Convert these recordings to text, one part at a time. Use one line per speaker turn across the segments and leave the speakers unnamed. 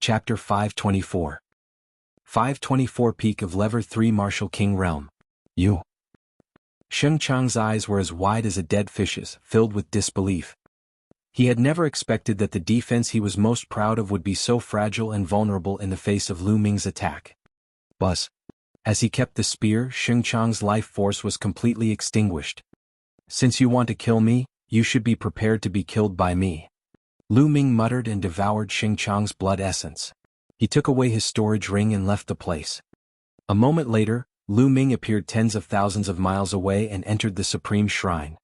Chapter 524. 524 Peak of Lever 3 Martial King Realm. You. Sheng Chang's eyes were as wide as a dead fish's, filled with disbelief. He had never expected that the defense he was most proud of would be so fragile and vulnerable in the face of Lu Ming's attack. Buzz. As he kept the spear, Sheng Chang's life force was completely extinguished. Since you want to kill me, you should be prepared to be killed by me. Lu Ming muttered and devoured Sheng Chang's blood essence. He took away his storage ring and left the place. A moment later, Lu Ming appeared tens of thousands of miles away and entered the Supreme Shrine.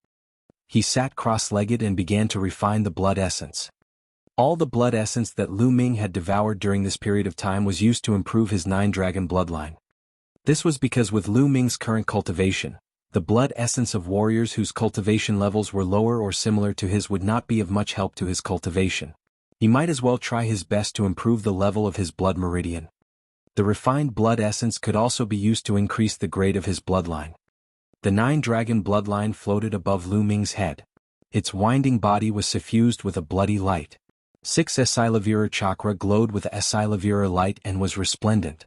He sat cross-legged and began to refine the blood essence. All the blood essence that Lu Ming had devoured during this period of time was used to improve his 9-dragon bloodline. This was because with Lu Ming's current cultivation, the blood essence of warriors whose cultivation levels were lower or similar to his would not be of much help to his cultivation. He might as well try his best to improve the level of his blood meridian. The refined blood essence could also be used to increase the grade of his bloodline. The 9-dragon bloodline floated above Lu Ming's head. Its winding body was suffused with a bloody light. 6 Esilavira chakra glowed with Esilavira light and was resplendent.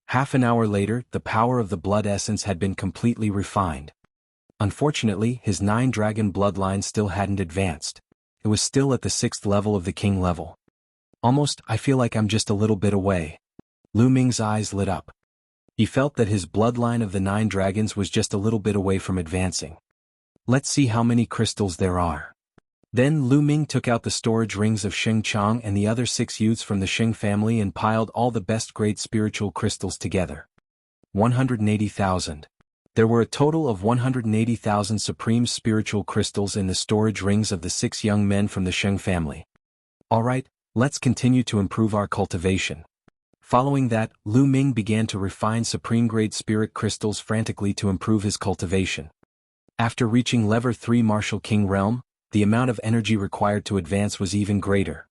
Half an hour later, the power of the blood essence had been completely refined. Unfortunately, his 9-dragon bloodline still hadn't advanced. It was still at the 6th level of the king level. Almost, I feel like I'm just a little bit away. Lu Ming's eyes lit up. He felt that his bloodline of the 9 dragons was just a little bit away from advancing. Let's see how many crystals there are. Then Lu Ming took out the storage rings of Sheng Chang and the other 6 youths from the Sheng family and piled all the best grade spiritual crystals together. 180,000. There were a total of 180,000 supreme spiritual crystals in the storage rings of the 6 young men from the Sheng family. Alright, let's continue to improve our cultivation. Following that, Lu Ming began to refine supreme-grade spirit crystals frantically to improve his cultivation. After reaching Lever 3 Martial King Realm, the amount of energy required to advance was even greater.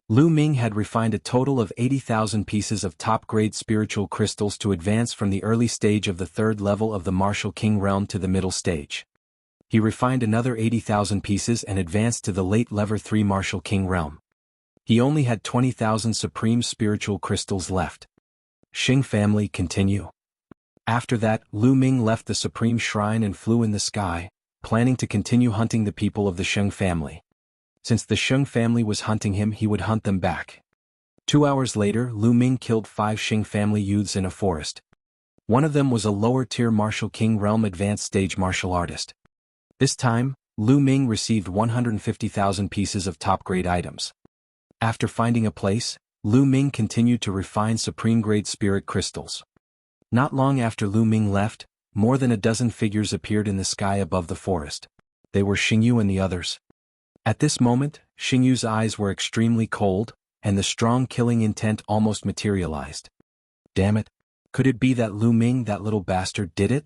Lu Ming had refined a total of 80,000 pieces of top-grade spiritual crystals to advance from the early stage of the 3rd level of the Martial King Realm to the middle stage. He refined another 80,000 pieces and advanced to the late Lever 3 Martial King Realm. He only had 20,000 supreme spiritual crystals left. Sheng family continue. After that, Lu Ming left the Supreme Shrine and flew in the sky, planning to continue hunting the people of the Sheng family. Since the Sheng family was hunting him, he would hunt them back. 2 hours later, Lu Ming killed 5 Sheng family youths in a forest. One of them was a lower-tier Martial King Realm advanced stage martial artist. This time, Lu Ming received 150,000 pieces of top-grade items. After finding a place, Lu Ming continued to refine supreme-grade spirit crystals. Not long after Lu Ming left, more than a dozen figures appeared in the sky above the forest. They were Xingyu and the others. At this moment, Xingyu's eyes were extremely cold, and the strong killing intent almost materialized. Damn it! Could it be that Lu Ming, that little bastard, did it?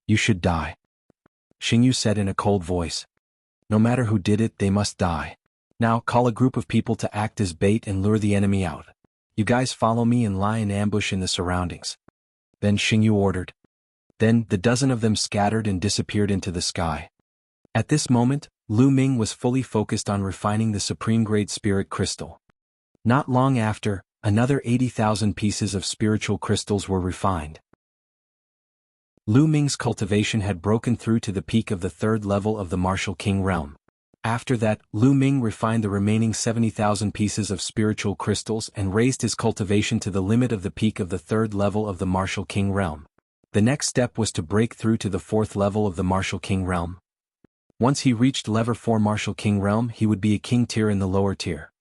You should die. Xingyu said in a cold voice. No matter who did it, they must die. Now call a group of people to act as bait and lure the enemy out. You guys follow me and lie in ambush in the surroundings. Then Xingyu ordered. Then the dozen of them scattered and disappeared into the sky. At this moment, Lu Ming was fully focused on refining the supreme-grade spirit crystal. Not long after, another 80,000 pieces of spiritual crystals were refined. Lu Ming's cultivation had broken through to the peak of the 3rd level of the Martial King Realm. After that, Lu Ming refined the remaining 70,000 pieces of spiritual crystals and raised his cultivation to the limit of the peak of the 3rd level of the Martial King Realm. The next step was to break through to the 4th level of the Martial King Realm. Once he reached Lever 4 Martial King Realm, he would be a king tier in the lower tier.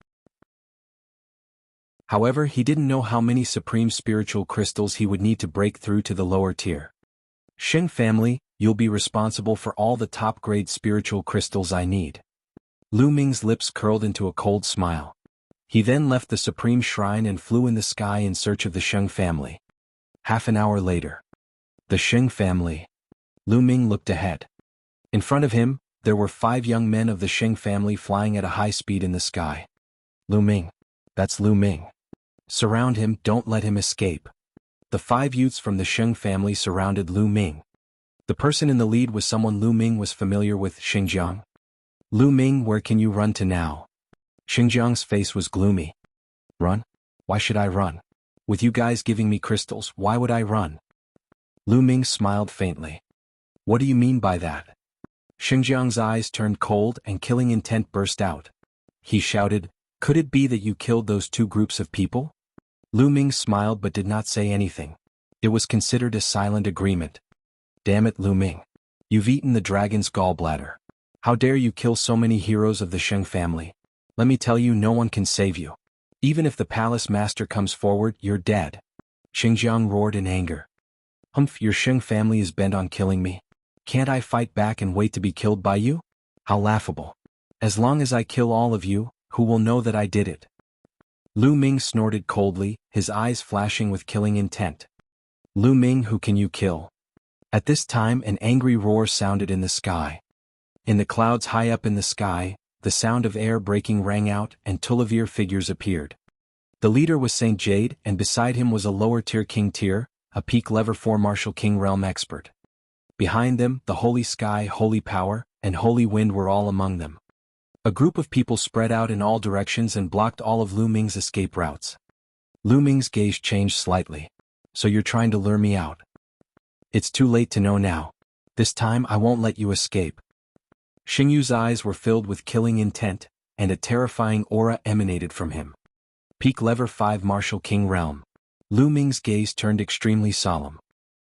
However, he didn't know how many supreme spiritual crystals he would need to break through to the lower tier. Sheng family, you'll be responsible for all the top-grade spiritual crystals I need. Lu Ming's lips curled into a cold smile. He then left the Supreme Shrine and flew in the sky in search of the Sheng family. Half an hour later. The Sheng family. Lu Ming looked ahead. In front of him, there were 5 young men of the Sheng family flying at a high speed in the sky. Lu Ming. That's Lu Ming. Surround him, don't let him escape. The 5 youths from the Sheng family surrounded Lu Ming. The person in the lead was someone Lu Ming was familiar with, Xinjiang. Lu Ming, where can you run to now? Xinjiang's face was gloomy. Run? Why should I run? With you guys giving me crystals, why would I run? Lu Ming smiled faintly. What do you mean by that? Xinjiang's eyes turned cold and killing intent burst out. He shouted, could it be that you killed those two groups of people? Lu Ming smiled but did not say anything. It was considered a silent agreement. Damn it, Lu Ming. You've eaten the dragon's gallbladder. How dare you kill so many heroes of the Sheng family? Let me tell you, no one can save you. Even if the palace master comes forward, you're dead. Xinjiang roared in anger. Humph, your Sheng family is bent on killing me. Can't I fight back and wait to be killed by you? How laughable. As long as I kill all of you, who will know that I did it? Lu Ming snorted coldly, his eyes flashing with killing intent. Lu Ming, who can you kill? At this time an angry roar sounded in the sky. In the clouds high up in the sky, the sound of air breaking rang out and Tulliver figures appeared. The leader was Saint Jade and beside him was a lower-tier King Tier, a peak level 4 Martial King Realm expert. Behind them, the Holy Sky, Holy Power, and Holy Wind were all among them. A group of people spread out in all directions and blocked all of Lu Ming's escape routes. Lu Ming's gaze changed slightly. So you're trying to lure me out? It's too late to know now. This time I won't let you escape. Xingyu's eyes were filled with killing intent, and a terrifying aura emanated from him. Peak level 5 Martial King Realm. Lu Ming's gaze turned extremely solemn.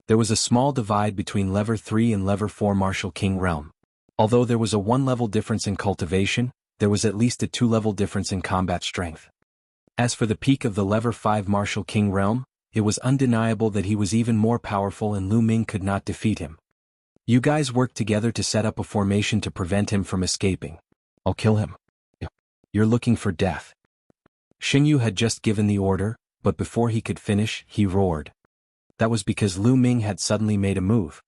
There was a small divide between level 3 and level 4 Martial King Realm. Although there was a 1-level difference in cultivation, there was at least a 2-level difference in combat strength. As for the peak of the level 5 Martial King Realm, it was undeniable that he was even more powerful and Lu Ming could not defeat him. You guys worked together to set up a formation to prevent him from escaping. I'll kill him. You're looking for death. Xingyu had just given the order, but before he could finish, he roared. That was because Lu Ming had suddenly made a move.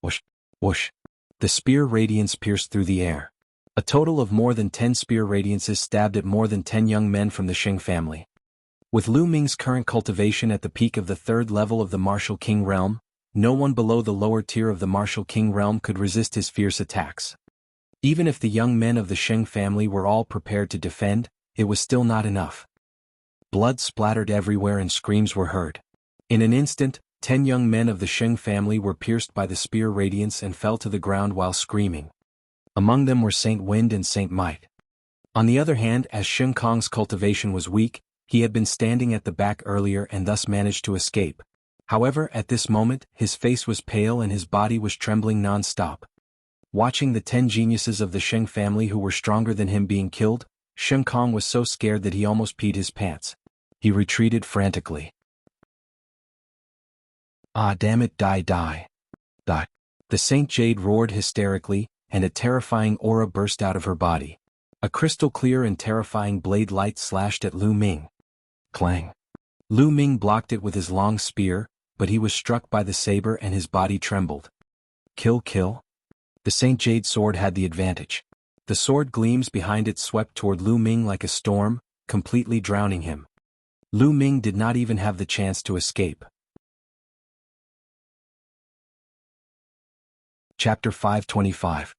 Whoosh, whoosh. The spear radiance pierced through the air. A total of more than 10 spear radiances stabbed at more than 10 young men from the Sheng family. With Lu Ming's current cultivation at the peak of the 3rd level of the Martial King Realm, no one below the lower tier of the Martial King Realm could resist his fierce attacks. Even if the young men of the Sheng family were all prepared to defend, it was still not enough. Blood splattered everywhere and screams were heard. In an instant, 10 young men of the Sheng family were pierced by the spear radiance and fell to the ground while screaming. Among them were Saint Wind and Saint Might. On the other hand, as Sheng Kong's cultivation was weak, he had been standing at the back earlier and thus managed to escape. However, at this moment, his face was pale and his body was trembling non-stop. Watching the 10 geniuses of the Sheng family who were stronger than him being killed, Sheng Kong was so scared that he almost peed his pants. He retreated frantically. Ah, damn it, die. The Saint Jade roared hysterically, and a terrifying aura burst out of her body. A crystal clear and terrifying blade light slashed at Lu Ming. Clang. Lu Ming blocked it with his long spear, but he was struck by the saber and his body trembled. Kill. The Saint Jade sword had the advantage. The sword gleams behind it swept toward Lu Ming like a storm, completely drowning him. Lu Ming did not even have the chance to escape. Chapter 525.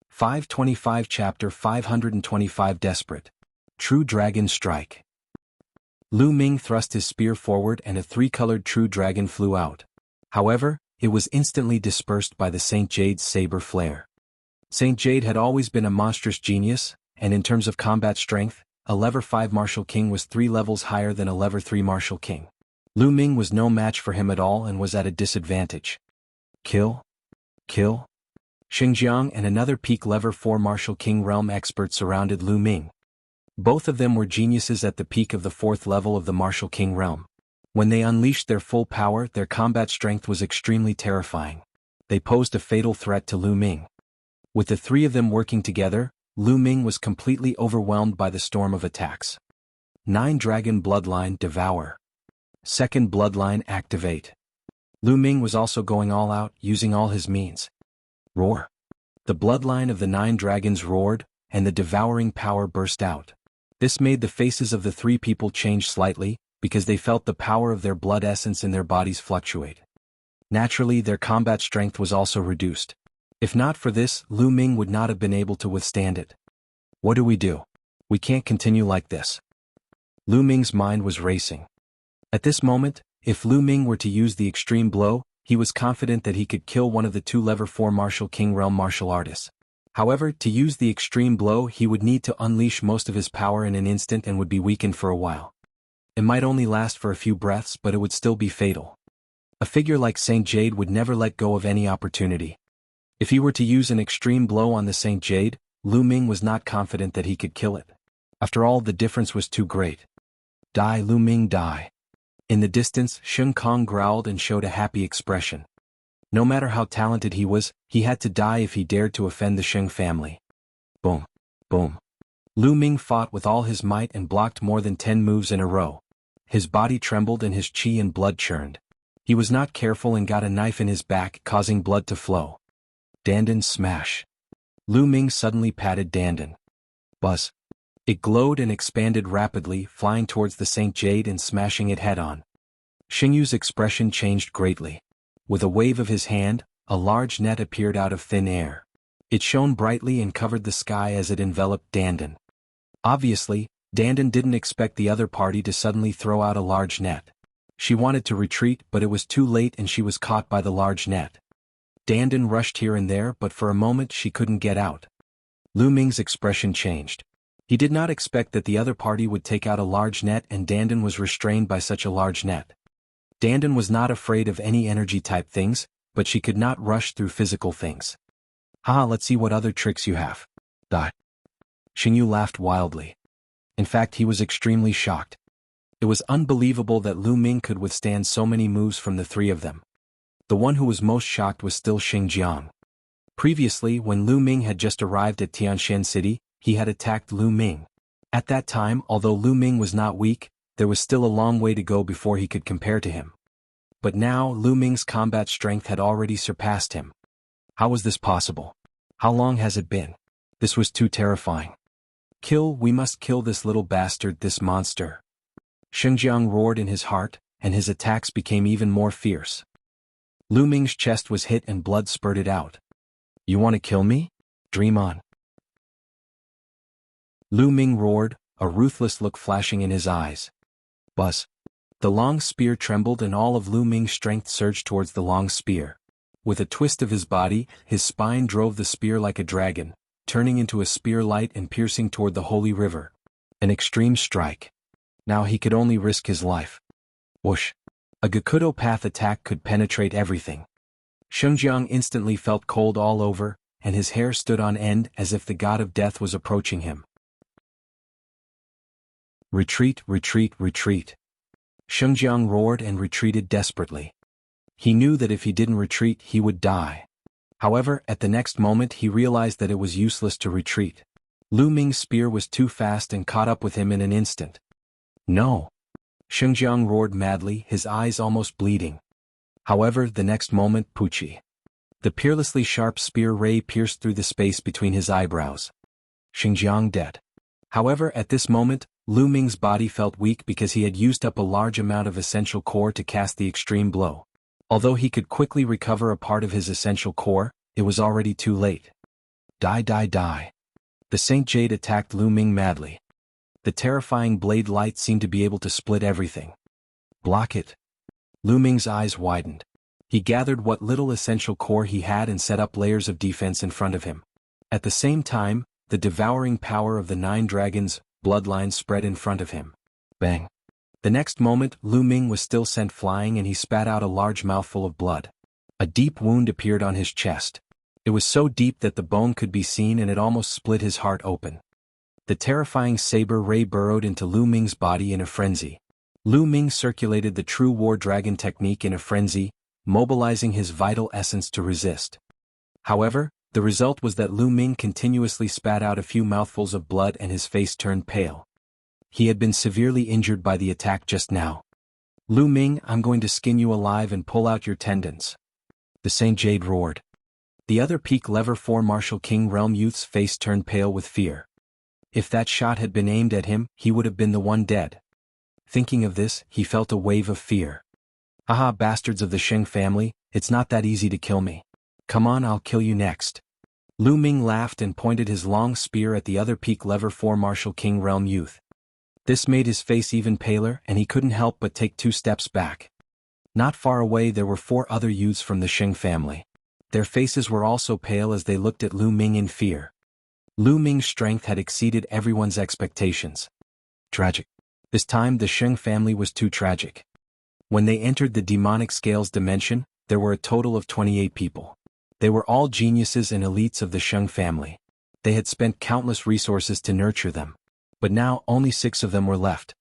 525 Chapter 525 Desperate. True Dragon Strike. Lu Ming thrust his spear forward and a 3-colored true dragon flew out. However, it was instantly dispersed by the Saint Jade's saber flare. Saint Jade had always been a monstrous genius, and in terms of combat strength, a level 5 Martial King was 3 levels higher than a level 3 Martial King. Lu Ming was no match for him at all and was at a disadvantage. Kill. Xinjiang and another peak level 4 Martial King Realm expert surrounded Lu Ming. Both of them were geniuses at the peak of the 4th level of the Martial King Realm. When they unleashed their full power, their combat strength was extremely terrifying. They posed a fatal threat to Lu Ming. With the 3 of them working together, Lu Ming was completely overwhelmed by the storm of attacks. 9 Dragon Bloodline Devour. 2nd Bloodline Activate. Lu Ming was also going all out, using all his means. Roar. The bloodline of the 9 dragons roared, and the devouring power burst out. This made the faces of the 3 people change slightly, because they felt the power of their blood essence in their bodies fluctuate. Naturally, their combat strength was also reduced. If not for this, Lu Ming would not have been able to withstand it. What do? We can't continue like this. Lu Ming's mind was racing. At this moment, if Lu Ming were to use the extreme blow, he was confident that he could kill one of the two level 4 Martial King Realm martial artists. However, to use the extreme blow he would need to unleash most of his power in an instant and would be weakened for a while. It might only last for a few breaths, but it would still be fatal. A figure like Saint Jade would never let go of any opportunity. If he were to use an extreme blow on the Saint Jade, Lu Ming was not confident that he could kill it. After all, the difference was too great. Die, Lu Ming, die. In the distance, Sheng Kong growled and showed a happy expression. No matter how talented he was, he had to die if he dared to offend the Sheng family. Boom. Boom. Lu Ming fought with all his might and blocked more than 10 moves in a row. His body trembled and his chi and blood churned. He was not careful and got a knife in his back, causing blood to flow. Dandan smash. Lu Ming suddenly patted Dandan. Buzz. It glowed and expanded rapidly, flying towards the Saint Jade and smashing it head-on. Xingyu's expression changed greatly. With a wave of his hand, a large net appeared out of thin air. It shone brightly and covered the sky as it enveloped Dandan. Obviously, Dandan didn't expect the other party to suddenly throw out a large net. She wanted to retreat, but it was too late and she was caught by the large net. Dandan rushed here and there, but for a moment she couldn't get out. Lu Ming's expression changed. He did not expect that the other party would take out a large net and Dandan was restrained by such a large net. Dandan was not afraid of any energy-type things, but she could not rush through physical things. Let's see what other tricks you have. Die. Xingyu laughed wildly. In fact, he was extremely shocked. It was unbelievable that Lu Ming could withstand so many moves from the three of them. The one who was most shocked was still Xingjiang. Previously, when Lu Ming had just arrived at Tianshan City, he had attacked Lu Ming. At that time, although Lu Ming was not weak, there was still a long way to go before he could compare to him. But now, Lu Ming's combat strength had already surpassed him. How was this possible? How long has it been? This was too terrifying. We must kill this little bastard, this monster. Xingjiang roared in his heart, and his attacks became even more fierce. Lu Ming's chest was hit and blood spurted out. You want to kill me? Dream on. Lu Ming roared, a ruthless look flashing in his eyes. Buzz. The long spear trembled and all of Lu Ming's strength surged towards the long spear. With a twist of his body, his spine drove the spear like a dragon, turning into a spear light and piercing toward the holy river. An extreme strike. Now he could only risk his life. Whoosh. A Gakudo path attack could penetrate everything. Xingjiang instantly felt cold all over, and his hair stood on end as if the god of death was approaching him. Retreat, retreat, retreat. Xingjiang roared and retreated desperately. He knew that if he didn't retreat he would die. However, at the next moment he realized that it was useless to retreat. Lu Ming's spear was too fast and caught up with him in an instant. No! Xingjiang roared madly, his eyes almost bleeding. However, the next moment, Pucci. The peerlessly sharp spear ray pierced through the space between his eyebrows. Xingjiang dead. However, at this moment, Lu Ming's body felt weak because he had used up a large amount of essential core to cast the extreme blow. Although he could quickly recover a part of his essential core, it was already too late. Die, die, die. The Saint Jade attacked Lu Ming madly. The terrifying blade light seemed to be able to split everything. Block it. Lu Ming's eyes widened. He gathered what little essential core he had and set up layers of defense in front of him. At the same time, the devouring power of the 9 dragons' bloodline spread in front of him. Bang. The next moment, Lu Ming was still sent flying and he spat out a large mouthful of blood. A deep wound appeared on his chest. It was so deep that the bone could be seen and it almost split his heart open. The terrifying saber ray burrowed into Lu Ming's body in a frenzy. Lu Ming circulated the true war dragon technique in a frenzy, mobilizing his vital essence to resist. However, the result was that Lu Ming continuously spat out a few mouthfuls of blood and his face turned pale. He had been severely injured by the attack just now. Lu Ming, I'm going to skin you alive and pull out your tendons. The Saint Jade roared. The other peak lever 4 Martial King Realm youth's face turned pale with fear. If that shot had been aimed at him, he would have been the one dead. Thinking of this, he felt a wave of fear. Haha, bastards of the Sheng family, it's not that easy to kill me. Come on, I'll kill you next. Lu Ming laughed and pointed his long spear at the other peak lever 4 Martial King Realm youth. This made his face even paler and he couldn't help but take 2 steps back. Not far away there were 4 other youths from the Sheng family. Their faces were also pale as they looked at Lu Ming in fear. Lu Ming's strength had exceeded everyone's expectations. Tragic. This time the Sheng family was too tragic. When they entered the demonic scales dimension, there were a total of 28 people. They were all geniuses and elites of the Sheng family. They had spent countless resources to nurture them. But now only 6 of them were left.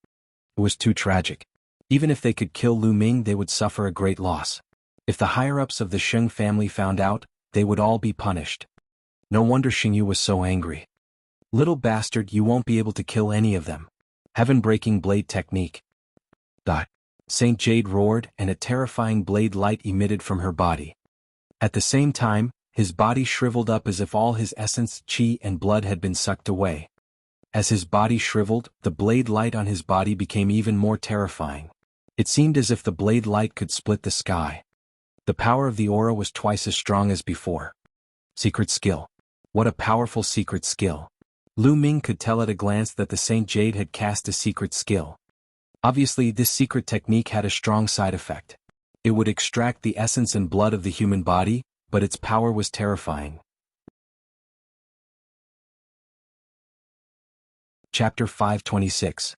It was too tragic. Even if they could kill Lu Ming, they would suffer a great loss. If the higher-ups of the Sheng family found out, they would all be punished. No wonder Xingyu was so angry. Little bastard, you won't be able to kill any of them. Heaven-breaking blade technique. Saint Jade roared and a terrifying blade light emitted from her body. At the same time, his body shriveled up as if all his essence, qi and blood had been sucked away. As his body shriveled, the blade light on his body became even more terrifying. It seemed as if the blade light could split the sky. The power of the aura was twice as strong as before. Secret skill. What a powerful secret skill. Lu Ming could tell at a glance that the Saint Jade had cast a secret skill. Obviously, this secret technique had a strong side effect. It would extract the essence and blood of the human body, but its power was terrifying. Chapter 526.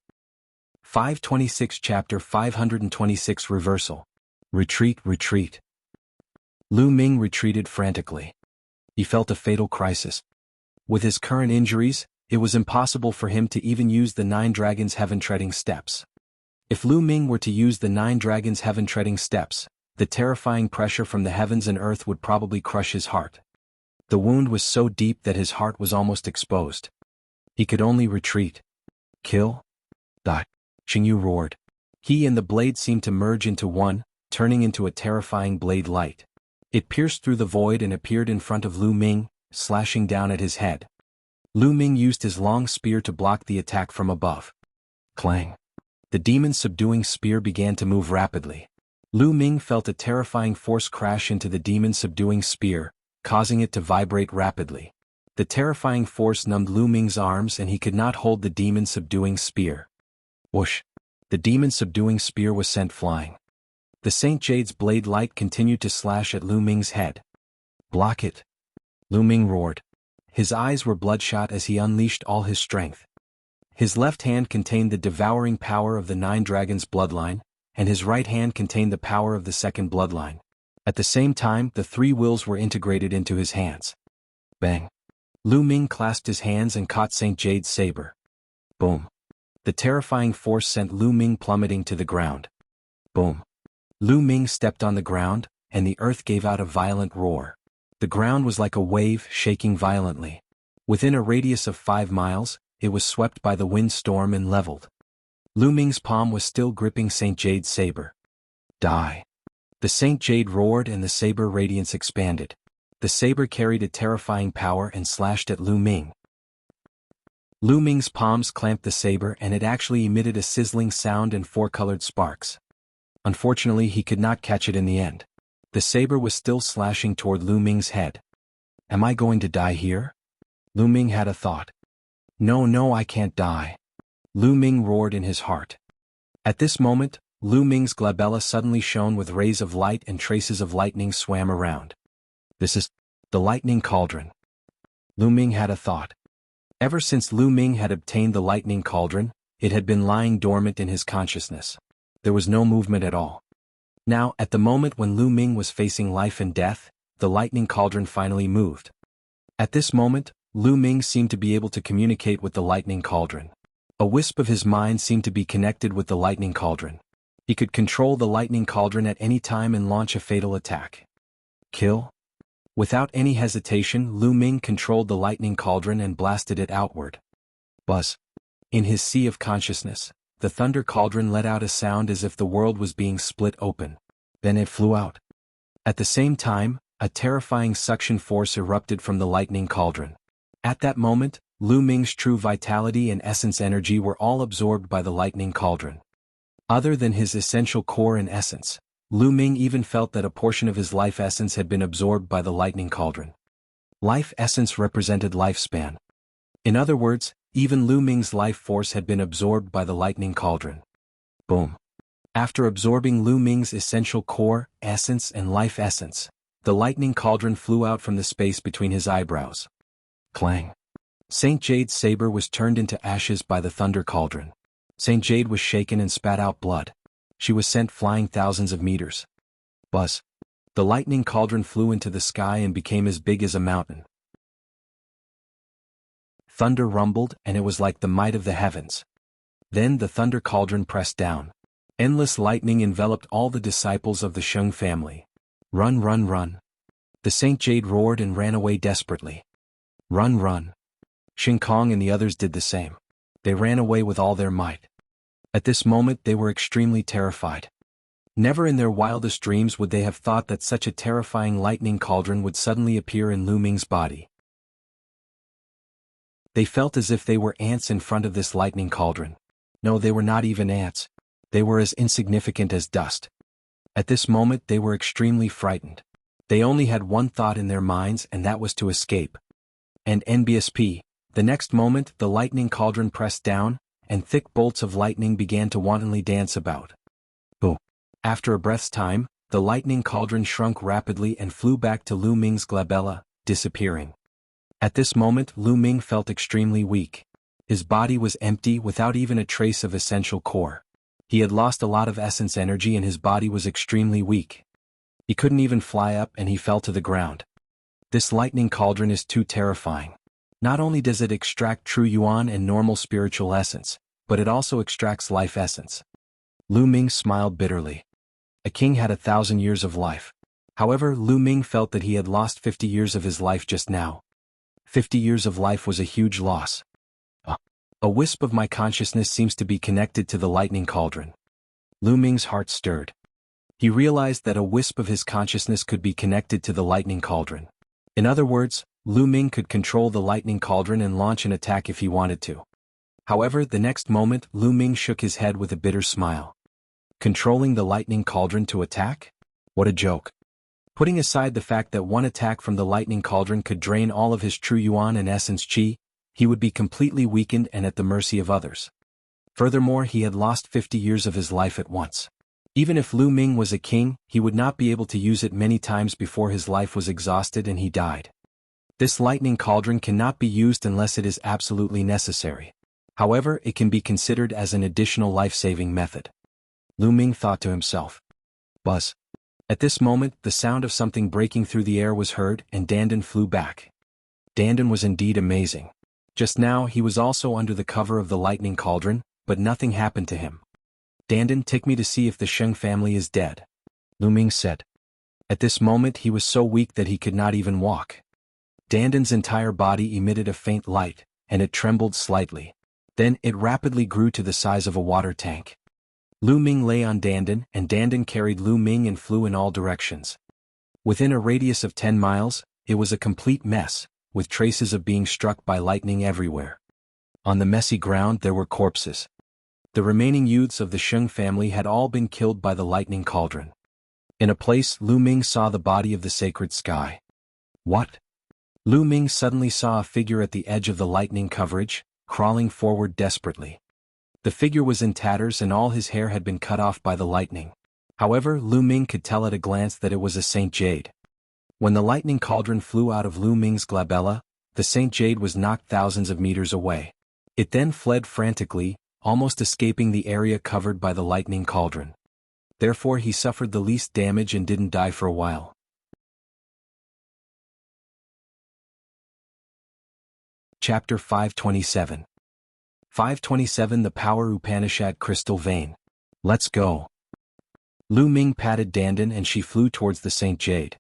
526 Chapter 526 Reversal. Retreat, retreat. Lu Ming retreated frantically. He felt a fatal crisis. With his current injuries, it was impossible for him to even use the 9 Dragons' heaven-treading steps. If Lu Ming were to use the 9 Dragons' heaven-treading steps, the terrifying pressure from the heavens and earth would probably crush his heart. The wound was so deep that his heart was almost exposed. He could only retreat. Kill? Xingyu roared. He and the blade seemed to merge into one, turning into a terrifying blade light. It pierced through the void and appeared in front of Lu Ming, slashing down at his head. Lu Ming used his long spear to block the attack from above. Clang. The demon's subduing spear began to move rapidly. Lu Ming felt a terrifying force crash into the demon's subduing spear, causing it to vibrate rapidly. The terrifying force numbed Lu Ming's arms and he could not hold the demon's subduing spear. Whoosh! The demon's subduing spear was sent flying. The Saint Jade's blade light continued to slash at Lu Ming's head. Block it! Lu Ming roared. His eyes were bloodshot as he unleashed all his strength. His left hand contained the devouring power of the 9 Dragons' bloodline, and his right hand contained the power of the second bloodline. At the same time, the 3 wills were integrated into his hands. Bang! Lu Ming clasped his hands and caught Saint Jade's saber. Boom! The terrifying force sent Lu Ming plummeting to the ground. Boom! Lu Ming stepped on the ground, and the earth gave out a violent roar. The ground was like a wave, shaking violently. Within a radius of 5 miles, it was swept by the windstorm and leveled. Lu Ming's palm was still gripping Saint Jade's saber. Die! The Saint Jade roared and the saber radiance expanded. The saber carried a terrifying power and slashed at Lu Ming. Lu Ming's palms clamped the saber and it actually emitted a sizzling sound and 4-colored sparks. Unfortunately, he could not catch it in the end. The saber was still slashing toward Lu Ming's head. Am I going to die here? Lu Ming had a thought. No, I can't die. Lu Ming roared in his heart. At this moment, Lu Ming's glabella suddenly shone with rays of light and traces of lightning swam around. This is the lightning cauldron. Lu Ming had a thought. Ever since Lu Ming had obtained the lightning cauldron, it had been lying dormant in his consciousness. There was no movement at all. Now, at the moment when Lu Ming was facing life and death, the lightning cauldron finally moved. At this moment, Lu Ming seemed to be able to communicate with the lightning cauldron. A wisp of his mind seemed to be connected with the lightning cauldron. He could control the lightning cauldron at any time and launch a fatal attack. Kill? Without any hesitation, Lu Ming controlled the lightning cauldron and blasted it outward. Buzz. In his sea of consciousness, the thunder cauldron let out a sound as if the world was being split open. Then it flew out. At the same time, a terrifying suction force erupted from the lightning cauldron. At that moment, Lu Ming's true vitality and essence energy were all absorbed by the lightning cauldron. Other than his essential core and essence, Lu Ming even felt that a portion of his life essence had been absorbed by the lightning cauldron. Life essence represented lifespan. In other words, Even Lu Ming's life force had been absorbed by the lightning cauldron. Boom. After absorbing Lu Ming's essential core, essence and life essence, the lightning cauldron flew out from the space between his eyebrows. Clang. Saint Jade's saber was turned into ashes by the thunder cauldron. Saint Jade was shaken and spat out blood. She was sent flying thousands of meters. Buzz. The lightning cauldron flew into the sky and became as big as a mountain. Thunder rumbled, and it was like the might of the heavens. Then the thunder cauldron pressed down. Endless lightning enveloped all the disciples of the Sheng family. Run, run, run. The Saint Jade roared and ran away desperately. Run, run. Shin Kong and the others did the same. They ran away with all their might. At this moment they were extremely terrified. Never in their wildest dreams would they have thought that such a terrifying lightning cauldron would suddenly appear in Lu Ming's body. They felt as if they were ants in front of this lightning cauldron. No, they were not even ants. They were as insignificant as dust. At this moment they were extremely frightened. They only had one thought in their minds, and that was to escape. And NBSP, the next moment the lightning cauldron pressed down, and thick bolts of lightning began to wantonly dance about. Boom. After a breath's time, the lightning cauldron shrunk rapidly and flew back to Lu Ming's glabella, disappearing. At this moment Lu Ming felt extremely weak. His body was empty without even a trace of essential core. He had lost a lot of essence energy and his body was extremely weak. He couldn't even fly up and he fell to the ground. This lightning cauldron is too terrifying. Not only does it extract true yuan and normal spiritual essence, but it also extracts life essence. Lu Ming smiled bitterly. A king had 1,000 years of life. However, Lu Ming felt that he had lost 50 years of his life just now. 50 years of life was a huge loss. A wisp of my consciousness seems to be connected to the lightning cauldron. Lu Ming's heart stirred. He realized that a wisp of his consciousness could be connected to the lightning cauldron. In other words, Lu Ming could control the lightning cauldron and launch an attack if he wanted to. However, the next moment Lu Ming shook his head with a bitter smile. Controlling the lightning cauldron to attack? What a joke. Putting aside the fact that one attack from the lightning cauldron could drain all of his true yuan and essence qi, he would be completely weakened and at the mercy of others. Furthermore, he had lost 50 years of his life at once. Even if Lu Ming was a king, he would not be able to use it many times before his life was exhausted and he died. This lightning cauldron cannot be used unless it is absolutely necessary. However, it can be considered as an additional life-saving method. Lu Ming thought to himself. Buzz. At this moment, the sound of something breaking through the air was heard and Dandan flew back. Dandan was indeed amazing. Just now he was also under the cover of the lightning cauldron, but nothing happened to him. Dandan, take me to see if the Sheng family is dead, Lu Ming said. At this moment he was so weak that he could not even walk. Dandan's entire body emitted a faint light, and it trembled slightly. Then it rapidly grew to the size of a water tank. Lu Ming lay on Dandan, and Dandan carried Lu Ming and flew in all directions. Within a radius of 10 miles, it was a complete mess, with traces of being struck by lightning everywhere. On the messy ground there were corpses. The remaining youths of the Sheng family had all been killed by the lightning cauldron. In a place Lu Ming saw the body of the sacred sky. What? Lu Ming suddenly saw a figure at the edge of the lightning coverage, crawling forward desperately. The figure was in tatters and all his hair had been cut off by the lightning. However, Lu Ming could tell at a glance that it was a Saint Jade. When the lightning cauldron flew out of Lu Ming's glabella, the Saint Jade was knocked thousands of meters away. It then fled frantically, almost escaping the area covered by the lightning cauldron. Therefore he suffered the least damage and didn't die for a while. Chapter 527. 527 The Power Upanishad Crystal Vein. Let's go. Lu Ming patted Dandan and she flew towards the Saint Jade.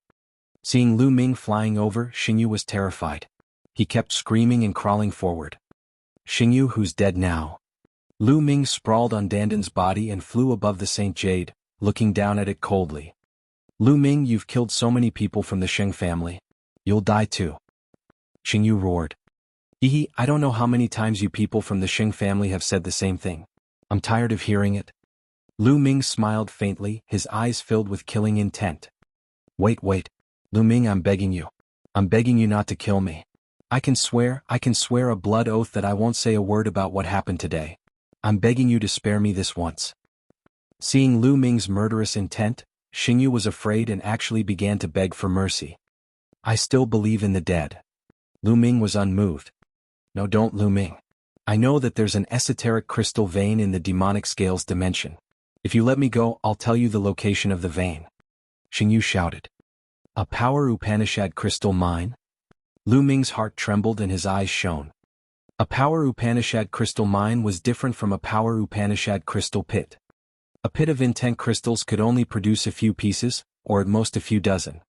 Seeing Lu Ming flying over, Xingyu was terrified. He kept screaming and crawling forward. Xingyu, who's dead now. Lu Ming sprawled on Dandan's body and flew above the Saint Jade, looking down at it coldly. Lu Ming, you've killed so many people from the Sheng family. You'll die too. Xingyu roared. I don't know how many times you people from the Sheng family have said the same thing. I'm tired of hearing it. Lu Ming smiled faintly, his eyes filled with killing intent. Wait. Lu Ming, I'm begging you. I'm begging you not to kill me. I can swear a blood oath that I won't say a word about what happened today. I'm begging you to spare me this once. Seeing Lu Ming's murderous intent, Xingyu was afraid and actually began to beg for mercy. I still believe in the dead. Lu Ming was unmoved. No, don't, Lu Ming. I know that there's an esoteric crystal vein in the demonic scales dimension. If you let me go, I'll tell you the location of the vein. Xingyu shouted. A power Upanishad crystal mine? Lu Ming's heart trembled and his eyes shone. A power Upanishad crystal mine was different from a power Upanishad crystal pit. A pit of intent crystals could only produce a few pieces, or at most a few dozen.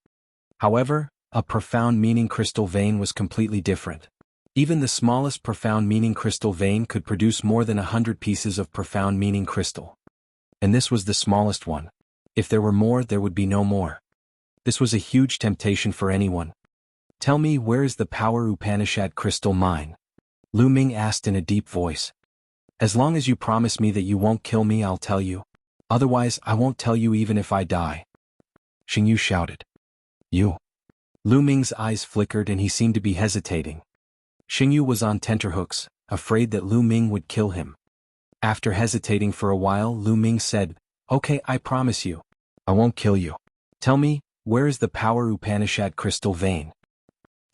However, a profound meaning crystal vein was completely different. Even the smallest profound meaning crystal vein could produce more than 100 pieces of profound meaning crystal. And this was the smallest one. If there were more, there would be no more. This was a huge temptation for anyone. Tell me, where is the power Upanishad crystal mine? Lu Ming asked in a deep voice. As long as you promise me that you won't kill me, I'll tell you. Otherwise, I won't tell you even if I die. Xingyu shouted. You. Lu Ming's eyes flickered and he seemed to be hesitating. Xingyu was on tenterhooks, afraid that Lu Ming would kill him. After hesitating for a while, Lu Ming said, Okay, I promise you. I won't kill you. Tell me, where is the power Upanishad crystal vein?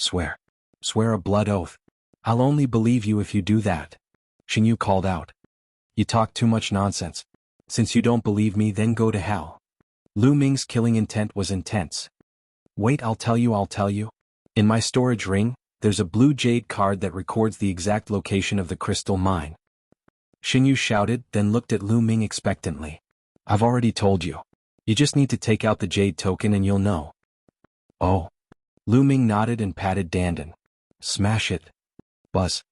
Swear. Swear a blood oath. I'll only believe you if you do that. Xingyu called out. You talk too much nonsense. Since you don't believe me, then go to hell. Lu Ming's killing intent was intense. Wait, I'll tell you. In my storage ring, there's a blue jade card that records the exact location of the crystal mine. Xingyu shouted, then looked at Lu Ming expectantly. I've already told you. You just need to take out the jade token and you'll know. Oh. Lu Ming nodded and patted Dandan. Smash it. Buzz.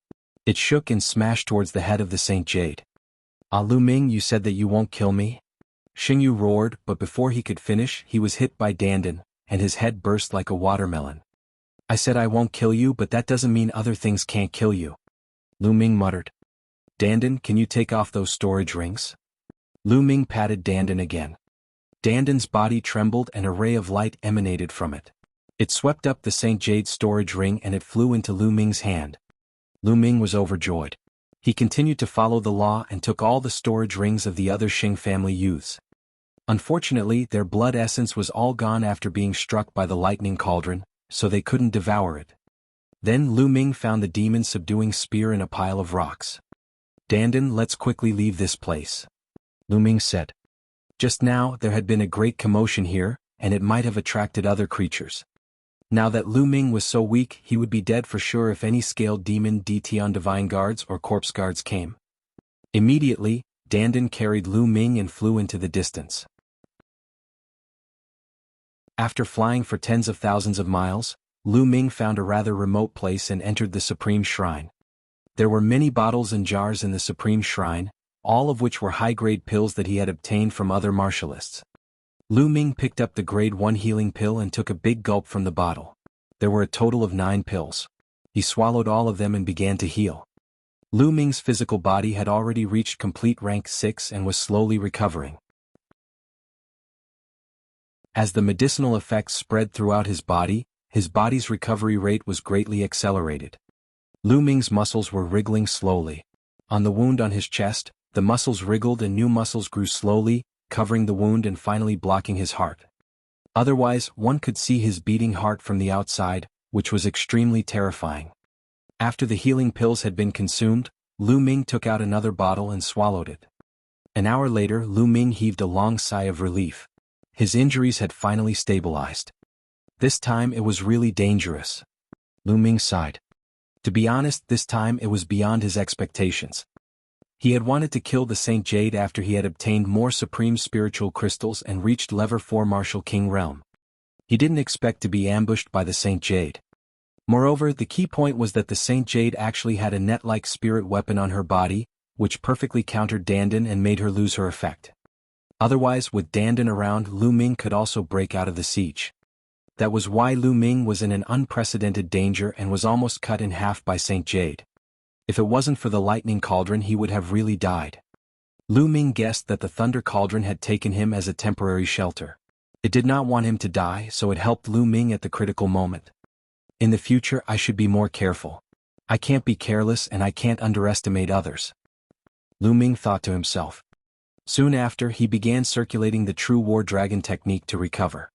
It shook and smashed towards the head of the Saint Jade. Ah, Lu Ming, you said that you won't kill me? Xingyu roared, but before he could finish, he was hit by Dandan, and his head burst like a watermelon. I said I won't kill you, but that doesn't mean other things can't kill you. Lu Ming muttered. Dandan, can you take off those storage rings? Lu Ming patted Dandan again. Dandan's body trembled and a ray of light emanated from it. It swept up the Saint Jade storage ring and it flew into Lu Ming's hand. Lu Ming was overjoyed. He continued to follow the law and took all the storage rings of the other Xing family youths. Unfortunately, their blood essence was all gone after being struck by the lightning cauldron, so they couldn't devour it. Then Lu Ming found the demon-subduing spear in a pile of rocks. Dandan, let's quickly leave this place. Lu Ming said. Just now, there had been a great commotion here, and it might have attracted other creatures. Now that Lu Ming was so weak, he would be dead for sure if any scaled demon DT on divine guards or corpse guards came. Immediately, Dandan carried Lu Ming and flew into the distance. After flying for tens of thousands of miles, Lu Ming found a rather remote place and entered the Supreme Shrine. There were many bottles and jars in the Supreme Shrine, all of which were high-grade pills that he had obtained from other martialists. Lu Ming picked up the grade 1 healing pill and took a big gulp from the bottle. There were a total of 9 pills. He swallowed all of them and began to heal. Lu Ming's physical body had already reached complete rank 6 and was slowly recovering. As the medicinal effects spread throughout his body's recovery rate was greatly accelerated. Lu Ming's muscles were wriggling slowly. On the wound on his chest, the muscles wriggled and new muscles grew slowly, covering the wound and finally blocking his heart. Otherwise, one could see his beating heart from the outside, which was extremely terrifying. After the healing pills had been consumed, Lu Ming took out another bottle and swallowed it. An hour later, Lu Ming heaved a long sigh of relief. His injuries had finally stabilized. This time it was really dangerous. Lu Ming sighed. To be honest, this time it was beyond his expectations. He had wanted to kill the Saint Jade after he had obtained more supreme spiritual crystals and reached level 4 Martial King realm. He didn't expect to be ambushed by the Saint Jade. Moreover, the key point was that the Saint Jade actually had a net-like spirit weapon on her body, which perfectly countered Dandan and made her lose her effect. Otherwise, with Dandan around, Lu Ming could also break out of the siege. That was why Lu Ming was in an unprecedented danger and was almost cut in half by Saint Jade. If it wasn't for the lightning cauldron, he would have really died. Lu Ming guessed that the thunder cauldron had taken him as a temporary shelter. It did not want him to die, so it helped Lu Ming at the critical moment. In the future I should be more careful. I can't be careless and I can't underestimate others. Lu Ming thought to himself. Soon after, he began circulating the true war dragon technique to recover.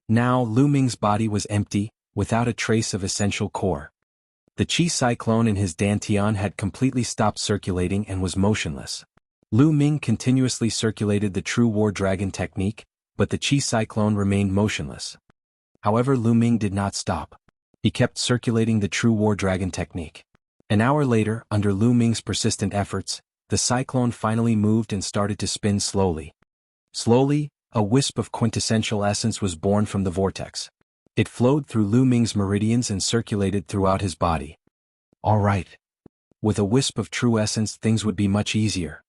Now Lu Ming's body was empty, without a trace of essential core. The qi cyclone in his dantian had completely stopped circulating and was motionless. Lu Ming continuously circulated the true war dragon technique, but the qi cyclone remained motionless. However, Lu Ming did not stop. He kept circulating the true war dragon technique. An hour later, under Lu Ming's persistent efforts, the cyclone finally moved and started to spin slowly. Slowly, a wisp of quintessential essence was born from the vortex. It flowed through Lu Ming's meridians and circulated throughout his body. All right. With a wisp of true essence, things would be much easier.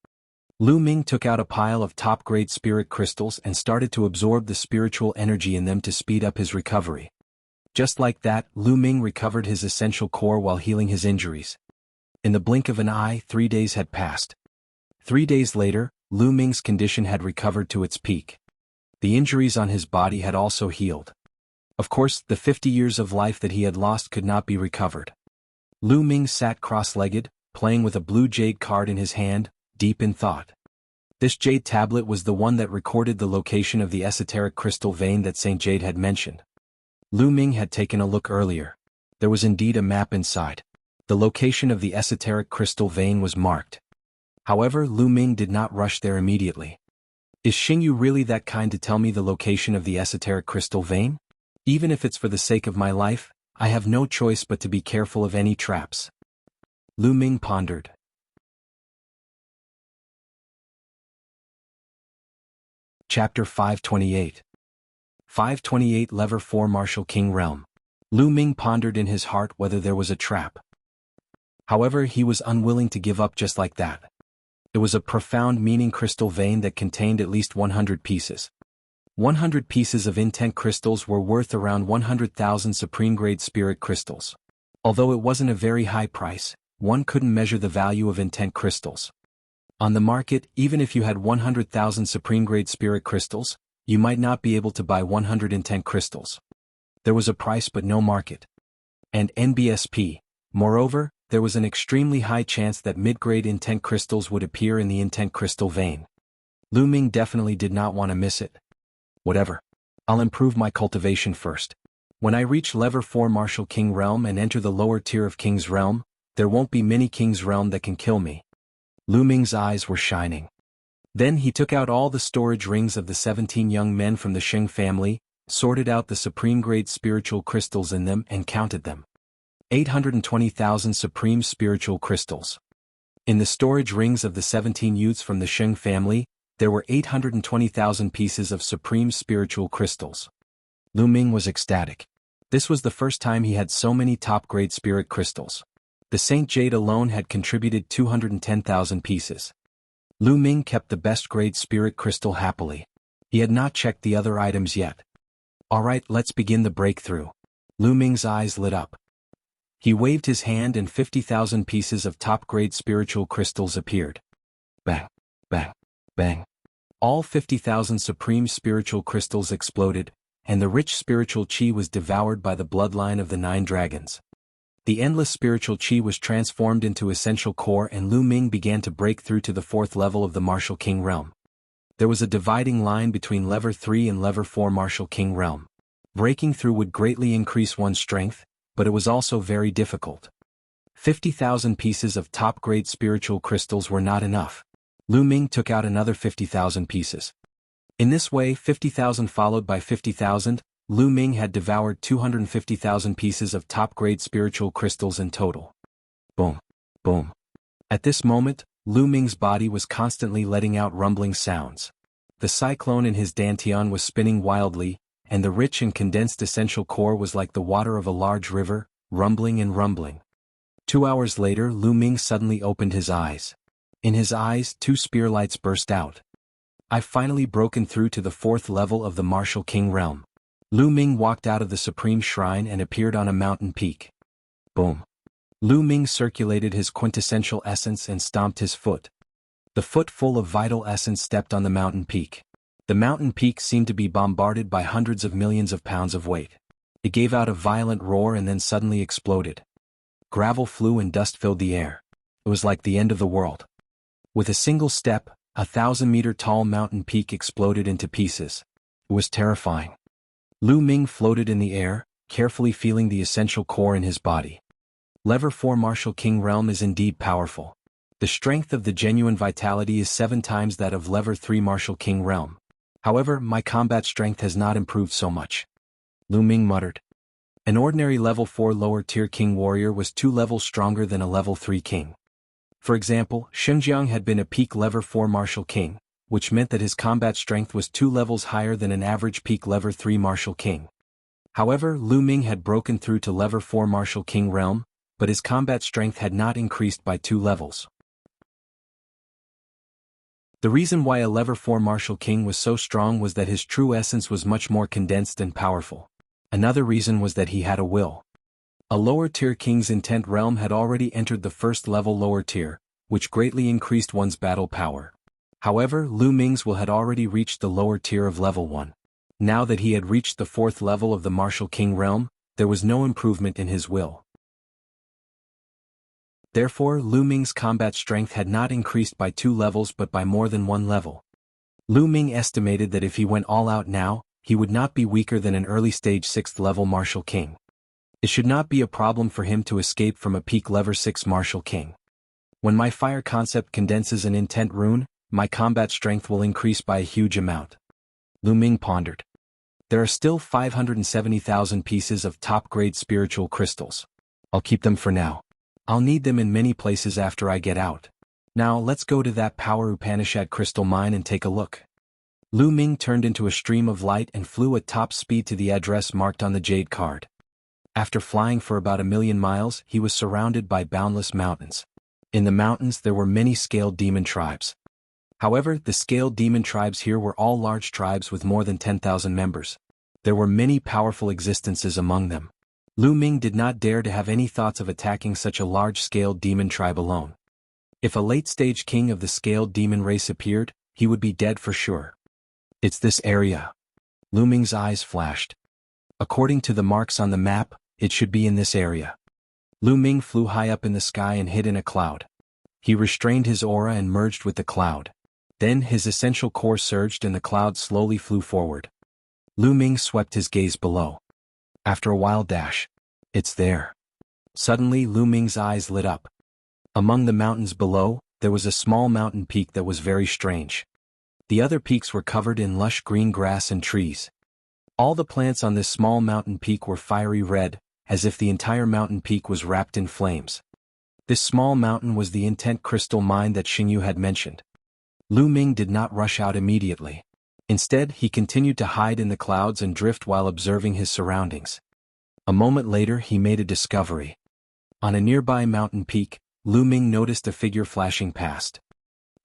Lu Ming took out a pile of top-grade spirit crystals and started to absorb the spiritual energy in them to speed up his recovery. Just like that, Lu Ming recovered his essential core while healing his injuries. In the blink of an eye, 3 days had passed. 3 days later, Lu Ming's condition had recovered to its peak. The injuries on his body had also healed. Of course, the 50 years of life that he had lost could not be recovered. Lu Ming sat cross-legged, playing with a blue jade card in his hand, deep in thought. This jade tablet was the one that recorded the location of the esoteric crystal vein that Saint Jade had mentioned. Lu Ming had taken a look earlier. There was indeed a map inside. The location of the esoteric crystal vein was marked. However, Lu Ming did not rush there immediately. Is Xingyu really that kind to tell me the location of the esoteric crystal vein? Even if it's for the sake of my life, I have no choice but to be careful of any traps. Lu Ming pondered. Chapter 528. 528 Lever 4 Martial King Realm. Lu Ming pondered in his heart whether there was a trap. However, he was unwilling to give up just like that. It was a profound meaning crystal vein that contained at least 100 pieces. 100 pieces of intent crystals were worth around 100,000 supreme-grade spirit crystals. Although it wasn't a very high price, one couldn't measure the value of intent crystals. On the market, even if you had 100,000 supreme-grade spirit crystals, you might not be able to buy 100 intent crystals. There was a price but no market. And NBSP. Moreover, there was an extremely high chance that mid-grade intent crystals would appear in the intent crystal vein. Lu Ming definitely did not want to miss it. Whatever. I'll improve my cultivation first. When I reach Lever 4 Martial King Realm and enter the lower tier of King's Realm, there won't be many King's Realm that can kill me. Lu Ming's eyes were shining. Then he took out all the storage rings of the 17 young men from the Sheng family, sorted out the supreme-grade spiritual crystals in them and counted them. 820,000 supreme spiritual crystals. In the storage rings of the 17 youths from the Sheng family, there were 820,000 pieces of supreme spiritual crystals. Lu Ming was ecstatic. This was the first time he had so many top-grade spirit crystals. The Saint Jade alone had contributed 210,000 pieces. Lu Ming kept the best-grade spirit crystal happily. He had not checked the other items yet. Alright, let's begin the breakthrough. Lu Ming's eyes lit up. He waved his hand and 50,000 pieces of top-grade spiritual crystals appeared. Bang, bang, bang. All 50,000 supreme spiritual crystals exploded, and the rich spiritual qi was devoured by the bloodline of the 9 dragons. The endless spiritual qi was transformed into essential core and Lu Ming began to break through to the 4th level of the Martial King Realm. There was a dividing line between Lever 3 and Lever 4 Martial King Realm. Breaking through would greatly increase one's strength, but it was also very difficult. 50,000 pieces of top-grade spiritual crystals were not enough. Lu Ming took out another 50,000 pieces. In this way, 50,000 followed by 50,000, Lu Ming had devoured 250,000 pieces of top-grade spiritual crystals in total. Boom, boom. At this moment, Lu Ming's body was constantly letting out rumbling sounds. The cyclone in his dantian was spinning wildly, and the rich and condensed essential core was like the water of a large river, rumbling and rumbling. 2 hours later, Lu Ming suddenly opened his eyes. In his eyes, 2 spear lights burst out. I've finally broken through to the 4th level of the Martial King Realm. Lu Ming walked out of the Supreme Shrine and appeared on a mountain peak. Boom. Lu Ming circulated his quintessential essence and stomped his foot. The foot full of vital essence stepped on the mountain peak. The mountain peak seemed to be bombarded by hundreds of millions of pounds of weight. It gave out a violent roar and then suddenly exploded. Gravel flew and dust filled the air. It was like the end of the world. With a single step, a 1,000-meter-tall mountain peak exploded into pieces. It was terrifying. Lu Ming floated in the air, carefully feeling the essential core in his body. Lever 4 Martial King Realm is indeed powerful. The strength of the genuine vitality is 7 times that of Lever 3 Martial King Realm. However, my combat strength has not improved so much. Lu Ming muttered. An ordinary level 4 lower-tier king warrior was 2 levels stronger than a level 3 king. For example, Xinjiang had been a peak level 4 martial king, which meant that his combat strength was 2 levels higher than an average peak level 3 martial king. However, Lu Ming had broken through to level 4 martial king realm, but his combat strength had not increased by 2 levels. The reason why a level 4 martial king was so strong was that his true essence was much more condensed and powerful. Another reason was that he had a will. A lower-tier king's intent realm had already entered the first level lower tier, which greatly increased one's battle power. However, Lu Ming's will had already reached the lower tier of level 1. Now that he had reached the 4th level of the martial king realm, there was no improvement in his will. Therefore, Lu Ming's combat strength had not increased by 2 levels but by more than 1 level. Lu Ming estimated that if he went all out now, he would not be weaker than an early-stage 6th level martial king. It should not be a problem for him to escape from a peak level 6 martial king. When my fire concept condenses an intent rune, my combat strength will increase by a huge amount. Lu Ming pondered. There are still 570,000 pieces of top-grade spiritual crystals. I'll keep them for now. I'll need them in many places after I get out. Now let's go to that Power Upanishad crystal mine and take a look. Lu Ming turned into a stream of light and flew at top speed to the address marked on the jade card. After flying for about 1,000,000 miles, he was surrounded by boundless mountains. In the mountains there were many scaled demon tribes. However, the scaled demon tribes here were all large tribes with more than 10,000 members. There were many powerful existences among them. Lu Ming did not dare to have any thoughts of attacking such a large-scaled demon tribe alone. If a late-stage king of the scaled demon race appeared, he would be dead for sure. It's this area. Lu Ming's eyes flashed. According to the marks on the map, it should be in this area. Lu Ming flew high up in the sky and hid in a cloud. He restrained his aura and merged with the cloud. Then his essential core surged and the cloud slowly flew forward. Lu Ming swept his gaze below. After a while it's there. Suddenly Lu Ming's eyes lit up. Among the mountains below, there was a small mountain peak that was very strange. The other peaks were covered in lush green grass and trees. All the plants on this small mountain peak were fiery red, as if the entire mountain peak was wrapped in flames. This small mountain was the intent crystal mine that Xingyu had mentioned. Lu Ming did not rush out immediately. Instead, he continued to hide in the clouds and drift while observing his surroundings. A moment later he made a discovery. On a nearby mountain peak, Lu Ming noticed a figure flashing past.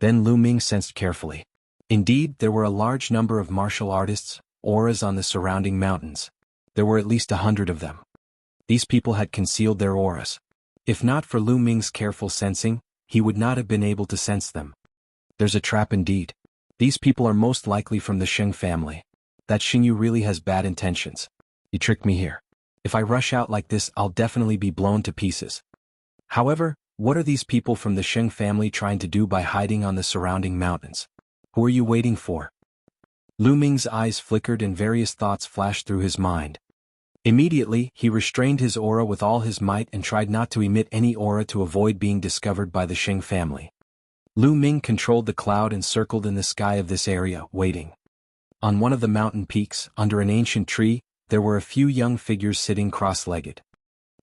Then Lu Ming sensed carefully. Indeed, there were a large number of martial artists, auras on the surrounding mountains. There were at least 100 of them. These people had concealed their auras. If not for Lu Ming's careful sensing, he would not have been able to sense them. There's a trap indeed. These people are most likely from the Sheng family. That Xingyu really has bad intentions. He tricked me here. If I rush out like this, I'll definitely be blown to pieces. However, what are these people from the Sheng family trying to do by hiding on the surrounding mountains? Who are you waiting for? Lu Ming's eyes flickered and various thoughts flashed through his mind. Immediately, he restrained his aura with all his might and tried not to emit any aura to avoid being discovered by the Sheng family. Lu Ming controlled the cloud and circled in the sky of this area, waiting. On one of the mountain peaks, under an ancient tree, there were a few young figures sitting cross-legged.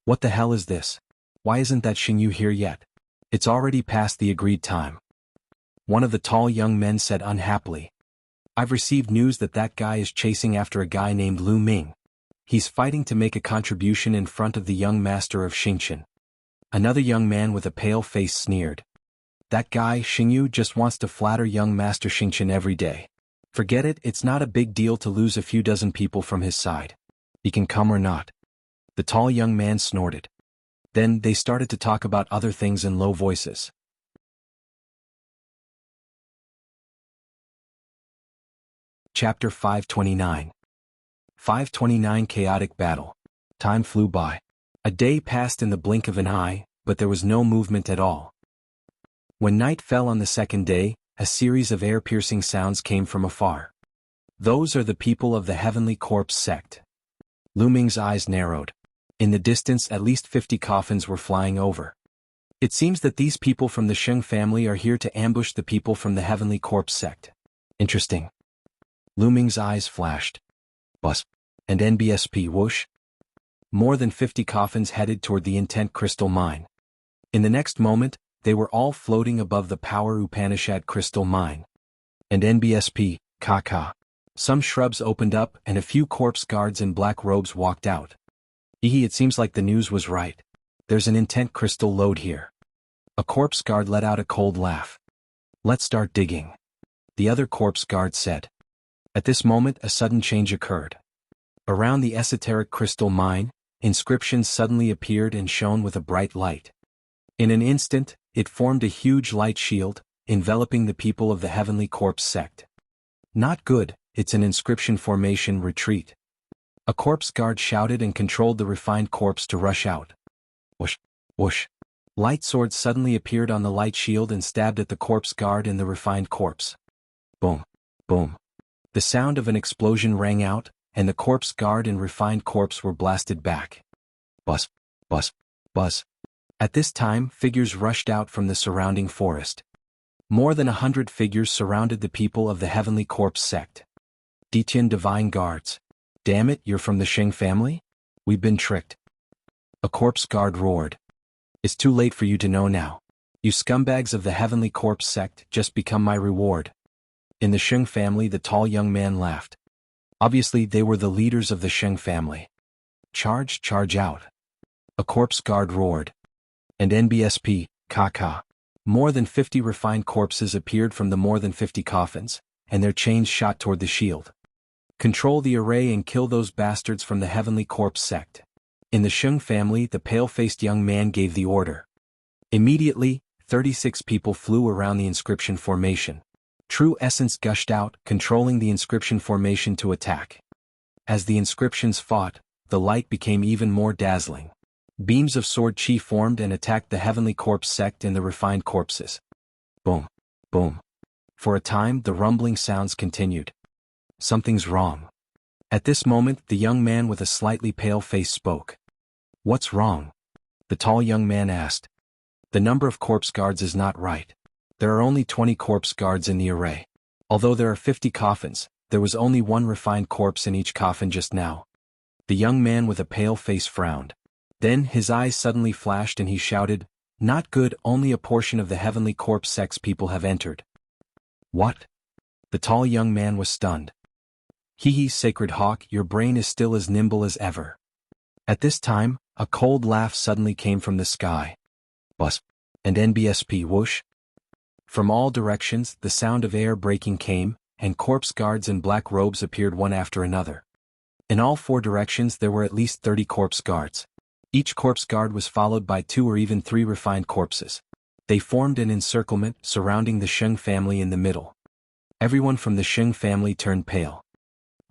What the hell is this? Why isn't that Xingyu here yet? It's already past the agreed time. One of the tall young men said unhappily. I've received news that that guy is chasing after a guy named Lu Ming. He's fighting to make a contribution in front of the young master of Xingchen. Another young man with a pale face sneered. That guy, Xingyu, just wants to flatter young master Xingchen every day. Forget it, it's not a big deal to lose a few dozen people from his side. He can come or not. The tall young man snorted. Then they started to talk about other things in low voices. Chapter 529. 529 Chaotic Battle. Time flew by. A day passed in the blink of an eye, but there was no movement at all. When night fell on the second day, a series of ear-piercing sounds came from afar. Those are the people of the Heavenly Corpse sect. Lu Ming's eyes narrowed. In the distance at least 50 coffins were flying over. It seems that these people from the Sheng family are here to ambush the people from the Heavenly Corpse sect. Interesting. Lu Ming's eyes flashed. Bus. And NBSP whoosh. More than 50 coffins headed toward the intent crystal mine. In the next moment, they were all floating above the Power Upanishad crystal mine. And NBSP, Kaka. Some shrubs opened up and a few corpse guards in black robes walked out. It seems like the news was right. There's an intent crystal lode here. A corpse guard let out a cold laugh. Let's start digging. The other corpse guard said. At this moment a sudden change occurred. Around the esoteric crystal mine, inscriptions suddenly appeared and shone with a bright light. In an instant, it formed a huge light shield, enveloping the people of the Heavenly Corpse sect. Not good, it's an inscription formation retreat. A corpse guard shouted and controlled the refined corpse to rush out. Whoosh, whoosh. Light swords suddenly appeared on the light shield and stabbed at the corpse guard and the refined corpse. Boom, boom. The sound of an explosion rang out, and the corpse guard and refined corpse were blasted back. Buzz, buzz, buzz. At this time, figures rushed out from the surrounding forest. More than 100 figures surrounded the people of the Heavenly Corpse sect. Detian Divine Guards. Damn it, you're from the Sheng family? We've been tricked. A corpse guard roared. It's too late for you to know now. You scumbags of the Heavenly Corpse sect just become my reward. In the Sheng family, the tall young man laughed. Obviously, they were the leaders of the Sheng family. Charge out. A corpse guard roared. And NBSP, Kaka. More than 50 refined corpses appeared from the more than 50 coffins, and their chains shot toward the shield. Control the array and kill those bastards from the Heavenly Corpse sect. In the Sheng family, the pale-faced young man gave the order. Immediately, 36 people flew around the inscription formation. True essence gushed out, controlling the inscription formation to attack. As the inscriptions fought, the light became even more dazzling. Beams of sword chi formed and attacked the Heavenly Corpse sect and the refined corpses. Boom, boom. For a time, the rumbling sounds continued. Something's wrong. At this moment, the young man with a slightly pale face spoke. What's wrong? The tall young man asked. The number of corpse guards is not right. There are only 20 corpse guards in the array. Although there are 50 coffins, there was only one refined corpse in each coffin just now. The young man with a pale face frowned. Then his eyes suddenly flashed and he shouted, Not good, only a portion of the Heavenly Corpse sect's people have entered. What? The tall young man was stunned. Sacred Hawk, your brain is still as nimble as ever. At this time, a cold laugh suddenly came from the sky. Buzz. And NBSP whoosh. From all directions, the sound of air breaking came, and corpse guards in black robes appeared one after another. In all 4 directions there were at least 30 corpse guards. Each corpse guard was followed by 2 or even 3 refined corpses. They formed an encirclement, surrounding the Sheng family in the middle. Everyone from the Sheng family turned pale.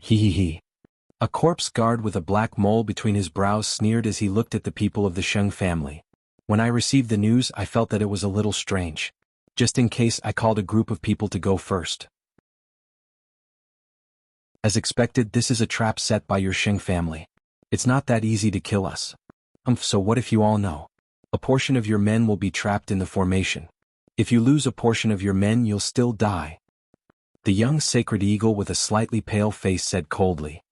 A corpse guard with a black mole between his brows sneered as he looked at the people of the Sheng family. When I received the news, I felt that it was a little strange. Just in case, I called a group of people to go first. As expected, this is a trap set by your Sheng family. It's not that easy to kill us. So what if you all know? A portion of your men will be trapped in the formation. If you lose a portion of your men, you'll still die. The young sacred eagle with a slightly pale face said coldly.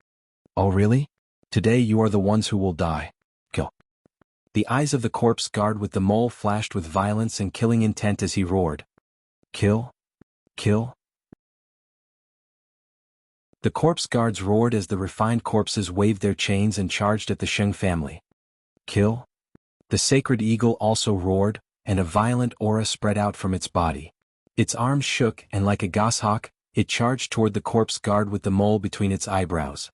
Oh really? Today you are the ones who will die. Kill. The eyes of the corpse guard with the mole flashed with violence and killing intent as he roared. Kill? Kill? The corpse guards roared as the refined corpses waved their chains and charged at the Sheng family. Kill? The sacred eagle also roared, and a violent aura spread out from its body. Its arms shook and like a goshawk, it charged toward the corpse guard with the mole between its eyebrows.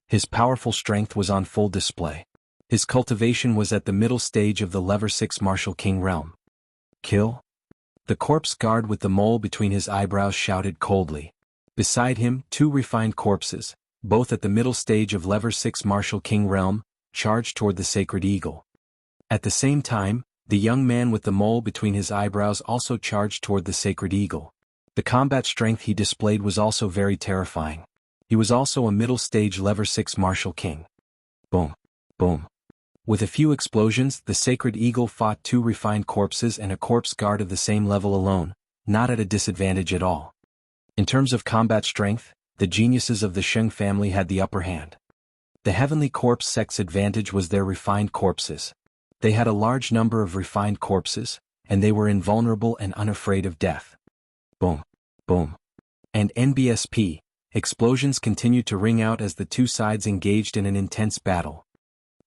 His powerful strength was on full display. His cultivation was at the middle stage of the Lever 6 Martial King realm. Kill? The corpse guard with the mole between his eyebrows shouted coldly. Beside him, 2 refined corpses, both at the middle stage of Lever 6 Martial King realm, charged toward the sacred eagle. At the same time, the young man with the mole between his eyebrows also charged toward the sacred eagle. The combat strength he displayed was also very terrifying. He was also a middle-stage level 6 martial king. Boom. Boom. With a few explosions, the sacred eagle fought 2 refined corpses and a corpse guard of the same level alone, not at a disadvantage at all. In terms of combat strength, the geniuses of the Sheng family had the upper hand. The heavenly corpse sect's advantage was their refined corpses. They had a large number of refined corpses, and they were invulnerable and unafraid of death. Boom. Boom. And NBSP, explosions continued to ring out as the two sides engaged in an intense battle.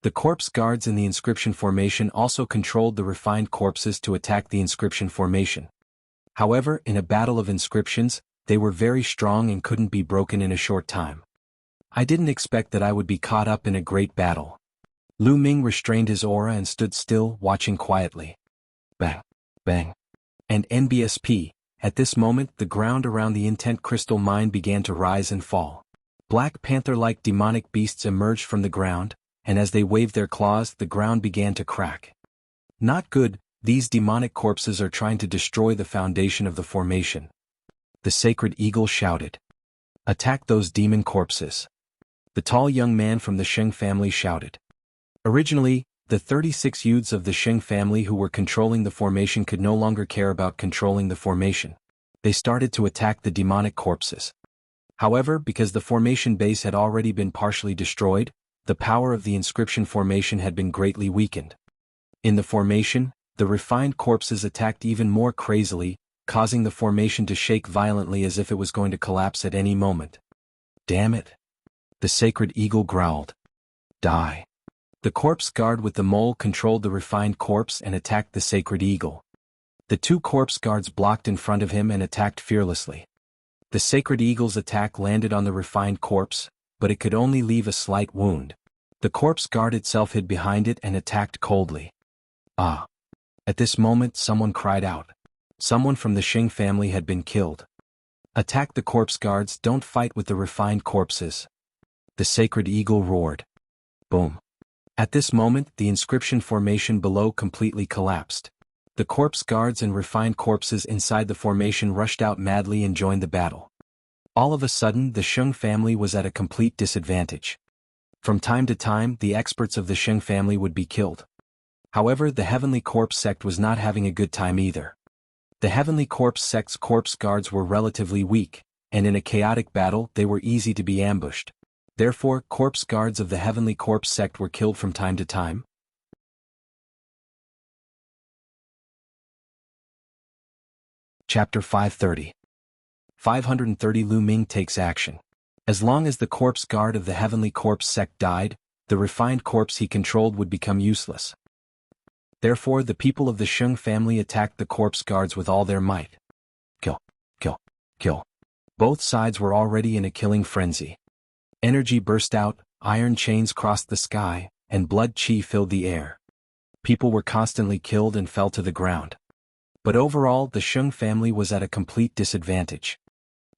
The corpse guards in the inscription formation also controlled the refined corpses to attack the inscription formation. However, in a battle of inscriptions, they were very strong and couldn't be broken in a short time. I didn't expect that I would be caught up in a great battle. Lu Ming restrained his aura and stood still, watching quietly. Bang. Bang. And NBSP, at this moment the ground around the intent crystal mine began to rise and fall. Black panther-like demonic beasts emerged from the ground, and as they waved their claws the ground began to crack. Not good, these demonic corpses are trying to destroy the foundation of the formation. The sacred eagle shouted. Attack those demon corpses. The tall young man from the Sheng family shouted. Originally, the 36 youths of the Sheng family who were controlling the formation could no longer care about controlling the formation. They started to attack the demonic corpses. However, because the formation base had already been partially destroyed, the power of the inscription formation had been greatly weakened. In the formation, the refined corpses attacked even more crazily, causing the formation to shake violently as if it was going to collapse at any moment. Damn it! The sacred eagle growled. Die. The corpse guard with the mole controlled the refined corpse and attacked the sacred eagle. The 2 corpse guards blocked in front of him and attacked fearlessly. The sacred eagle's attack landed on the refined corpse, but it could only leave a slight wound. The corpse guard itself hid behind it and attacked coldly. Ah! At this moment someone cried out. Someone from the Sheng family had been killed. Attack the corpse guards, don't fight with the refined corpses. The sacred eagle roared. Boom. At this moment the inscription formation below completely collapsed. The corpse guards and refined corpses inside the formation rushed out madly and joined the battle. All of a sudden the Sheng family was at a complete disadvantage. From time to time the experts of the Sheng family would be killed. However, the Heavenly Corpse sect was not having a good time either. The Heavenly Corpse sect's corpse guards were relatively weak, and in a chaotic battle they were easy to be ambushed. Therefore, corpse guards of the Heavenly Corpse sect were killed from time to time. Chapter 530. 530 Lu Ming takes action. As long as the corpse guard of the Heavenly Corpse sect died, the refined corpse he controlled would become useless. Therefore, the people of the Sheng family attacked the corpse guards with all their might. Kill, kill, kill. Both sides were already in a killing frenzy. Energy burst out, iron chains crossed the sky, and blood chi filled the air. People were constantly killed and fell to the ground. But overall, the Sheng family was at a complete disadvantage.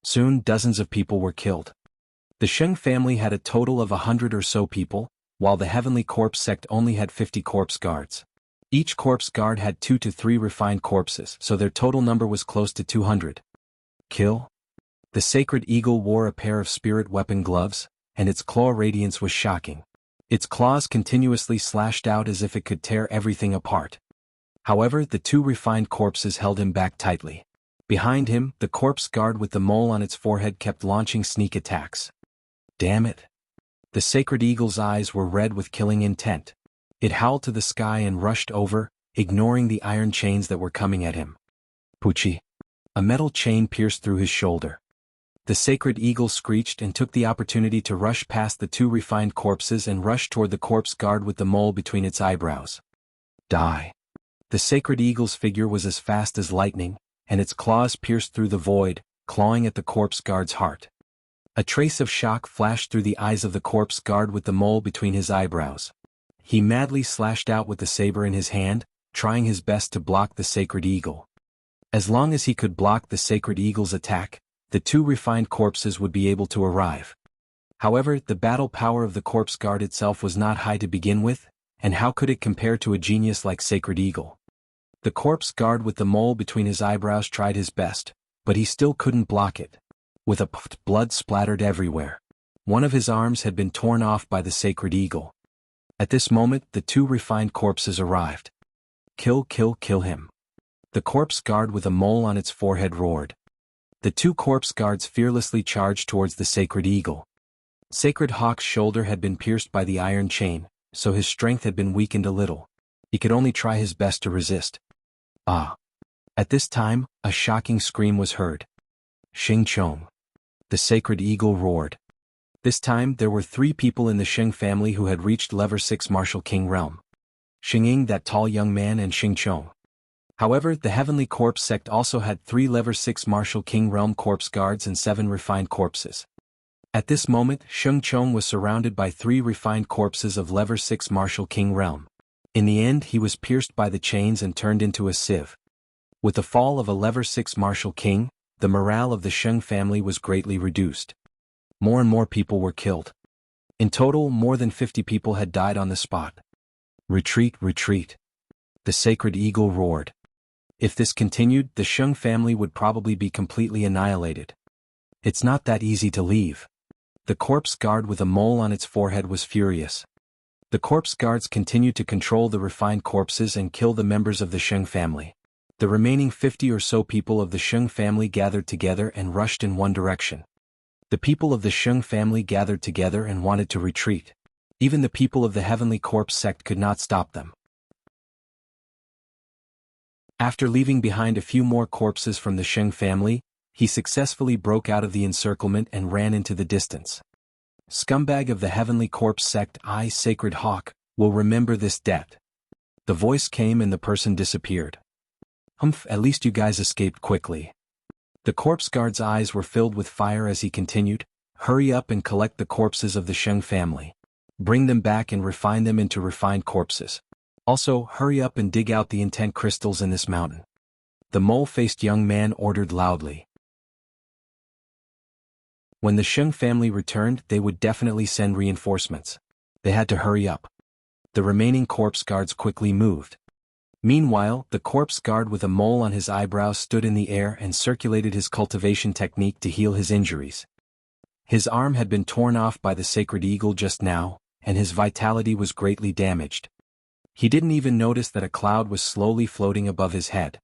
Soon, dozens of people were killed. The Sheng family had a total of 100 or so people, while the Heavenly Corpse sect only had 50 corpse guards. Each corpse guard had 2 to 3 refined corpses, so their total number was close to 200. Kill? The sacred eagle wore a pair of spirit weapon gloves, and its claw radiance was shocking. Its claws continuously slashed out as if it could tear everything apart. However, the 2 refined corpses held him back tightly. Behind him, the corpse guard with the mole on its forehead kept launching sneak attacks. Damn it! The sacred eagle's eyes were red with killing intent. It howled to the sky and rushed over, ignoring the iron chains that were coming at him. Puchi! A metal chain pierced through his shoulder. The sacred eagle screeched and took the opportunity to rush past the 2 refined corpses and rush toward the corpse guard with the mole between its eyebrows. Die! The sacred eagle's figure was as fast as lightning, and its claws pierced through the void, clawing at the corpse guard's heart. A trace of shock flashed through the eyes of the corpse guard with the mole between his eyebrows. He madly slashed out with the saber in his hand, trying his best to block the sacred eagle. As long as he could block the sacred eagle's attack, the 2 refined corpses would be able to arrive. However, the battle power of the corpse guard itself was not high to begin with, and how could it compare to a genius like Sacred Eagle? The corpse guard with the mole between his eyebrows tried his best, but he still couldn't block it. With a puff, blood splattered everywhere. One of his arms had been torn off by the Sacred Eagle. At this moment, the two refined corpses arrived. Kill, kill, kill him. The corpse guard with a mole on its forehead roared. The two corpse guards fearlessly charged towards the Sacred Eagle. Sacred Hawk's shoulder had been pierced by the iron chain, so his strength had been weakened a little. He could only try his best to resist. Ah! At this time, a shocking scream was heard. Xing Chong. The Sacred Eagle roared. This time there were 3 people in the Sheng family who had reached level 6 Martial King realm. Xing, that tall young man, and Xing Chong. However, the Heavenly Corpse sect also had 3 level 6 Martial King realm corpse guards and 7 refined corpses. At this moment, Xing Chong was surrounded by 3 refined corpses of level 6 Martial King realm. In the end, he was pierced by the chains and turned into a sieve. With the fall of a level 6 Martial King, the morale of the Sheng family was greatly reduced. More and more people were killed. In total, more than 50 people had died on the spot. Retreat, retreat. The Sacred Eagle roared. If this continued, the Sheng family would probably be completely annihilated. It's not that easy to leave. The corpse guard with a mole on its forehead was furious. The corpse guards continued to control the refined corpses and kill the members of the Sheng family. The remaining 50 or so people of the Sheng family gathered together and rushed in one direction. The people of the Sheng family gathered together and wanted to retreat. Even the people of the Heavenly Corpse sect could not stop them. After leaving behind a few more corpses from the Sheng family, he successfully broke out of the encirclement and ran into the distance. Scumbag of the Heavenly Corpse sect, I, Sacred Hawk, will remember this debt. The voice came and the person disappeared. Humph, at least you guys escaped quickly. The corpse guard's eyes were filled with fire as he continued, hurry up and collect the corpses of the Sheng family. Bring them back and refine them into refined corpses. Also, hurry up and dig out the intent crystals in this mountain. The mole-faced young man ordered loudly. When the Sheng family returned, they would definitely send reinforcements. They had to hurry up. The remaining corpse guards quickly moved. Meanwhile, the corpse guard with a mole on his eyebrows stood in the air and circulated his cultivation technique to heal his injuries. His arm had been torn off by the Sacred Eagle just now, and his vitality was greatly damaged. He didn't even notice that a cloud was slowly floating above his head.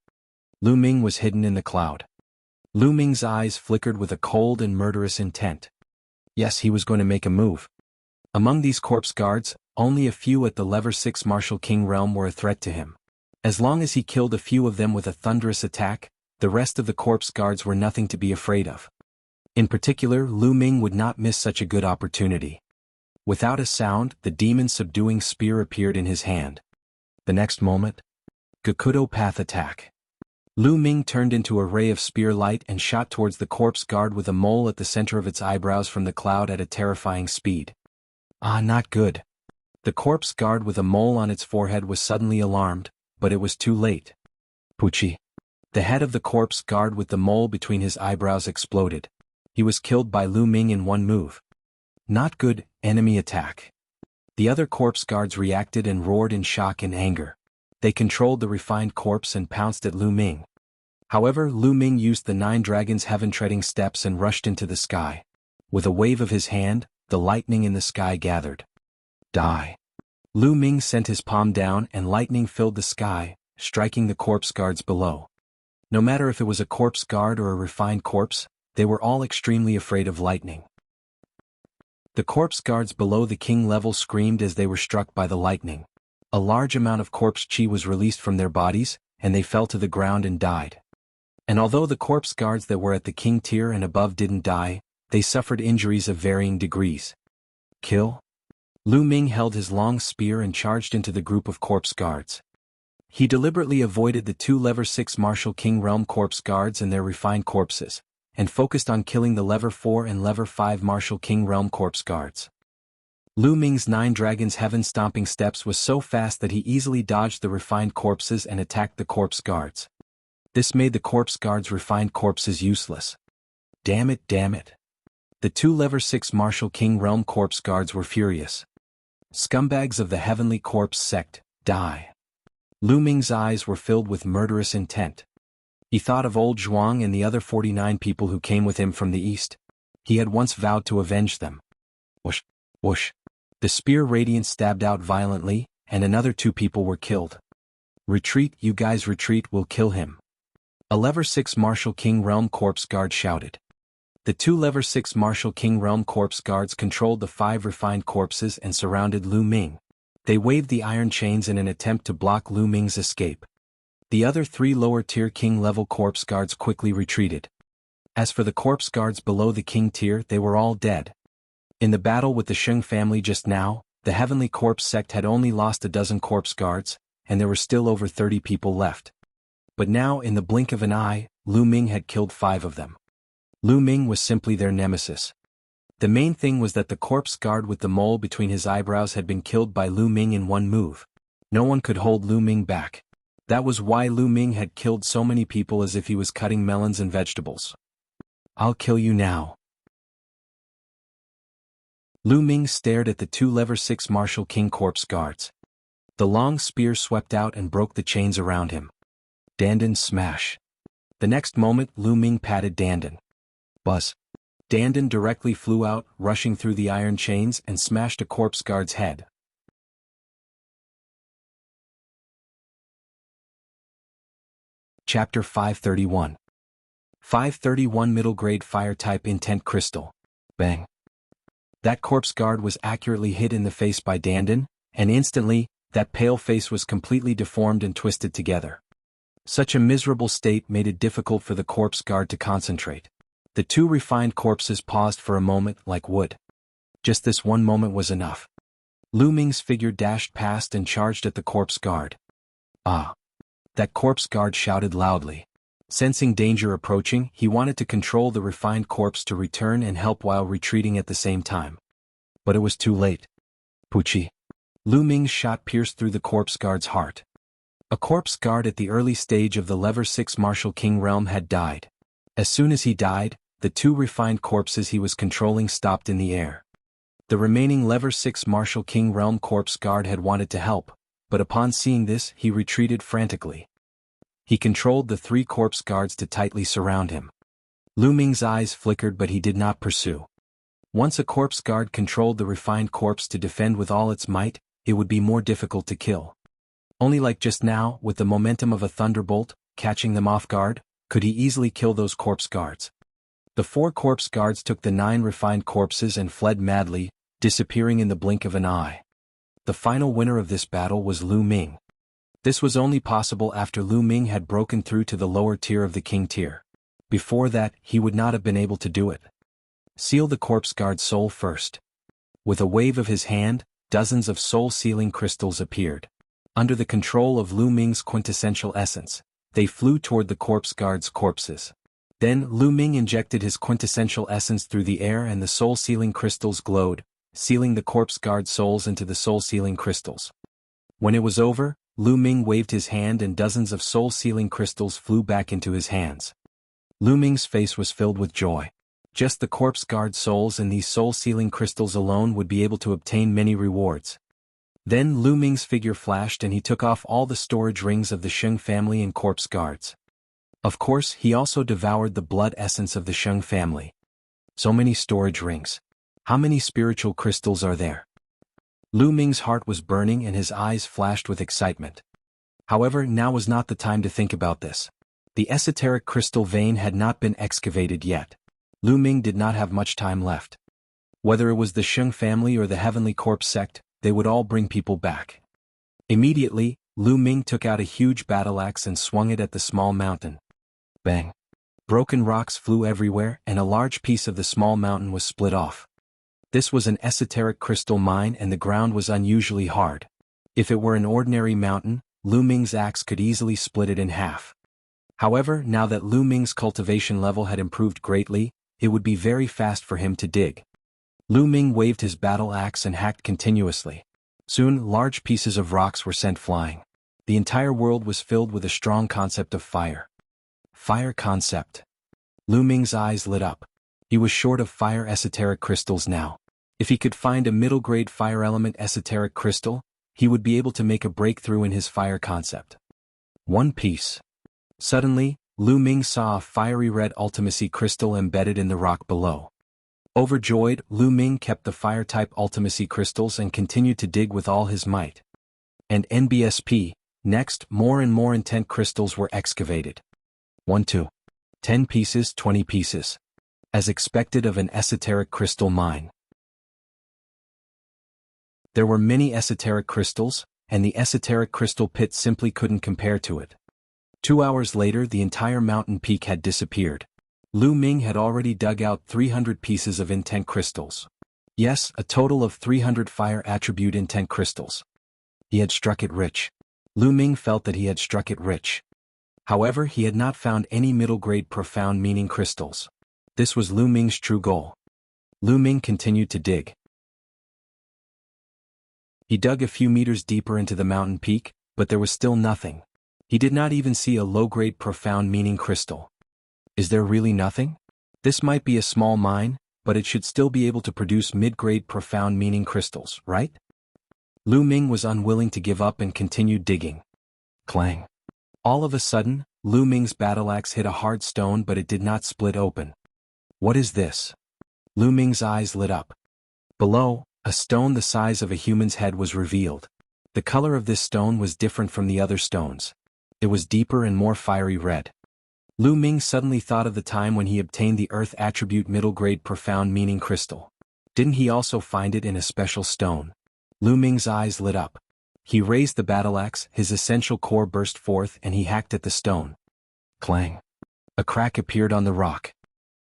Lu Ming was hidden in the cloud. Lu Ming's eyes flickered with a cold and murderous intent. Yes, he was going to make a move. Among these corpse guards, only a few at the level 6 Martial King realm were a threat to him. As long as he killed a few of them with a thunderous attack, the rest of the corpse guards were nothing to be afraid of. In particular, Lu Ming would not miss such a good opportunity. Without a sound, the demon-subduing spear appeared in his hand. The next moment, Gakudo Path attack. Lu Ming turned into a ray of spear light and shot towards the corpse guard with a mole at the center of its eyebrows from the cloud at a terrifying speed. Ah, not good. The corpse guard with a mole on its forehead was suddenly alarmed, but it was too late. Pucci. The head of the corpse guard with the mole between his eyebrows exploded. He was killed by Lu Ming in one move. Not good, enemy attack. The other corpse guards reacted and roared in shock and anger. They controlled the refined corpse and pounced at Lu Ming. However, Lu Ming used the 9 dragons' heaven-treading steps and rushed into the sky. With a wave of his hand, the lightning in the sky gathered. Die. Lu Ming sent his palm down and lightning filled the sky, striking the corpse guards below. No matter if it was a corpse guard or a refined corpse, they were all extremely afraid of lightning. The corpse guards below the king level screamed as they were struck by the lightning. A large amount of corpse chi was released from their bodies, and they fell to the ground and died. And although the corpse guards that were at the king tier and above didn't die, they suffered injuries of varying degrees. Kill? Lu Ming held his long spear and charged into the group of corpse guards. He deliberately avoided the 2 level 6 Martial King realm corpse guards and their refined corpses, and focused on killing the level 4 and level 5 Martial King realm corpse guards. Lu Ming's 9 dragons heaven stomping steps was so fast that he easily dodged the refined corpses and attacked the corpse guards. This made the corpse guards' refined corpses useless. Damn it, damn it. The two Level 6 Martial King Realm Corpse Guards were furious. Scumbags of the Heavenly Corpse sect, die. Lu Ming's eyes were filled with murderous intent. He thought of old Zhuang and the other 49 people who came with him from the east. He had once vowed to avenge them. Whoosh, whoosh. The spear radiance stabbed out violently, and another 2 people were killed. Retreat, you guys retreat, we'll kill him. A Level 6 Martial King Realm Corpse Guard shouted. The 2 Level 6 Martial King Realm Corpse Guards controlled the 5 refined corpses and surrounded Lu Ming. They waved the iron chains in an attempt to block Lu Ming's escape. The other 3 lower-tier King-level Corpse Guards quickly retreated. As for the Corpse Guards below the King tier, they were all dead. In the battle with the Sheng family just now, the Heavenly Corpse sect had only lost a dozen Corpse Guards, and there were still over 30 people left. But now, in the blink of an eye, Lu Ming had killed 5 of them. Lu Ming was simply their nemesis. The main thing was that the Corpse Guard with the mole between his eyebrows had been killed by Lu Ming in one move. No one could hold Lu Ming back. That was why Lu Ming had killed so many people as if he was cutting melons and vegetables. I'll kill you now. Lu Ming stared at the 2 Level 6 Martial King Corpse Guards. The long spear swept out and broke the chains around him. Dandan smash. The next moment, Lu Ming patted Dandan. Buzz. Dandan directly flew out, rushing through the iron chains and smashed a Corpse Guard's head. Chapter 531. 531 Middle Grade Fire Type Intent Crystal. Bang. That Corpse Guard was accurately hit in the face by Dandan, and instantly, that pale face was completely deformed and twisted together. Such a miserable state made it difficult for the Corpse Guard to concentrate. The 2 refined corpses paused for a moment like wood. Just this one moment was enough. Lu Ming's figure dashed past and charged at the Corpse Guard. Ah! That Corpse Guard shouted loudly. Sensing danger approaching, he wanted to control the refined corpse to return and help while retreating at the same time. But it was too late. Puchi. Lu Ming's shot pierced through the Corpse Guard's heart. A Corpse Guard at the early stage of the Level 6 Martial King realm had died. As soon as he died, the 2 refined corpses he was controlling stopped in the air. The remaining Level 6 Martial King realm Corpse Guard had wanted to help, but upon seeing this, he retreated frantically. He controlled the 3 Corpse Guards to tightly surround him. Lu Ming's eyes flickered, but he did not pursue. Once a Corpse Guard controlled the refined corpse to defend with all its might, it would be more difficult to kill. Only like just now, with the momentum of a thunderbolt, catching them off guard, could he easily kill those Corpse Guards. The 4 Corpse Guards took the 9 refined corpses and fled madly, disappearing in the blink of an eye. The final winner of this battle was Lu Ming. This was only possible after Lu Ming had broken through to the lower tier of the King tier. Before that, he would not have been able to do it. Seal the Corpse Guard's soul first. With a wave of his hand, dozens of soul-sealing crystals appeared. Under the control of Lu Ming's quintessential essence, they flew toward the Corpse Guard's corpses. Then Lu Ming injected his quintessential essence through the air and the soul-sealing crystals glowed, sealing the Corpse Guard's souls into the soul-sealing crystals. When it was over, Lu Ming waved his hand and dozens of soul-sealing crystals flew back into his hands. Lu Ming's face was filled with joy. Just the Corpse Guard souls and these soul-sealing crystals alone would be able to obtain many rewards. Then Lu Ming's figure flashed and he took off all the storage rings of the Sheng family and Corpse Guards. Of course, he also devoured the blood essence of the Sheng family. So many storage rings. How many spiritual crystals are there? Lu Ming's heart was burning and his eyes flashed with excitement. However, now was not the time to think about this. The esoteric crystal vein had not been excavated yet. Lu Ming did not have much time left. Whether it was the Sheng family or the Heavenly Corpse sect, they would all bring people back. Immediately, Lu Ming took out a huge battle axe and swung it at the small mountain. Bang! Broken rocks flew everywhere and a large piece of the small mountain was split off. This was an esoteric crystal mine and the ground was unusually hard. If it were an ordinary mountain, Lu Ming's axe could easily split it in half. However, now that Lu Ming's cultivation level had improved greatly, it would be very fast for him to dig. Lu Ming waved his battle axe and hacked continuously. Soon, large pieces of rocks were sent flying. The entire world was filled with a strong concept of fire. Fire concept. Lu Ming's eyes lit up. He was short of fire esoteric crystals now. If he could find a middle-grade fire element esoteric crystal, he would be able to make a breakthrough in his fire concept. One piece. Suddenly, Lu Ming saw a fiery red ultimacy crystal embedded in the rock below. Overjoyed, Lu Ming kept the fire-type ultimacy crystals and continued to dig with all his might. And NBSP, next, more and more intent crystals were excavated. 1 2. 10 pieces, 20 pieces. As expected of an esoteric crystal mine. There were many esoteric crystals, and the esoteric crystal pit simply couldn't compare to it. 2 hours later, the entire mountain peak had disappeared. Lu Ming had already dug out 300 pieces of intent crystals. Yes, a total of 300 fire attribute intent crystals. He had struck it rich. Lu Ming felt that he had struck it rich. However, he had not found any middle-grade profound meaning crystals. This was Lu Ming's true goal. Lu Ming continued to dig. He dug a few meters deeper into the mountain peak, but there was still nothing. He did not even see a low-grade profound meaning crystal. Is there really nothing? This might be a small mine, but it should still be able to produce mid-grade profound meaning crystals, right? Lu Ming was unwilling to give up and continued digging. Clang. All of a sudden, Lu Ming's battleaxe hit a hard stone, but it did not split open. What is this? Lu Ming's eyes lit up. Below, a stone the size of a human's head was revealed. The color of this stone was different from the other stones. It was deeper and more fiery red. Lu Ming suddenly thought of the time when he obtained the earth attribute middle-grade profound meaning crystal. Didn't he also find it in a special stone? Lu Ming's eyes lit up. He raised the battleaxe, his essential core burst forth, and he hacked at the stone. Clang. A crack appeared on the rock.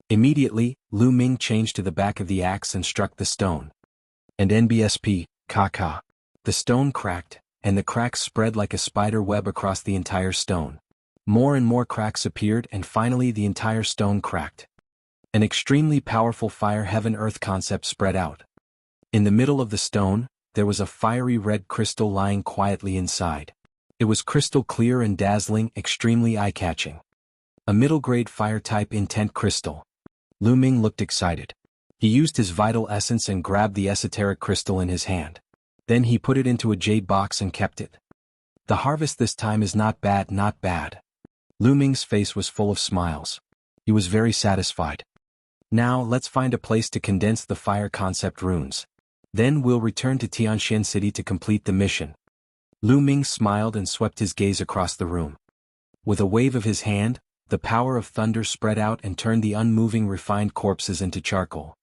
Immediately, Lu Ming changed to the back of the axe and struck the stone. And NBSP, ka. The stone cracked, and the cracks spread like a spider web across the entire stone. More and more cracks appeared, and finally the entire stone cracked. An extremely powerful fire heaven-earth concept spread out. In the middle of the stone, there was a fiery red crystal lying quietly inside. It was crystal clear and dazzling, extremely eye-catching. A middle-grade fire-type intent crystal. Lu Ming looked excited. He used his vital essence and grabbed the esoteric crystal in his hand. Then he put it into a jade box and kept it. The harvest this time is not bad, not bad. Lu Ming's face was full of smiles. He was very satisfied. Now let's find a place to condense the fire concept runes. Then we'll return to Tianxian City to complete the mission. Lu Ming smiled and swept his gaze across the room. With a wave of his hand, the power of thunder spread out and turned the unmoving refined corpses into charcoal.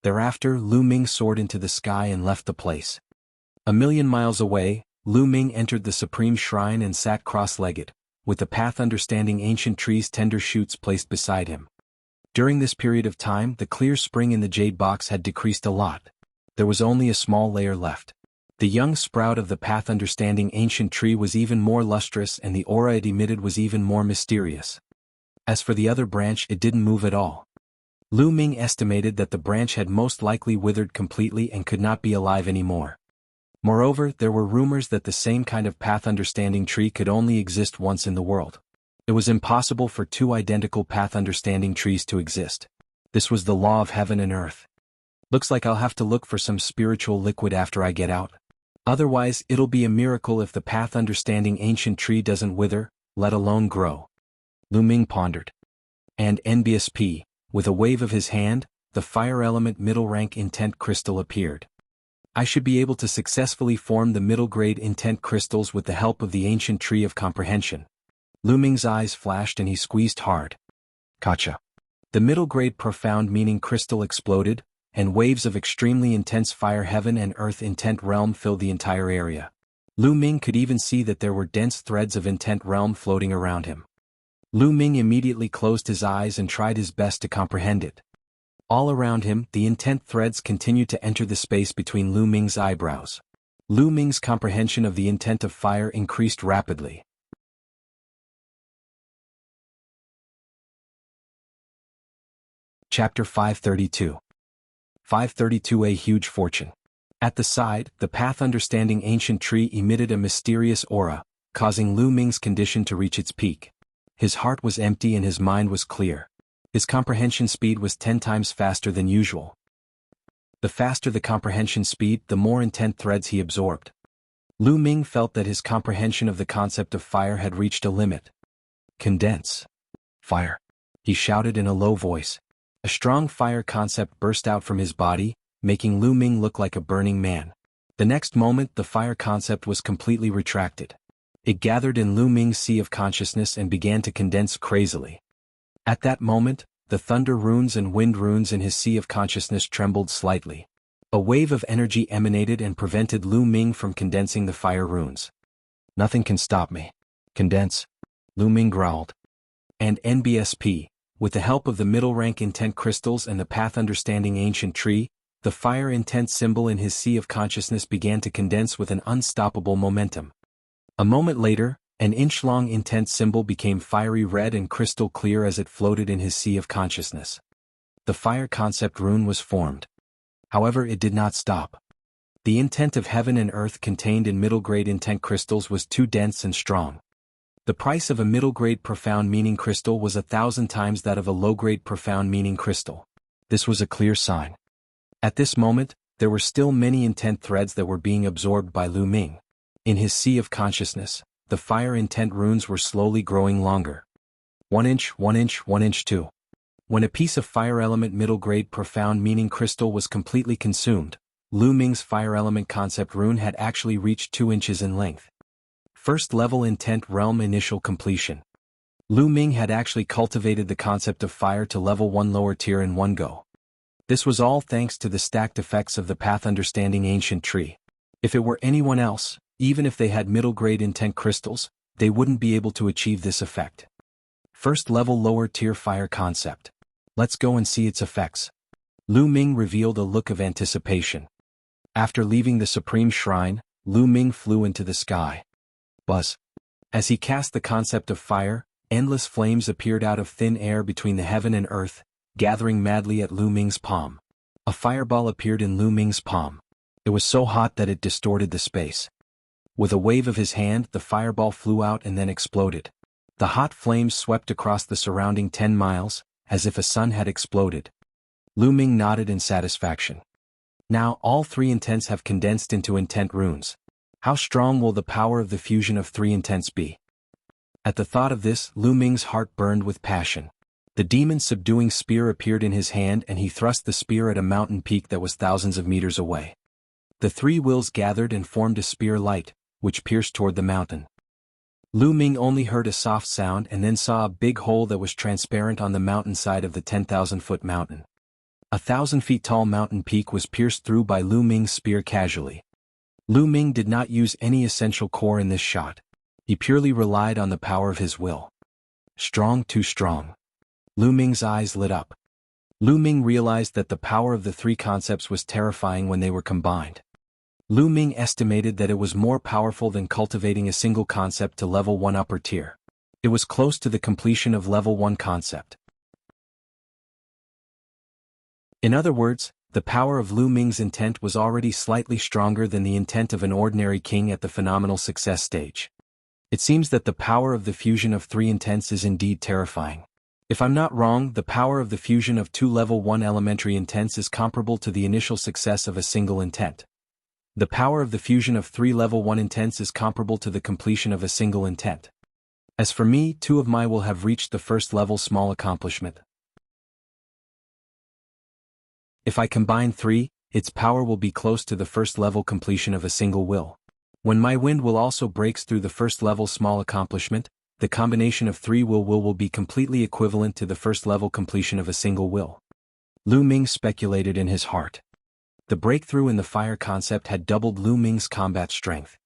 Thereafter, Lu Ming soared into the sky and left the place. 1,000,000 miles away, Lu Ming entered the Supreme Shrine and sat cross-legged, with the path understanding ancient tree's tender shoots placed beside him. During this period of time, the clear spring in the jade box had decreased a lot. There was only a small layer left. The young sprout of the path understanding ancient tree was even more lustrous, and the aura it emitted was even more mysterious. As for the other branch, it didn't move at all. Lu Ming estimated that the branch had most likely withered completely and could not be alive anymore. Moreover, there were rumors that the same kind of path understanding tree could only exist once in the world. It was impossible for two identical path understanding trees to exist. This was the law of heaven and earth. Looks like I'll have to look for some spiritual liquid after I get out. Otherwise, it'll be a miracle if the path understanding ancient tree doesn't wither, let alone grow. Lu Ming pondered. And NBSP, with a wave of his hand, the fire element middle rank intent crystal appeared. I should be able to successfully form the middle grade intent crystals with the help of the ancient tree of comprehension. Lu Ming's eyes flashed and he squeezed hard. Gotcha. The middle grade profound meaning crystal exploded, and waves of extremely intense fire heaven and earth intent realm filled the entire area. Lu Ming could even see that there were dense threads of intent realm floating around him. Lu Ming immediately closed his eyes and tried his best to comprehend it. All around him, the intent threads continued to enter the space between Lu Ming's eyebrows. Lu Ming's comprehension of the intent of fire increased rapidly. Chapter 532. 532. A huge fortune. At the side, the path understanding ancient tree emitted a mysterious aura, causing Lu Ming's condition to reach its peak. His heart was empty and his mind was clear. His comprehension speed was 10 times faster than usual. The faster the comprehension speed, the more intent threads he absorbed. Lu Ming felt that his comprehension of the concept of fire had reached a limit. Condense. Fire. He shouted in a low voice. A strong fire concept burst out from his body, making Lu Ming look like a burning man. The next moment the fire concept was completely retracted. It gathered in Lu Ming's sea of consciousness and began to condense crazily. At that moment, the thunder runes and wind runes in his sea of consciousness trembled slightly. A wave of energy emanated and prevented Lu Ming from condensing the fire runes. Nothing can stop me. Condense. Lu Ming growled. And NBSP, with the help of the middle-rank intent crystals and the path understanding ancient tree, the fire intent symbol in his sea of consciousness began to condense with an unstoppable momentum. A moment later, an inch-long intent symbol became fiery red and crystal clear as it floated in his sea of consciousness. The fire concept rune was formed. However, it did not stop. The intent of heaven and earth contained in middle-grade intent crystals was too dense and strong. The price of a middle-grade profound meaning crystal was 1,000 times that of a low-grade profound meaning crystal. This was a clear sign. At this moment, there were still many intent threads that were being absorbed by Lu Ming. In his sea of consciousness, the fire intent runes were slowly growing longer. 1 inch, 1 inch, 1 inch 2. When a piece of fire element middle-grade profound meaning crystal was completely consumed, Lu Ming's fire element concept rune had actually reached 2 inches in length. First level intent realm initial completion. Lu Ming had actually cultivated the concept of fire to level 1 lower tier in one go. This was all thanks to the stacked effects of the path understanding ancient tree. If it were anyone else, even if they had middle-grade intent crystals, they wouldn't be able to achieve this effect. First level lower tier fire concept. Let's go and see its effects. Lu Ming revealed a look of anticipation. After leaving the Supreme Shrine, Lu Ming flew into the sky. Buzz. As he cast the concept of fire, endless flames appeared out of thin air between the heaven and earth, gathering madly at Lu Ming's palm. A fireball appeared in Lu Ming's palm. It was so hot that it distorted the space. With a wave of his hand, the fireball flew out and then exploded. The hot flames swept across the surrounding 10 miles, as if a sun had exploded. Lu Ming nodded in satisfaction. Now all 3 intents have condensed into intent runes. How strong will the power of the fusion of 3 intents be? At the thought of this, Lu Ming's heart burned with passion. The demon-subduing spear appeared in his hand and he thrust the spear at a mountain peak that was thousands of meters away. The 3 wills gathered and formed a spear light, which pierced toward the mountain. Lu Ming only heard a soft sound and then saw a big hole that was transparent on the mountainside of the 10,000-foot mountain. 1,000 feet tall mountain peak was pierced through by Lu Ming's spear casually. Lu Ming did not use any essential core in this shot. He purely relied on the power of his will. Strong, too strong. Lu Ming's eyes lit up. Lu Ming realized that the power of the 3 concepts was terrifying when they were combined. Lu Ming estimated that it was more powerful than cultivating a single concept to level 1 upper tier. It was close to the completion of level 1 concept. In other words, the power of Lu Ming's intent was already slightly stronger than the intent of an ordinary king at the phenomenal success stage. It seems that the power of the fusion of 3 intents is indeed terrifying. If I'm not wrong, the power of the fusion of 2 level 1 elementary intents is comparable to the initial success of a single intent. The power of the fusion of 3 level 1 intents is comparable to the completion of a single intent. As for me, 2 of my will have reached the first level small accomplishment. If I combine 3, its power will be close to the first level completion of a single will. When my wind will also breaks through the first level small accomplishment, the combination of 3 will be completely equivalent to the first level completion of a single will. Lu Ming speculated in his heart. The breakthrough in the fire concept had doubled Lu Ming's combat strength.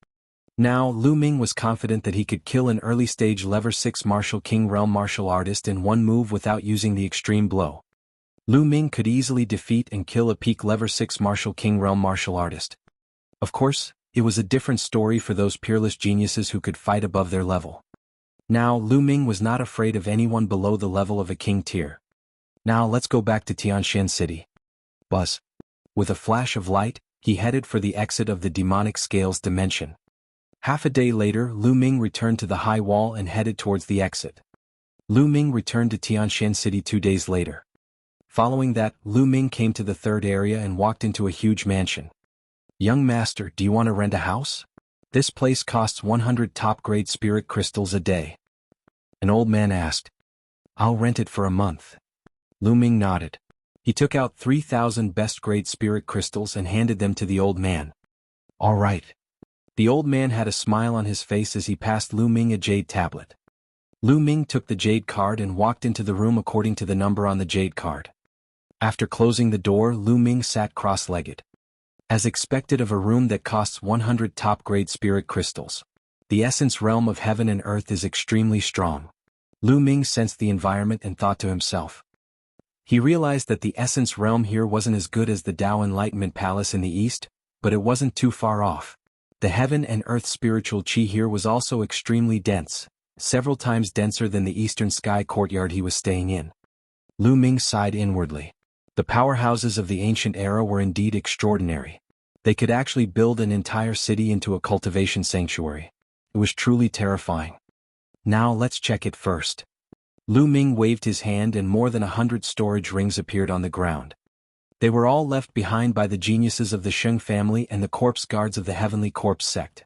Now Lu Ming was confident that he could kill an early-stage level 6 martial king realm martial artist in one move without using the extreme blow. Lu Ming could easily defeat and kill a peak level 6 martial king realm martial artist. Of course, it was a different story for those peerless geniuses who could fight above their level. Now Lu Ming was not afraid of anyone below the level of a king tier. Now let's go back to Tianxian City. Buzz. With a flash of light, he headed for the exit of the demonic scales dimension. Half a day later, Lu Ming returned to the high wall and headed towards the exit. Lu Ming returned to Tianshan City 2 days later. Following that, Lu Ming came to the third area and walked into a huge mansion. "Young master, do you want to rent a house? This place costs 100 top-grade spirit crystals a day." An old man asked. "I'll rent it for a month." Lu Ming nodded. He took out 3,000 best-grade spirit crystals and handed them to the old man. "All right." The old man had a smile on his face as he passed Lu Ming a jade tablet. Lu Ming took the jade card and walked into the room according to the number on the jade card. After closing the door, Lu Ming sat cross-legged. As expected of a room that costs 100 top-grade spirit crystals. The essence realm of heaven and earth is extremely strong. Lu Ming sensed the environment and thought to himself. He realized that the essence realm here wasn't as good as the Tao Enlightenment Palace in the east, but it wasn't too far off. The heaven and earth spiritual chi here was also extremely dense, several times denser than the eastern sky courtyard he was staying in. Lu Ming sighed inwardly. The powerhouses of the ancient era were indeed extraordinary. They could actually build an entire city into a cultivation sanctuary. It was truly terrifying. Now let's check it first. Lu Ming waved his hand and more than 100 storage rings appeared on the ground. They were all left behind by the geniuses of the Sheng family and the corpse guards of the Heavenly Corpse sect.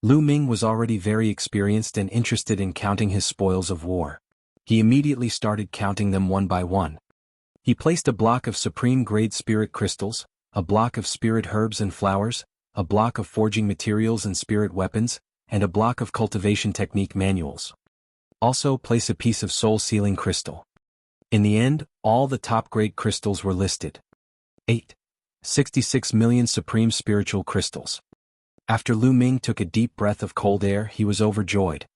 Lu Ming was already very experienced and interested in counting his spoils of war. He immediately started counting them one by one. He placed a block of supreme-grade spirit crystals, a block of spirit herbs and flowers, a block of forging materials and spirit weapons, and a block of cultivation technique manuals. Also place a piece of soul-sealing crystal. In the end, all the top-grade crystals were listed. 8. 66 million supreme spiritual crystals. After Lu Ming took a deep breath of cold air, he was overjoyed.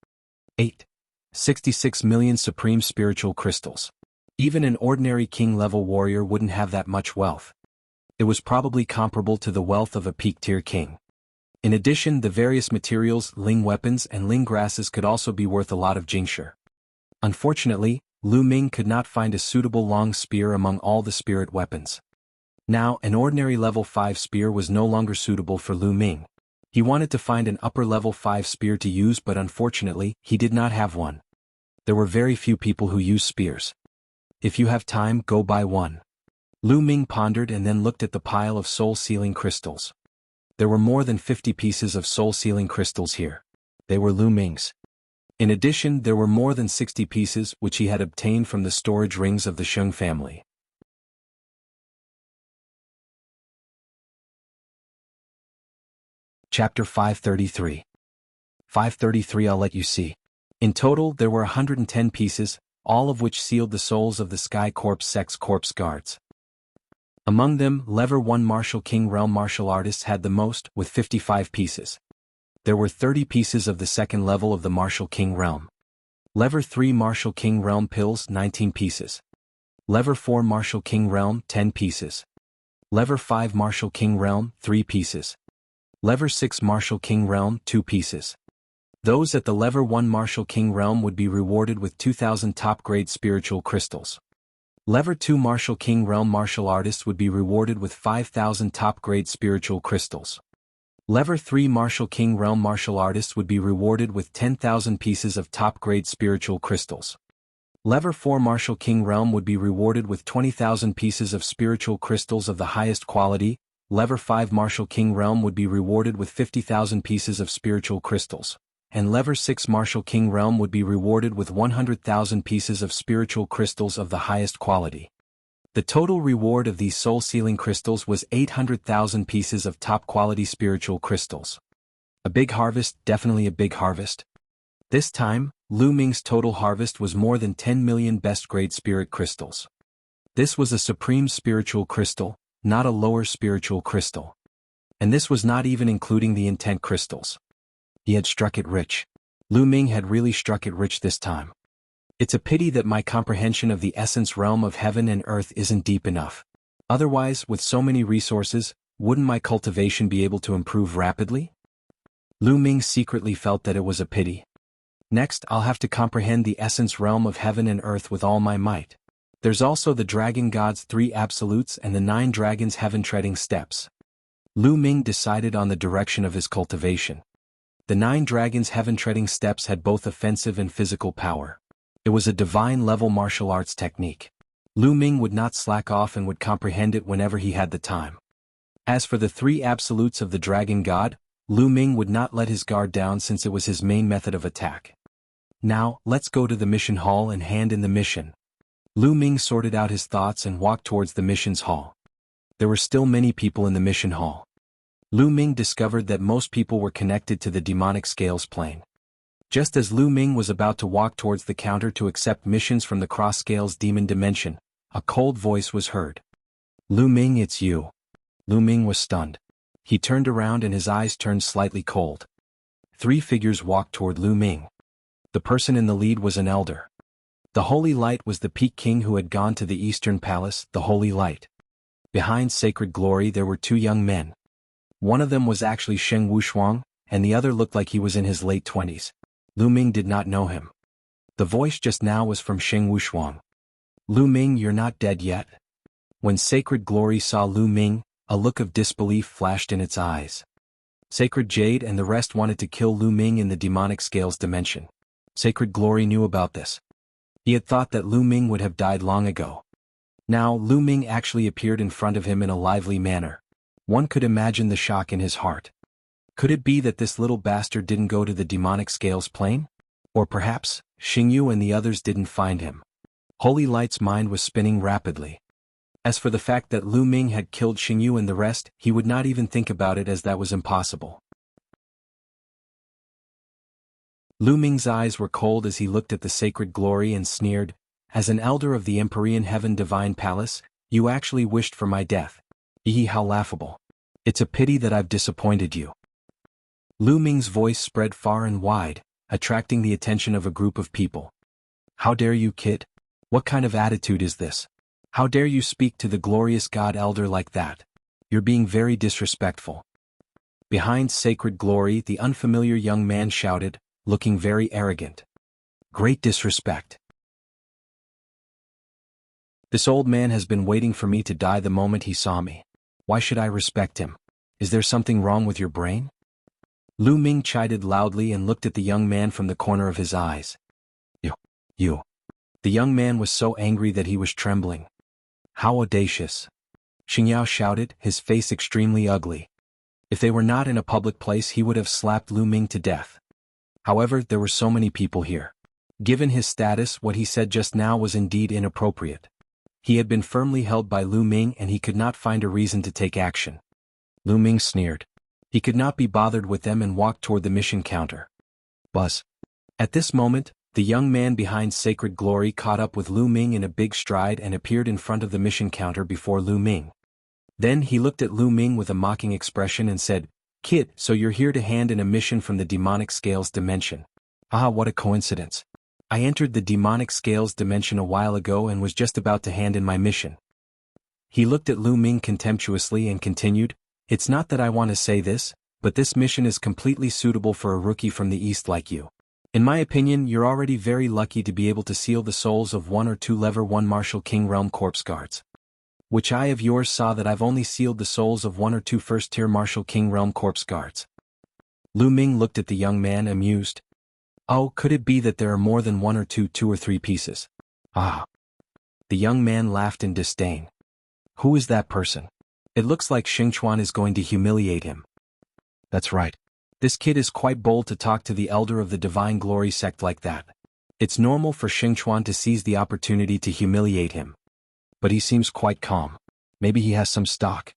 8. 66 million supreme spiritual crystals. Even an ordinary king-level warrior wouldn't have that much wealth. It was probably comparable to the wealth of a peak-tier king. In addition, the various materials, ling weapons and ling grasses could also be worth a lot of jingshi. Unfortunately, Lu Ming could not find a suitable long spear among all the spirit weapons. Now, an ordinary level 5 spear was no longer suitable for Lu Ming. He wanted to find an upper level 5 spear to use, but unfortunately, he did not have one. There were very few people who use spears. If you have time, go buy one. Lu Ming pondered and then looked at the pile of soul-sealing crystals. There were more than 50 pieces of soul-sealing crystals here. They were Lu Ming's. In addition, there were more than 60 pieces which he had obtained from the storage rings of the Sheng family. Chapter 533. 533 I'll let you see. In total, there were 110 pieces, all of which sealed the souls of the Sky Corpse sect's corpse guards. Among them, Lever 1 Martial King Realm martial artists had the most, with 55 pieces. There were 30 pieces of the second level of the Martial King Realm. Lever 3 Martial King Realm pills, 19 pieces. Lever 4 Martial King Realm, 10 pieces. Lever 5 Martial King Realm, 3 pieces. Lever 6 Martial King Realm, 2 pieces. Those at the Lever 1 Martial King Realm would be rewarded with 2,000 top-grade spiritual crystals. Lever 2 Martial King Realm martial artists would be rewarded with 5,000 top-grade spiritual crystals. Lever 3 Martial King Realm martial artists would be rewarded with 10,000 pieces of top-grade spiritual crystals. Lever 4 Martial King Realm would be rewarded with 20,000 pieces of spiritual crystals of the highest quality. Lever 5 Martial King Realm would be rewarded with 50,000 pieces of spiritual crystals. And Lever 6 Martial King Realm would be rewarded with 100,000 pieces of spiritual crystals of the highest quality. The total reward of these soul-sealing crystals was 800,000 pieces of top-quality spiritual crystals. A big harvest, definitely a big harvest. This time, Lu Ming's total harvest was more than 10 million best-grade spirit crystals. This was a supreme spiritual crystal, not a lower spiritual crystal. And this was not even including the intent crystals. He had struck it rich. Lu Ming had really struck it rich this time. It's a pity that my comprehension of the essence realm of heaven and earth isn't deep enough. Otherwise, with so many resources, wouldn't my cultivation be able to improve rapidly? Lu Ming secretly felt that it was a pity. Next, I'll have to comprehend the essence realm of heaven and earth with all my might. There's also the Dragon God's 3 absolutes and the 9 dragons' heaven-treading steps. Lu Ming decided on the direction of his cultivation. The 9 dragons' heaven-treading steps had both offensive and physical power. It was a divine-level martial arts technique. Lu Ming would not slack off and would comprehend it whenever he had the time. As for the three absolutes of the dragon god, Lu Ming would not let his guard down since it was his main method of attack. Now, let's go to the mission hall and hand in the mission. Lu Ming sorted out his thoughts and walked towards the missions hall. There were still many people in the mission hall. Lu Ming discovered that most people were connected to the demonic scales plane. Just as Lu Ming was about to walk towards the counter to accept missions from the cross-scales demon dimension, a cold voice was heard. Lu Ming, it's you. Lu Ming was stunned. He turned around and his eyes turned slightly cold. Three figures walked toward Lu Ming. The person in the lead was an elder. The Holy Light was the Peak King who had gone to the Eastern Palace, the Holy Light. Behind Sacred Glory there were two young men. One of them was actually Sheng Wushuang, and the other looked like he was in his late 20s. Lu Ming did not know him. The voice just now was from Sheng Wushuang. Lu Ming, you're not dead yet? When Sacred Glory saw Lu Ming, a look of disbelief flashed in its eyes. Sacred Jade and the rest wanted to kill Lu Ming in the demonic scales dimension. Sacred Glory knew about this. He had thought that Lu Ming would have died long ago. Now Lu Ming actually appeared in front of him in a lively manner. One could imagine the shock in his heart. Could it be that this little bastard didn't go to the demonic scales plane? Or perhaps, Xingyu and the others didn't find him. Holy Light's mind was spinning rapidly. As for the fact that Lu Ming had killed Xingyu and the rest, he would not even think about it as that was impossible. Lu Ming's eyes were cold as he looked at the Sacred Glory and sneered, as an elder of the Empyrean Heaven Divine Palace, you actually wished for my death. Ehe, how laughable. It's a pity that I've disappointed you. Lu Ming's voice spread far and wide, attracting the attention of a group of people. How dare you, kid? What kind of attitude is this? How dare you speak to the glorious God Elder like that? You're being very disrespectful. Behind Sacred Glory, the unfamiliar young man shouted, looking very arrogant. Great disrespect. This old man has been waiting for me to die the moment he saw me. Why should I respect him? Is there something wrong with your brain? Lu Ming chided loudly and looked at the young man from the corner of his eyes. You. The young man was so angry that he was trembling. How audacious. Xingyao shouted, his face extremely ugly. If they were not in a public place he would have slapped Lu Ming to death. However, there were so many people here. Given his status, what he said just now was indeed inappropriate. He had been firmly held by Lu Ming and he could not find a reason to take action. Lu Ming sneered. He could not be bothered with them and walked toward the mission counter. Buzz. At this moment, the young man behind Sacred Glory caught up with Lu Ming in a big stride and appeared in front of the mission counter before Lu Ming. Then he looked at Lu Ming with a mocking expression and said, Kid, so you're here to hand in a mission from the demonic scales dimension. Ah, what a coincidence. I entered the demonic scales dimension a while ago and was just about to hand in my mission. He looked at Lu Ming contemptuously and continued, It's not that I want to say this, but this mission is completely suitable for a rookie from the East like you. In my opinion, you're already very lucky to be able to seal the souls of 1 or 2 Lever 1 Martial King Realm Corpse Guards. Which eye of yours saw that I've only sealed the souls of 1 or 2 first-tier Martial King Realm Corpse Guards? Lu Ming looked at the young man amused. Oh, could it be that there are more than 1 or 2 or 3 pieces? Ah. The young man laughed in disdain. Who is that person? It looks like Xingchuan is going to humiliate him. That's right. This kid is quite bold to talk to the elder of the Divine Glory sect like that. It's normal for Xingchuan to seize the opportunity to humiliate him. But he seems quite calm. Maybe he has some stock.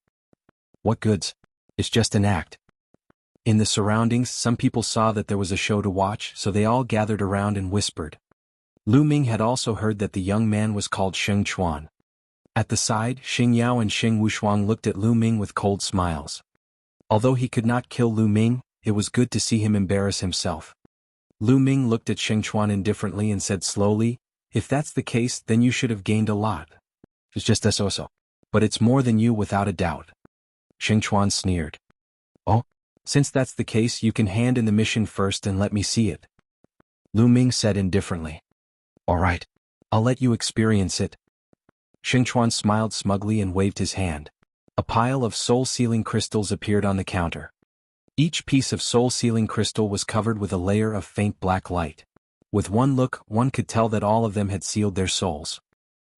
What goods? It's just an act. In the surroundings, some people saw that there was a show to watch, so they all gathered around and whispered. Lu Ming had also heard that the young man was called Sheng Chuan. At the side, Xing Yao and Sheng Wushuang looked at Lu Ming with cold smiles. Although he could not kill Lu Ming, it was good to see him embarrass himself. Lu Ming looked at Sheng Chuan indifferently and said slowly, If that's the case, then you should have gained a lot. It's just so. But it's more than you without a doubt. Sheng Chuan sneered. Oh? Since that's the case, you can hand in the mission first and let me see it. Lu Ming said indifferently. All right. I'll let you experience it. Sheng Chuan smiled smugly and waved his hand. A pile of soul-sealing crystals appeared on the counter. Each piece of soul-sealing crystal was covered with a layer of faint black light. With one look, one could tell that all of them had sealed their souls.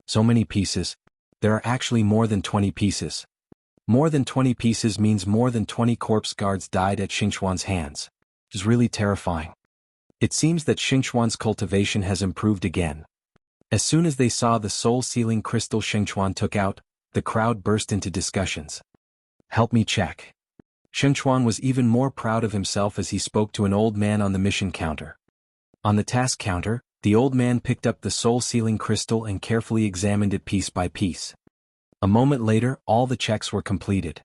So many pieces. There are actually more than 20 pieces. More than 20 pieces means more than 20 corpse guards died at Xingchuan's hands. It is really terrifying. It seems that Xingchuan's cultivation has improved again. As soon as they saw the soul-sealing crystal Xingchuan took out, the crowd burst into discussions. Help me check. Xingchuan was even more proud of himself as he spoke to an old man on the mission counter. On the task counter, the old man picked up the soul-sealing crystal and carefully examined it piece by piece. A moment later, all the checks were completed.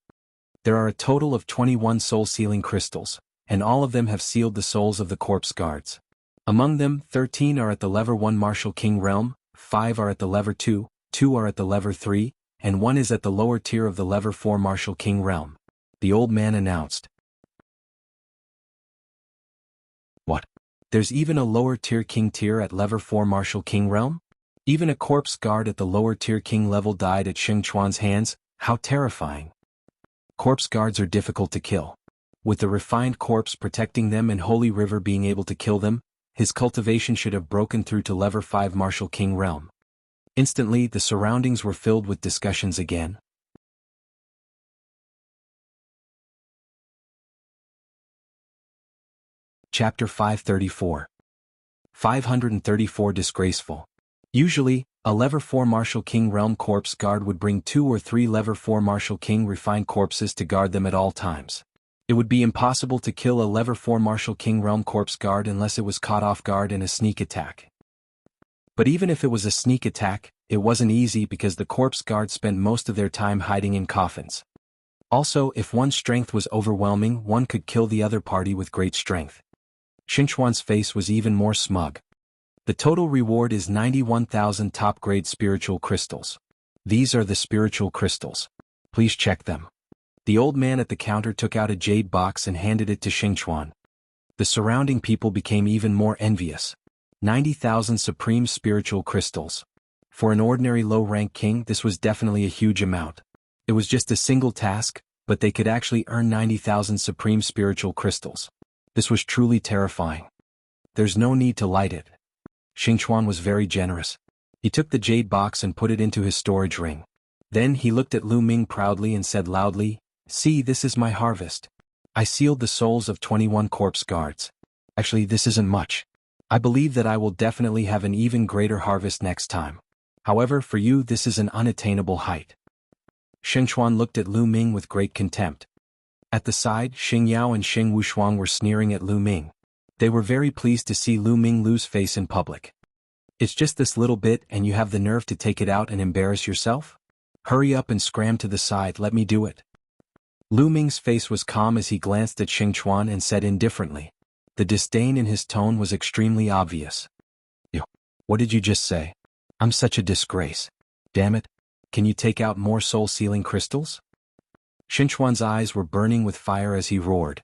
There are a total of 21 soul-sealing crystals, and all of them have sealed the souls of the corpse guards. Among them, 13 are at the level 1 Martial King realm, 5 are at the level 2, 2 are at the level 3, and 1 is at the lower tier of the level 4 Martial King realm. The old man announced. What? There's even a lower tier king tier at level 4 Martial King realm? Even a corpse guard at the lower tier king level died at Xingchuan's hands? How terrifying. Corpse guards are difficult to kill. With the refined corpse protecting them and Holy River being able to kill them, his cultivation should have broken through to level 5 Martial King realm. Instantly, the surroundings were filled with discussions again. Chapter 534. 534 Disgraceful. Usually, a level 4 Martial King realm corpse guard would bring 2 or 3 level 4 Martial King refined corpses to guard them at all times. It would be impossible to kill a level 4 Martial King realm corpse guard unless it was caught off guard in a sneak attack. But even if it was a sneak attack, it wasn't easy because the corpse guard spent most of their time hiding in coffins. Also, if one's strength was overwhelming, one could kill the other party with great strength. Xingchuan's face was even more smug. The total reward is 91,000 top-grade spiritual crystals. These are the spiritual crystals. Please check them. The old man at the counter took out a jade box and handed it to Xingchuan. The surrounding people became even more envious. 90,000 supreme spiritual crystals. For an ordinary low-rank king, this was definitely a huge amount. It was just a single task, but they could actually earn 90,000 supreme spiritual crystals. This was truly terrifying. There's no need to light it. Xingchuan was very generous. He took the jade box and put it into his storage ring. Then he looked at Lu Ming proudly and said loudly, "See, this is my harvest. I sealed the souls of 21 corpse guards. Actually, this isn't much. I believe that I will definitely have an even greater harvest next time. However, for you this is an unattainable height." Xingchuan looked at Lu Ming with great contempt. At the side, Xing Yao and Xing Wushuang were sneering at Lu Ming. They were very pleased to see Lu Ming lose face in public. "It's just this little bit and you have the nerve to take it out and embarrass yourself? Hurry up and scram to the side, let me do it." Lu Ming's face was calm as he glanced at Xingchuan and said indifferently. The disdain in his tone was extremely obvious. "You, what did you just say? I'm such a disgrace. Damn it. Can you take out more soul-sealing crystals?" Xingchuan's eyes were burning with fire as he roared.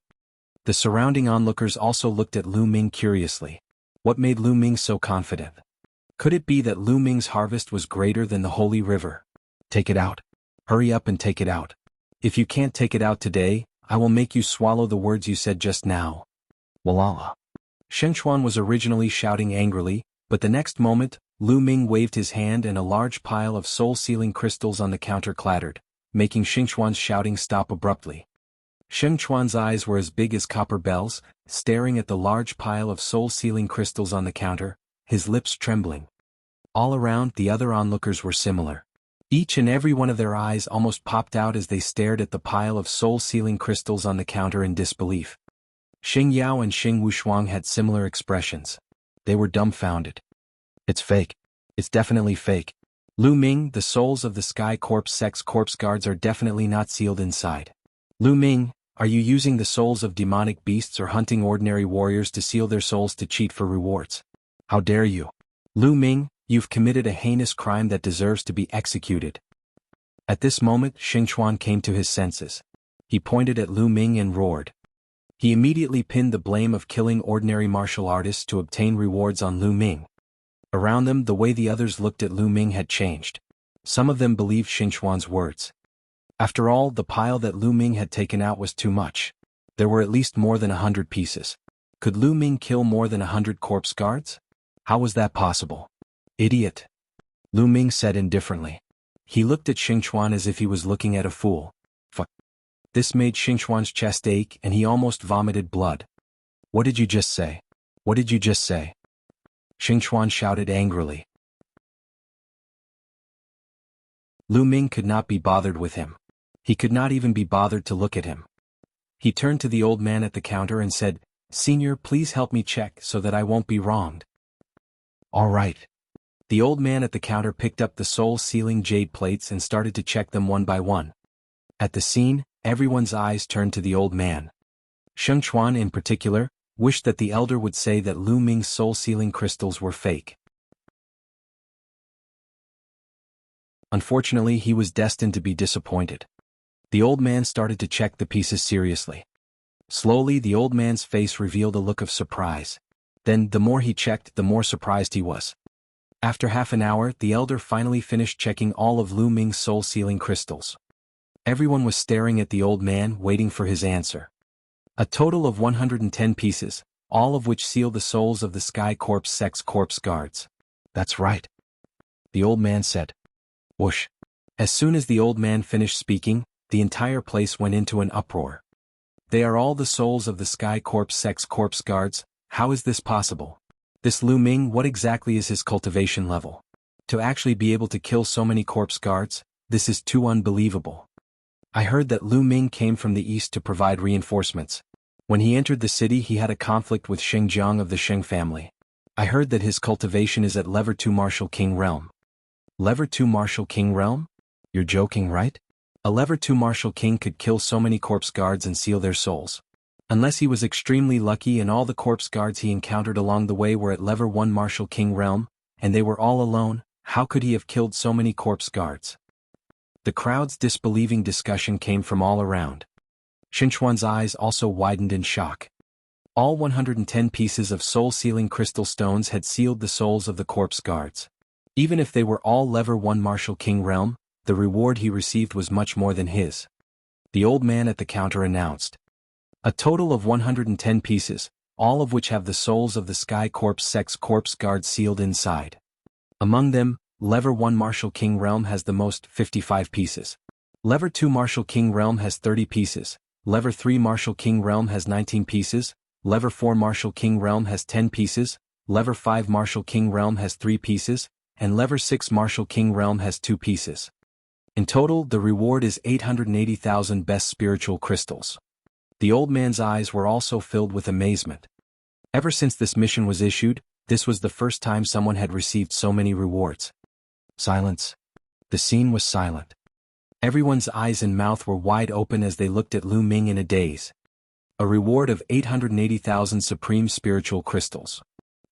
The surrounding onlookers also looked at Lu Ming curiously. What made Lu Ming so confident? Could it be that Lu Ming's harvest was greater than the Holy River? "Take it out. Hurry up and take it out. If you can't take it out today, I will make you swallow the words you said just now." Wallah. Xingchuan was originally shouting angrily, but the next moment, Lu Ming waved his hand and a large pile of soul-sealing crystals on the counter clattered, making Xingchuan's shouting stop abruptly. Xingchuan's eyes were as big as copper bells, staring at the large pile of soul-sealing crystals on the counter, his lips trembling. All around, the other onlookers were similar. Each and every one of their eyes almost popped out as they stared at the pile of soul-sealing crystals on the counter in disbelief. Xing Yao and Xing Wushuang had similar expressions. They were dumbfounded. "It's fake. It's definitely fake. Lu Ming, the souls of the Sky Corpse Sex Corpse Guards are definitely not sealed inside. Lu Ming, are you using the souls of demonic beasts or hunting ordinary warriors to seal their souls to cheat for rewards? How dare you? Lu Ming, you've committed a heinous crime that deserves to be executed." At this moment, Xingchuan came to his senses. He pointed at Lu Ming and roared. He immediately pinned the blame of killing ordinary martial artists to obtain rewards on Lu Ming. Around them, the way the others looked at Lu Ming had changed. Some of them believed Xingchuan's words. After all, the pile that Lu Ming had taken out was too much. There were at least more than 100 pieces. Could Lu Ming kill more than 100 corpse guards? How was that possible? Idiot. Lu Ming said indifferently. He looked at Xingchuan as if he was looking at a fool. Fuck. This made Xingchuan's chest ache and he almost vomited blood. What did you just say? What did you just say? Xingchuan shouted angrily. Lu Ming could not be bothered with him. He could not even be bothered to look at him. He turned to the old man at the counter and said, "Senior, please help me check so that I won't be wronged." All right. The old man at the counter picked up the soul-sealing jade plates and started to check them one by one. At the scene, everyone's eyes turned to the old man. Xingchuan in particular wished that the elder would say that Lu Ming's soul-sealing crystals were fake. Unfortunately, he was destined to be disappointed. The old man started to check the pieces seriously. Slowly, the old man's face revealed a look of surprise. Then, the more he checked, the more surprised he was. After half an hour, the elder finally finished checking all of Lu Ming's soul-sealing crystals. Everyone was staring at the old man, waiting for his answer. A total of 110 pieces, all of which seal the souls of the Sky Corp's sex corpse guards. That's right. The old man said. Whoosh. As soon as the old man finished speaking, the entire place went into an uproar. They are all the souls of the Sky Corp's sex corpse guards. How is this possible? This Lu Ming, what exactly is his cultivation level? To actually be able to kill so many corpse guards, this is too unbelievable. I heard that Lu Ming came from the east to provide reinforcements. When he entered the city he had a conflict with Xinjiang of the Sheng family. I heard that his cultivation is at Level 2 Martial King Realm. Level 2 Martial King Realm? You're joking, right? A Level 2 Martial King could kill so many corpse guards and seal their souls. Unless he was extremely lucky and all the corpse guards he encountered along the way were at Level 1 Martial King Realm, and they were all alone, how could he have killed so many corpse guards? The crowd's disbelieving discussion came from all around. Xingchuan's eyes also widened in shock. All 110 pieces of soul-sealing crystal stones had sealed the souls of the corpse guards. Even if they were all Level 1 Martial King Realm, the reward he received was much more than his. The old man at the counter announced. A total of 110 pieces, all of which have the souls of the Sky Corp's sex corpse guards sealed inside. Among them, Level 1 Martial King Realm has the most, 55 pieces. Level 2 Martial King Realm has 30 pieces. Level 3 Martial King Realm has 19 pieces. Level 4 Martial King Realm has 10 pieces. Level 5 Martial King Realm has 3 pieces. And Level 6 Martial King Realm has 2 pieces. In total, the reward is 880,000 best spiritual crystals. The old man's eyes were also filled with amazement. Ever since this mission was issued, this was the first time someone had received so many rewards. Silence. The scene was silent. Everyone's eyes and mouth were wide open as they looked at Lu Ming in a daze. A reward of 880,000 supreme spiritual crystals.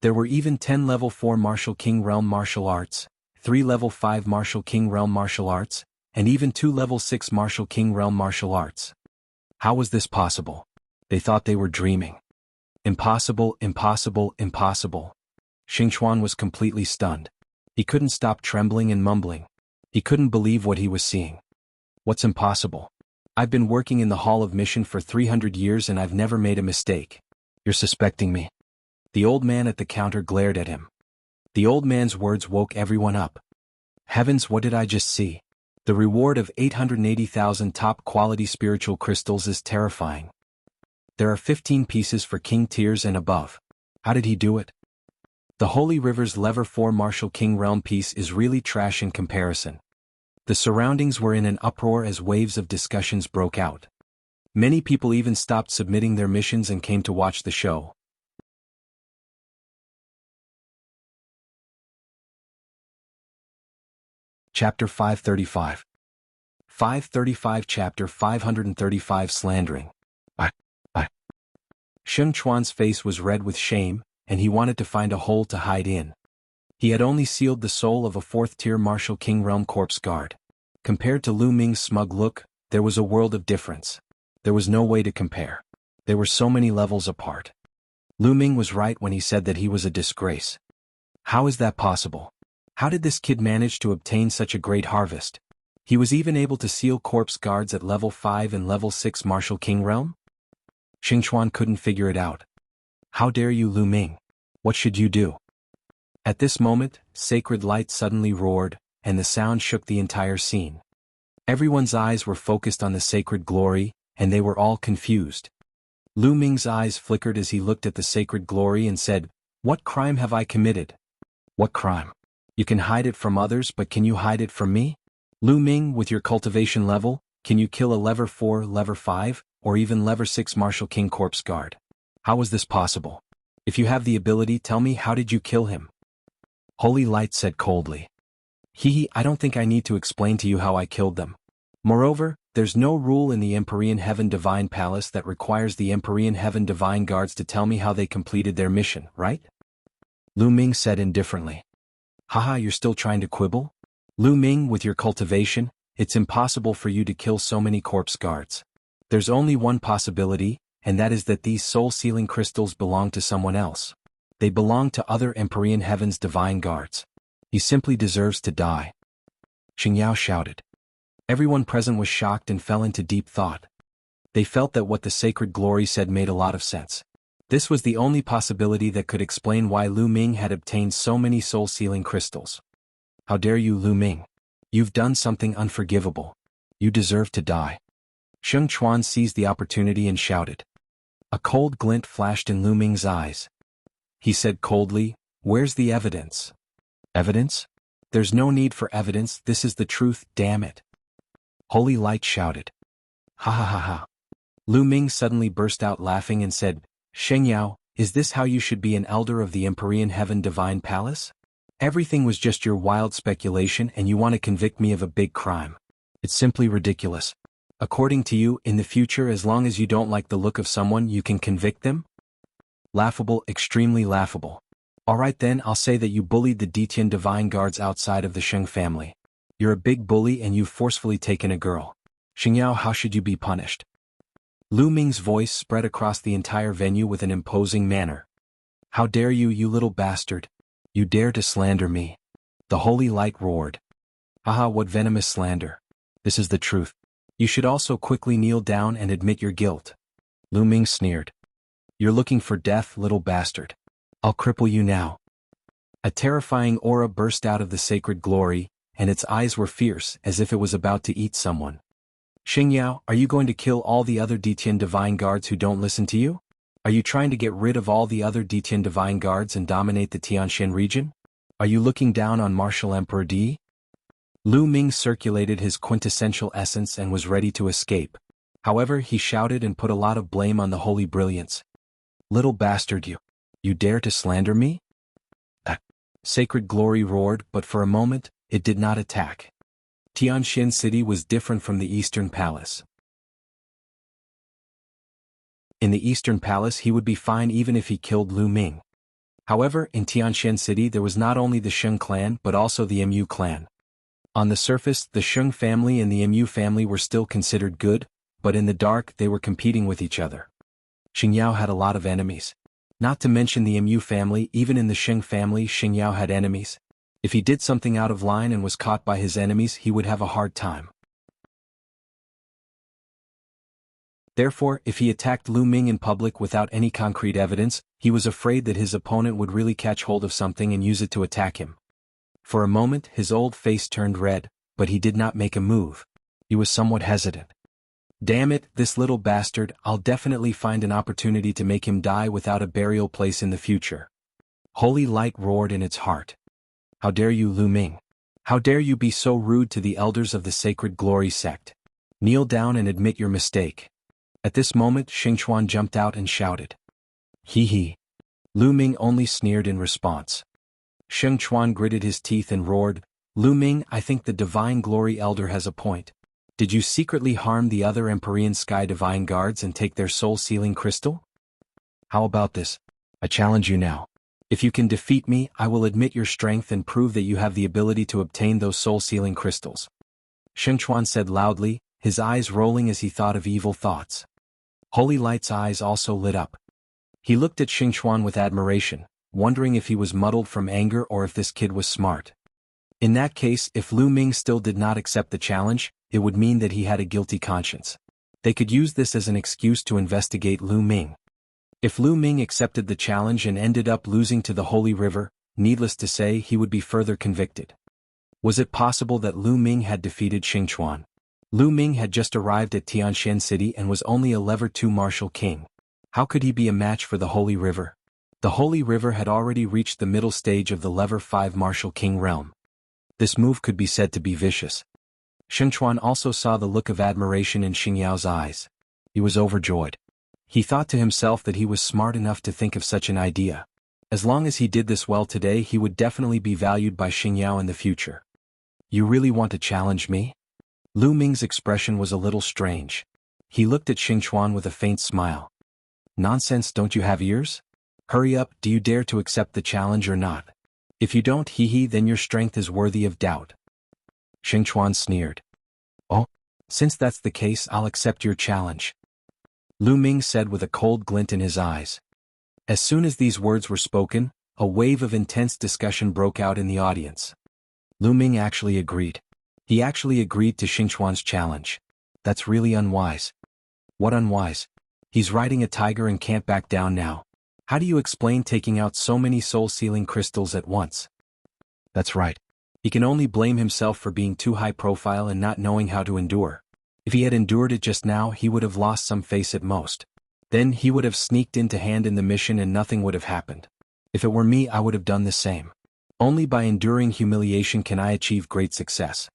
There were even 10 Level 4 Martial King Realm martial arts, 3 Level 5 Martial King Realm martial arts, and even 2 Level 6 Martial King Realm martial arts. How was this possible? They thought they were dreaming. Impossible, impossible, impossible. Xingchuan was completely stunned. He couldn't stop trembling and mumbling. He couldn't believe what he was seeing. What's impossible? I've been working in the Hall of Mission for 300 years and I've never made a mistake. You're suspecting me? The old man at the counter glared at him. The old man's words woke everyone up. Heavens, what did I just see? The reward of 880,000 top-quality spiritual crystals is terrifying. There are 15 pieces for King tiers and above. How did he do it? The Holy River's Level 4 Martial King Realm piece is really trash in comparison. The surroundings were in an uproar as waves of discussions broke out. Many people even stopped submitting their missions and came to watch the show. Chapter 535. 535 Chapter 535 Slandering. Xingchuan's face was red with shame, and he wanted to find a hole to hide in. He had only sealed the soul of a 4th-tier Martial King Realm corpse guard. Compared to Lu Ming's smug look, there was a world of difference. There was no way to compare. There were so many levels apart. Lu Ming was right when he said that he was a disgrace. How is that possible? How did this kid manage to obtain such a great harvest? He was even able to seal corpse guards at Level 5 and Level 6 Martial King Realm? Xingchuan couldn't figure it out. How dare you, Lu Ming? What should you do? At this moment, sacred light suddenly roared, and the sound shook the entire scene. Everyone's eyes were focused on the sacred glory, and they were all confused. Lu Ming's eyes flickered as he looked at the sacred glory and said, "What crime have I committed?" "What crime? You can hide it from others, but can you hide it from me? Lu Ming, with your cultivation level, can you kill a level 4, level 5, or even level 6 Martial King Corpse Guard? How is this possible? If you have the ability, tell me, how did you kill him?" Holy Light said coldly. I don't think I need to explain to you how I killed them. Moreover, there's no rule in the Empyrean Heaven Divine Palace that requires the Empyrean Heaven Divine Guards to tell me how they completed their mission, right? Lu Ming said indifferently. Haha, you're still trying to quibble? Lu Ming, with your cultivation, it's impossible for you to kill so many corpse guards. There's only one possibility, and that is that these soul-sealing crystals belong to someone else. They belong to other Empyrean Heaven's Divine Guards. He simply deserves to die. Xingyao shouted. Everyone present was shocked and fell into deep thought. They felt that what the sacred glory said made a lot of sense. This was the only possibility that could explain why Lu Ming had obtained so many soul-sealing crystals. How dare you, Lu Ming? You've done something unforgivable. You deserve to die. Sheng Chuan seized the opportunity and shouted. A cold glint flashed in Lu Ming's eyes. He said coldly, "Where's the evidence?" "Evidence? There's no need for evidence, this is the truth, damn it." Holy Light shouted. Ha ha ha ha. Lu Ming suddenly burst out laughing and said, "Shengyao, is this how you should be an elder of the Empyrean Heaven Divine Palace? Everything was just your wild speculation and you want to convict me of a big crime. It's simply ridiculous. According to you, in the future, as long as you don't like the look of someone, you can convict them? Laughable, extremely laughable. Alright then, I'll say that you bullied the Detian Divine Guards outside of the Sheng family. You're a big bully and you've forcefully taken a girl. Xingyao, how should you be punished?" Lu Ming's voice spread across the entire venue with an imposing manner. "How dare you, you little bastard? You dare to slander me?" The Holy Light roared. "Haha, what venomous slander. This is the truth. You should also quickly kneel down and admit your guilt." Lu Ming sneered. "You're looking for death, little bastard. I'll cripple you now." A terrifying aura burst out of the sacred glory, and its eyes were fierce, as if it was about to eat someone. "Xingyao, are you going to kill all the other Detian Divine Guards who don't listen to you? Are you trying to get rid of all the other Detian Divine Guards and dominate the Tianxian region? Are you looking down on Martial Emperor Di?" Lu Ming circulated his quintessential essence and was ready to escape. However, he shouted and put a lot of blame on the Holy Brilliance. "Little bastard, you dare to slander me?" Sacred glory roared, but for a moment, it did not attack. Tianxian City was different from the Eastern Palace. In the Eastern Palace he would be fine even if he killed Lu Ming. However, in Tianxian City there was not only the Sheng clan but also the Mu clan. On the surface, the Sheng family and the Mu family were still considered good, but in the dark they were competing with each other. Xingyao had a lot of enemies. Not to mention the Mu family, even in the Sheng family Xingyao had enemies. If he did something out of line and was caught by his enemies, he would have a hard time. Therefore, if he attacked Lu Ming in public without any concrete evidence, he was afraid that his opponent would really catch hold of something and use it to attack him. For a moment his old face turned red, but he did not make a move. He was somewhat hesitant. Damn it, this little bastard, I'll definitely find an opportunity to make him die without a burial place in the future. Holy Light roared in its heart. How dare you, Lu Ming? How dare you be so rude to the elders of the Sacred Glory sect? Kneel down and admit your mistake. At this moment Sheng Chuan jumped out and shouted. Hee. Lu Ming only sneered in response. Sheng Chuan gritted his teeth and roared, Lu Ming, I think the Divine Glory Elder has a point. Did you secretly harm the other Empyrean Sky Divine Guards and take their soul-sealing crystal? How about this? I challenge you now. If you can defeat me, I will admit your strength and prove that you have the ability to obtain those soul-sealing crystals. Sheng Chuan said loudly, his eyes rolling as he thought of evil thoughts. Holy Light's eyes also lit up. He looked at Sheng Chuan with admiration, wondering if he was muddled from anger or if this kid was smart. In that case, if Lu Ming still did not accept the challenge, it would mean that he had a guilty conscience. They could use this as an excuse to investigate Lu Ming. If Lu Ming accepted the challenge and ended up losing to the Holy River, needless to say he would be further convicted. Was it possible that Lu Ming had defeated Xingchuan? Lu Ming had just arrived at Tianxian City and was only a level 2 martial king. How could he be a match for the Holy River? The Holy River had already reached the middle stage of the level 5 martial king realm. This move could be said to be vicious. Xingchuan also saw the look of admiration in Xingyao's eyes. He was overjoyed. He thought to himself that he was smart enough to think of such an idea. As long as he did this well today, he would definitely be valued by Xingyao in the future. You really want to challenge me? Lu Ming's expression was a little strange. He looked at Xingchuan with a faint smile. Nonsense, don't you have ears? Hurry up, do you dare to accept the challenge or not? If you don't, then your strength is worthy of doubt. Xingchuan sneered. Oh, since that's the case, I'll accept your challenge. Lu Ming said with a cold glint in his eyes. As soon as these words were spoken, a wave of intense discussion broke out in the audience. Lu Ming actually agreed. He actually agreed to Xingchuan's challenge. That's really unwise. What unwise? He's riding a tiger and can't back down now. How do you explain taking out so many soul-sealing crystals at once? That's right. He can only blame himself for being too high profile and not knowing how to endure. If he had endured it just now, he would have lost some face at most. Then he would have sneaked in to hand in the mission and nothing would have happened. If it were me, I would have done the same. Only by enduring humiliation can I achieve great success.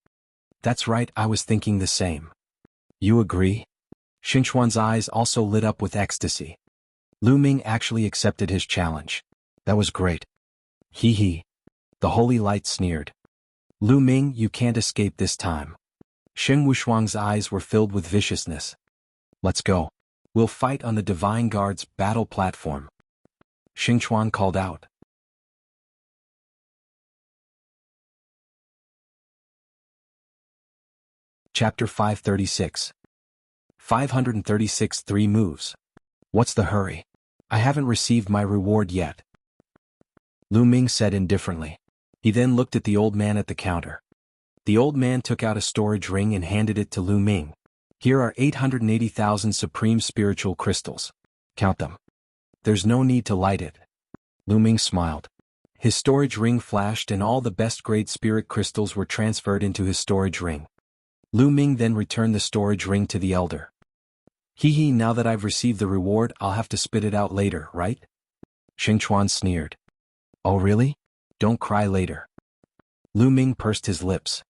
That's right, I was thinking the same. You agree? Xingchuan's eyes also lit up with ecstasy. Lu Ming actually accepted his challenge. That was great. Hee. The holy light sneered. Lu Ming, you can't escape this time. Sheng Wushuang's eyes were filled with viciousness. Let's go. We'll fight on the Divine Guard's battle platform. Xingchuan called out. Chapter 536. 536 3 moves. What's the hurry? I haven't received my reward yet. Lu Ming said indifferently. He then looked at the old man at the counter. The old man took out a storage ring and handed it to Lu Ming. Here are 880,000 supreme spiritual crystals. Count them. There's no need to light it. Lu Ming smiled. His storage ring flashed and all the best-grade spirit crystals were transferred into his storage ring. Lu Ming then returned the storage ring to the elder. Now that I've received the reward, I'll have to spit it out later, right? Xingchuan sneered. Oh really? Don't cry later. Lu Ming pursed his lips.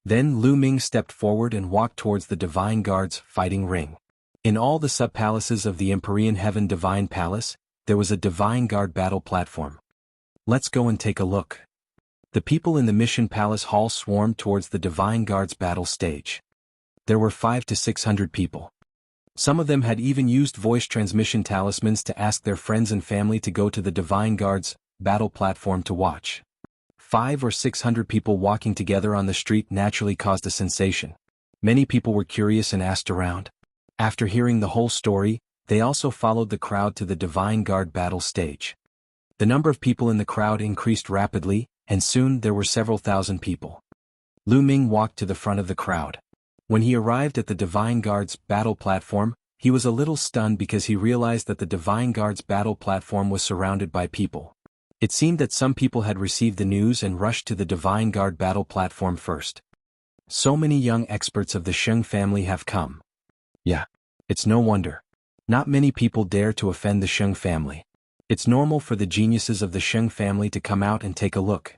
Then Lu Ming stepped forward and walked towards the Divine Guard's fighting ring. In all the sub-palaces of the Empyrean Heaven Divine Palace, there was a Divine Guard battle platform. Let's go and take a look. The people in the Mission Palace Hall swarmed towards the Divine Guard's battle stage. There were 500 to 600 people. Some of them had even used voice transmission talismans to ask their friends and family to go to the Divine Guard's battle platform to watch. 500 or 600 people walking together on the street naturally caused a sensation. Many people were curious and asked around. After hearing the whole story, they also followed the crowd to the Divine Guard battle stage. The number of people in the crowd increased rapidly, and soon there were several thousand people. Lu Ming walked to the front of the crowd. When he arrived at the Divine Guard's battle platform, he was a little stunned because he realized that the Divine Guard's battle platform was surrounded by people. It seemed that some people had received the news and rushed to the Divine Guard battle platform first. So many young experts of the Sheng family have come. Yeah, it's no wonder. Not many people dare to offend the Sheng family. It's normal for the geniuses of the Sheng family to come out and take a look.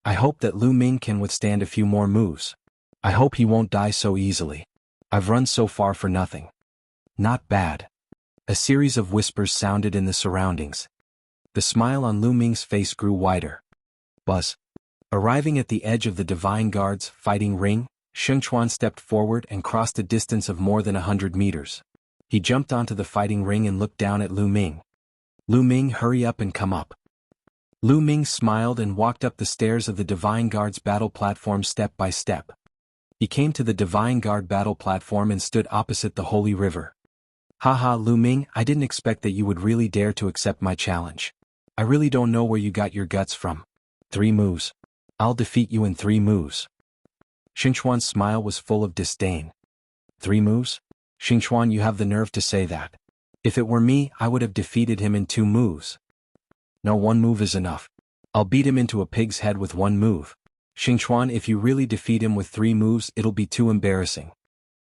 I hope that Lu Ming can withstand a few more moves. I hope he won't die so easily. I've run so far for nothing. Not bad. A series of whispers sounded in the surroundings. The smile on Lu Ming's face grew wider. Buzz. Arriving at the edge of the Divine Guard's fighting ring, Xingchuan stepped forward and crossed a distance of more than 100 meters. He jumped onto the fighting ring and looked down at Lu Ming. Lu Ming, hurry up and come up. Lu Ming smiled and walked up the stairs of the Divine Guard's battle platform step by step. He came to the Divine Guard battle platform and stood opposite the Holy River. Haha, Lu Ming, I didn't expect that you would really dare to accept my challenge. I really don't know where you got your guts from. 3 moves. I'll defeat you in 3 moves. Xingchuan's smile was full of disdain. 3 moves? Xingchuan, you have the nerve to say that. If it were me, I would have defeated him in 2 moves. No, 1 move is enough. I'll beat him into a pig's head with one move. Xingchuan, if you really defeat him with 3 moves, it'll be too embarrassing.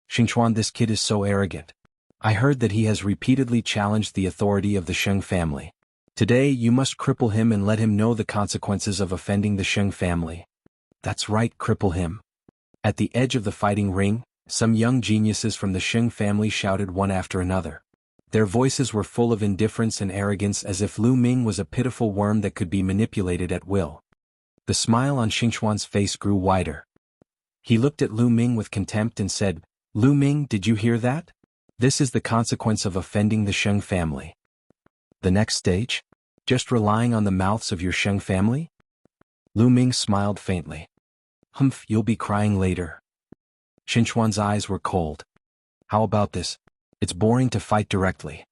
Xingchuan, this kid is so arrogant. I heard that he has repeatedly challenged the authority of the Sheng family. Today you must cripple him and let him know the consequences of offending the Sheng family. That's right, cripple him. At the edge of the fighting ring, some young geniuses from the Sheng family shouted one after another. Their voices were full of indifference and arrogance, as if Lu Ming was a pitiful worm that could be manipulated at will. The smile on Xingchuan's face grew wider. He looked at Lu Ming with contempt and said, Lu Ming, did you hear that? This is the consequence of offending the Sheng family. The next stage? Just relying on the mouths of your Sheng family? Lu Ming smiled faintly. Humph, you'll be crying later. Xingchuan's eyes were cold. How about this? It's boring to fight directly.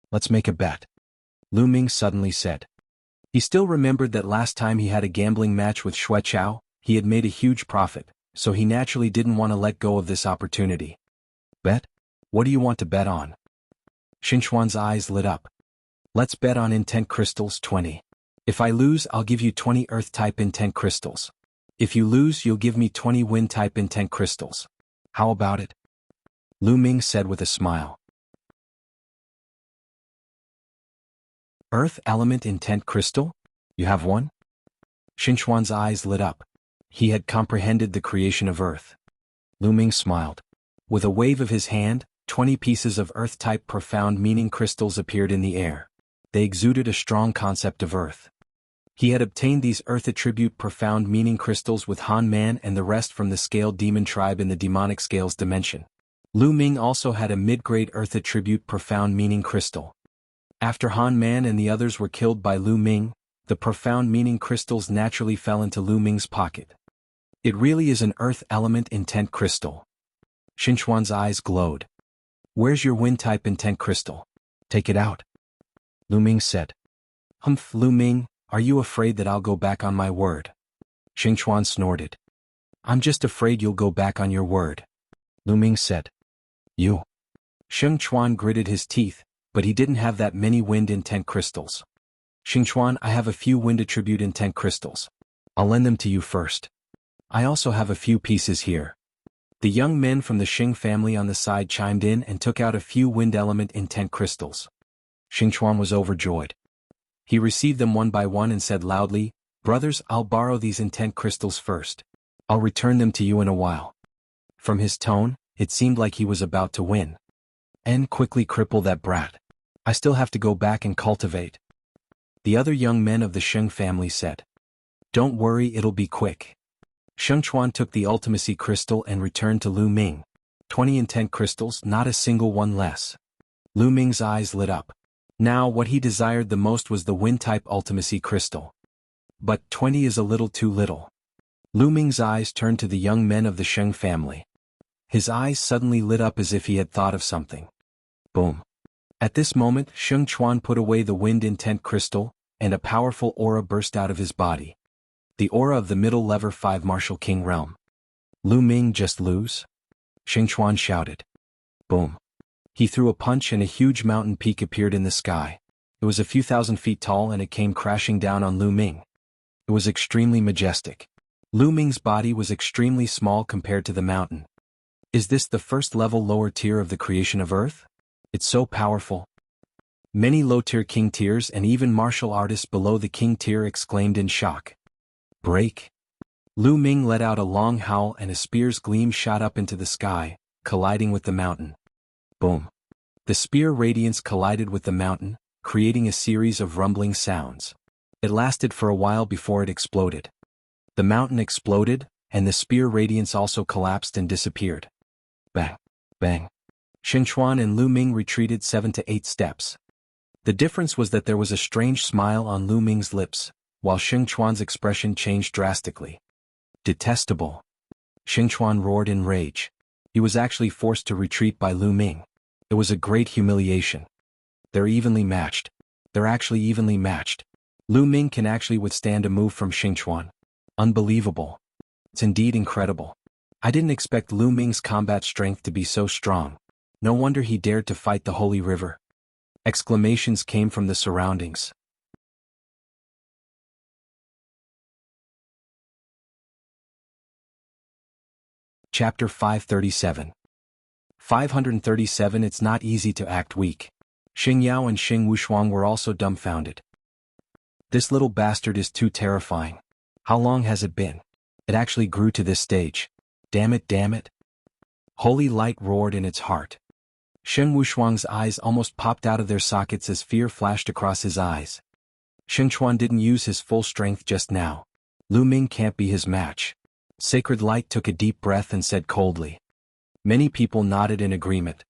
Let's make a bet. Lu Ming suddenly said. He still remembered that last time he had a gambling match with Xue Chao, he had made a huge profit, so he naturally didn't want to let go of this opportunity. Bet? What do you want to bet on? Xingchuan's eyes lit up. Let's bet on intent crystals 20. If I lose, I'll give you 20 earth-type intent crystals. If you lose, you'll give me 20 wind-type intent crystals. How about it? Lu Ming said with a smile. Earth element intent crystal? You have one? Xingchuan's eyes lit up. He had comprehended the creation of Earth. Lu Ming smiled. With a wave of his hand, 20 pieces of Earth-type profound meaning crystals appeared in the air. They exuded a strong concept of Earth. He had obtained these Earth attribute profound meaning crystals with Han Man and the rest from the Scale Demon tribe in the demonic scales dimension. Lu Ming also had a mid-grade Earth attribute profound meaning crystal. After Han Man and the others were killed by Lu Ming, the profound meaning crystals naturally fell into Lu Ming's pocket. It really is an Earth element intent crystal. Xingchuan's eyes glowed. Where's your wind-type intent crystal? Take it out. Lu Ming said. Humph, Lu Ming, are you afraid that I'll go back on my word? Xingchuan snorted. I'm just afraid you'll go back on your word. Lu Ming said. You. Xingchuan gritted his teeth, but he didn't have that many wind intent crystals. Xingchuan, I have a few wind attribute intent crystals. I'll lend them to you first. I also have a few pieces here. The young men from the Xing family on the side chimed in and took out a few wind element intent crystals. Xingchuan was overjoyed. He received them one by one and said loudly, Brothers, I'll borrow these intent crystals first. I'll return them to you in a while. From his tone, it seemed like he was about to win. And quickly cripple that brat. I still have to go back and cultivate. The other young men of the Sheng family said. Don't worry, it'll be quick. Xingchuan took the ultimacy crystal and returned to Lu Ming. 20 intent crystals, not a single one less. Lu Ming's eyes lit up. Now what he desired the most was the wind-type ultimacy crystal. But 20 is a little too little. Lu Ming's eyes turned to the young men of the Sheng family. His eyes suddenly lit up as if he had thought of something. Boom. At this moment, Xingchuan put away the wind intent crystal, and a powerful aura burst out of his body. The aura of the middle lever 5 Martial King realm. Lu Ming just lose? Xingchuan shouted. Boom. He threw a punch and a huge mountain peak appeared in the sky. It was a few thousand feet tall and it came crashing down on Lu Ming. It was extremely majestic. Lu Ming's body was extremely small compared to the mountain. Is this the first level lower tier of the creation of Earth? It's so powerful. Many low-tier king tiers and even martial artists below the king tier exclaimed in shock. Break. Lu Ming let out a long howl and a spear's gleam shot up into the sky, colliding with the mountain. Boom. The spear radiance collided with the mountain, creating a series of rumbling sounds. It lasted for a while before it exploded. The mountain exploded, and the spear radiance also collapsed and disappeared. Bang. Bang. Xingchuan and Lu Ming retreated 7 to 8 steps. The difference was that there was a strange smile on Lu Ming's lips, while Xingchuan's expression changed drastically. Detestable. Xingchuan roared in rage. He was actually forced to retreat by Lu Ming. It was a great humiliation. They're evenly matched. They're actually evenly matched. Lu Ming can actually withstand a move from Xingchuan. Unbelievable. It's indeed incredible. I didn't expect Lu Ming's combat strength to be so strong. No wonder he dared to fight the Holy River. Exclamations came from the surroundings. Chapter 537. 537. It's not easy to act weak. Xing Yao and Xing Wushuang were also dumbfounded. This little bastard is too terrifying. How long has it been? It actually grew to this stage. Damn it, damn it. Holy light roared in its heart. Xing Wushuang's eyes almost popped out of their sockets as fear flashed across his eyes. Xing Chuan didn't use his full strength just now. Lu Ming can't be his match. Sacred Light took a deep breath and said coldly. Many people nodded in agreement.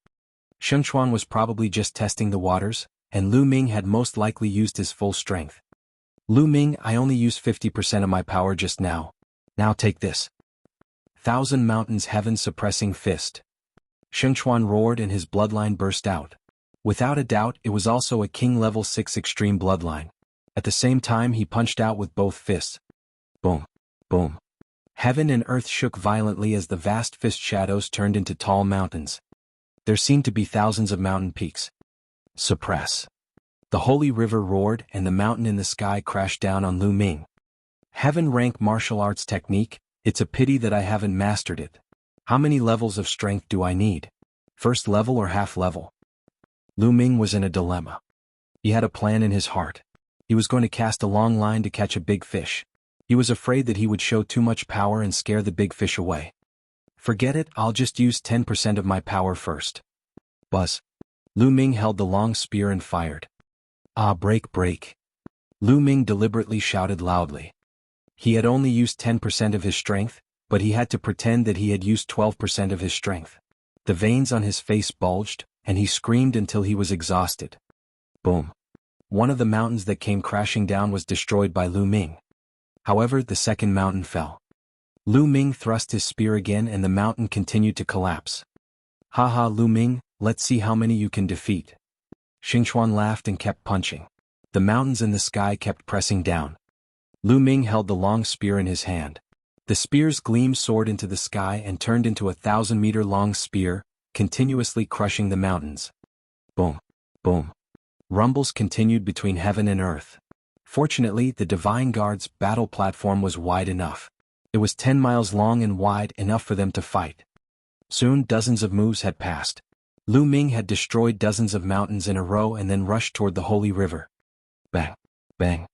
Xing Chuan was probably just testing the waters, and Lu Ming had most likely used his full strength. Lu Ming, I only used 50% of my power just now. Now take this. Thousand Mountains Heaven Suppressing Fist. Xing Chuan roared and his bloodline burst out. Without a doubt, it was also a King Level 6 Extreme bloodline. At the same time he punched out with both fists. Boom. Boom. Heaven and earth shook violently as the vast fist shadows turned into tall mountains. There seemed to be thousands of mountain peaks. Suppress. The holy river roared and the mountain in the sky crashed down on Lu Ming. Heaven rank martial arts technique, it's a pity that I haven't mastered it. How many levels of strength do I need? First level or half level? Lu Ming was in a dilemma. He had a plan in his heart. He was going to cast a long line to catch a big fish. He was afraid that he would show too much power and scare the big fish away. Forget it, I'll just use 10% of my power first. Buzz. Lu Ming held the long spear and fired. Ah, break, break. Lu Ming deliberately shouted loudly. He had only used 10% of his strength, but he had to pretend that he had used 12% of his strength. The veins on his face bulged, and he screamed until he was exhausted. Boom. One of the mountains that came crashing down was destroyed by Lu Ming. However, the second mountain fell. Lu Ming thrust his spear again and the mountain continued to collapse. Haha, Lu Ming, let's see how many you can defeat. Xing Chuan laughed and kept punching. The mountains in the sky kept pressing down. Lu Ming held the long spear in his hand. The spear's gleam soared into the sky and turned into a 1,000-meter-long spear, continuously crushing the mountains. Boom. Boom. Rumbles continued between heaven and earth. Fortunately, the Divine Guard's battle platform was wide enough. It was 10 miles long and wide enough for them to fight. Soon dozens of moves had passed. Lu Ming had destroyed dozens of mountains in a row and then rushed toward the holy river. Bang. Bang.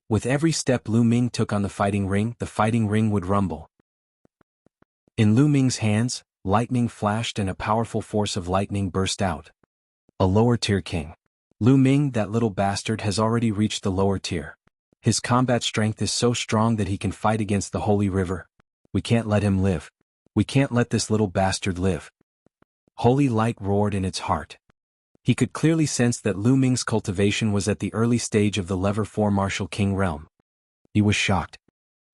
With every step Lu Ming took on the fighting ring would rumble. In Lu Ming's hands, lightning flashed and a powerful force of lightning burst out. A lower-tier king. Lu Ming, that little bastard, has already reached the lower tier. His combat strength is so strong that he can fight against the holy river. We can't let him live. We can't let this little bastard live. Holy light roared in its heart. He could clearly sense that Lu Ming's cultivation was at the early stage of the Level 4 Martial King realm. He was shocked.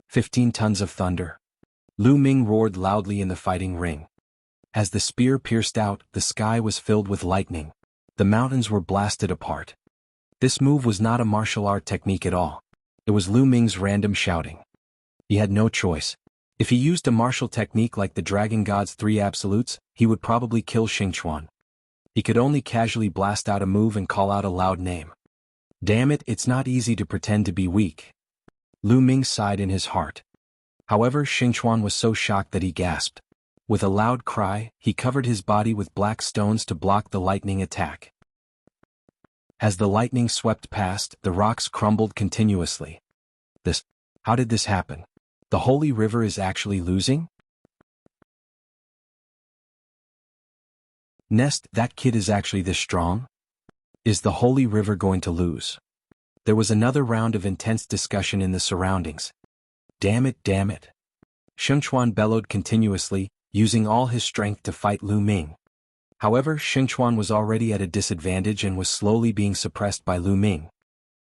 15 tons of thunder. Lu Ming roared loudly in the fighting ring. As the spear pierced out, the sky was filled with lightning. The mountains were blasted apart. This move was not a martial art technique at all. It was Lu Ming's random shouting. He had no choice. If he used a martial technique like the Dragon God's 3 absolutes, he would probably kill Xing Chuan. He could only casually blast out a move and call out a loud name. Damn it, it's not easy to pretend to be weak. Lu Ming sighed in his heart. However, Xing Chuan was so shocked that he gasped. With a loud cry, he covered his body with black stones to block the lightning attack. As the lightning swept past, the rocks crumbled continuously. How did this happen? The holy river is actually losing? Nest, that kid is actually this strong? Is the holy river going to lose? There was another round of intense discussion in the surroundings. Damn it, damn it. Xing Chuan bellowed continuously, using all his strength to fight Lu Ming. However, Xing Chuan was already at a disadvantage and was slowly being suppressed by Lu Ming.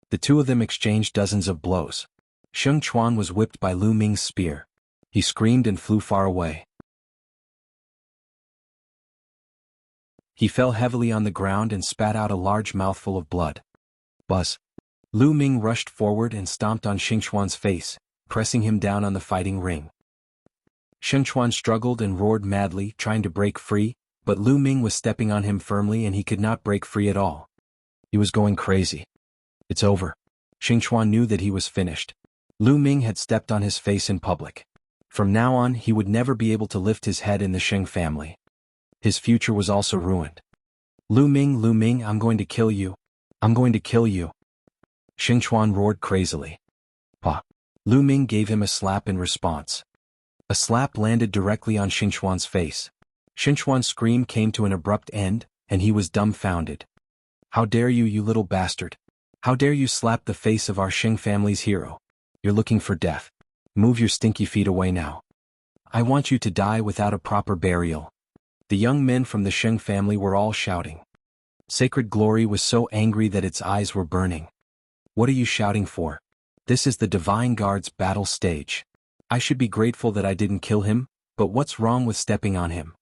The two of them exchanged dozens of blows. Xing Chuan was whipped by Lu Ming's spear. He screamed and flew far away. He fell heavily on the ground and spat out a large mouthful of blood. Buzz. Lu Ming rushed forward and stomped on Xing Chuan's face, pressing him down on the fighting ring. Xing Chuan struggled and roared madly, trying to break free, but Lu Ming was stepping on him firmly and he could not break free at all. He was going crazy. It's over. Xing Chuan knew that he was finished. Lu Ming had stepped on his face in public. From now on he would never be able to lift his head in the Sheng family. His future was also ruined. Lu Ming, I'm going to kill you. I'm going to kill you. Xingchuan roared crazily. Pa. Lu Ming gave him a slap in response. A slap landed directly on Xingchuan's face. Xingchuan's scream came to an abrupt end, and he was dumbfounded. How dare you, you little bastard! How dare you slap the face of our Sheng family's hero? You're looking for death. Move your stinky feet away now. I want you to die without a proper burial. The young men from the Sheng family were all shouting. Sacred Glory was so angry that its eyes were burning. What are you shouting for? This is the Divine Guard's battle stage. I should be grateful that I didn't kill him, but what's wrong with stepping on him?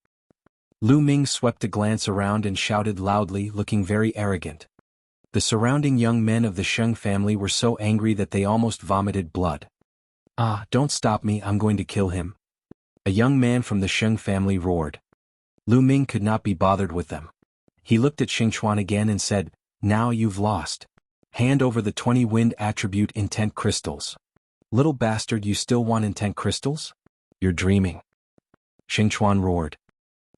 Lu Ming swept a glance around and shouted loudly, looking very arrogant. The surrounding young men of the Sheng family were so angry that they almost vomited blood. Ah, don't stop me, I'm going to kill him. A young man from the Sheng family roared. Lu Ming could not be bothered with them. He looked at Xingchuan again and said, Now you've lost. Hand over the 20 wind attribute intent crystals. Little bastard, you still want intent crystals? You're dreaming. Xingchuan roared.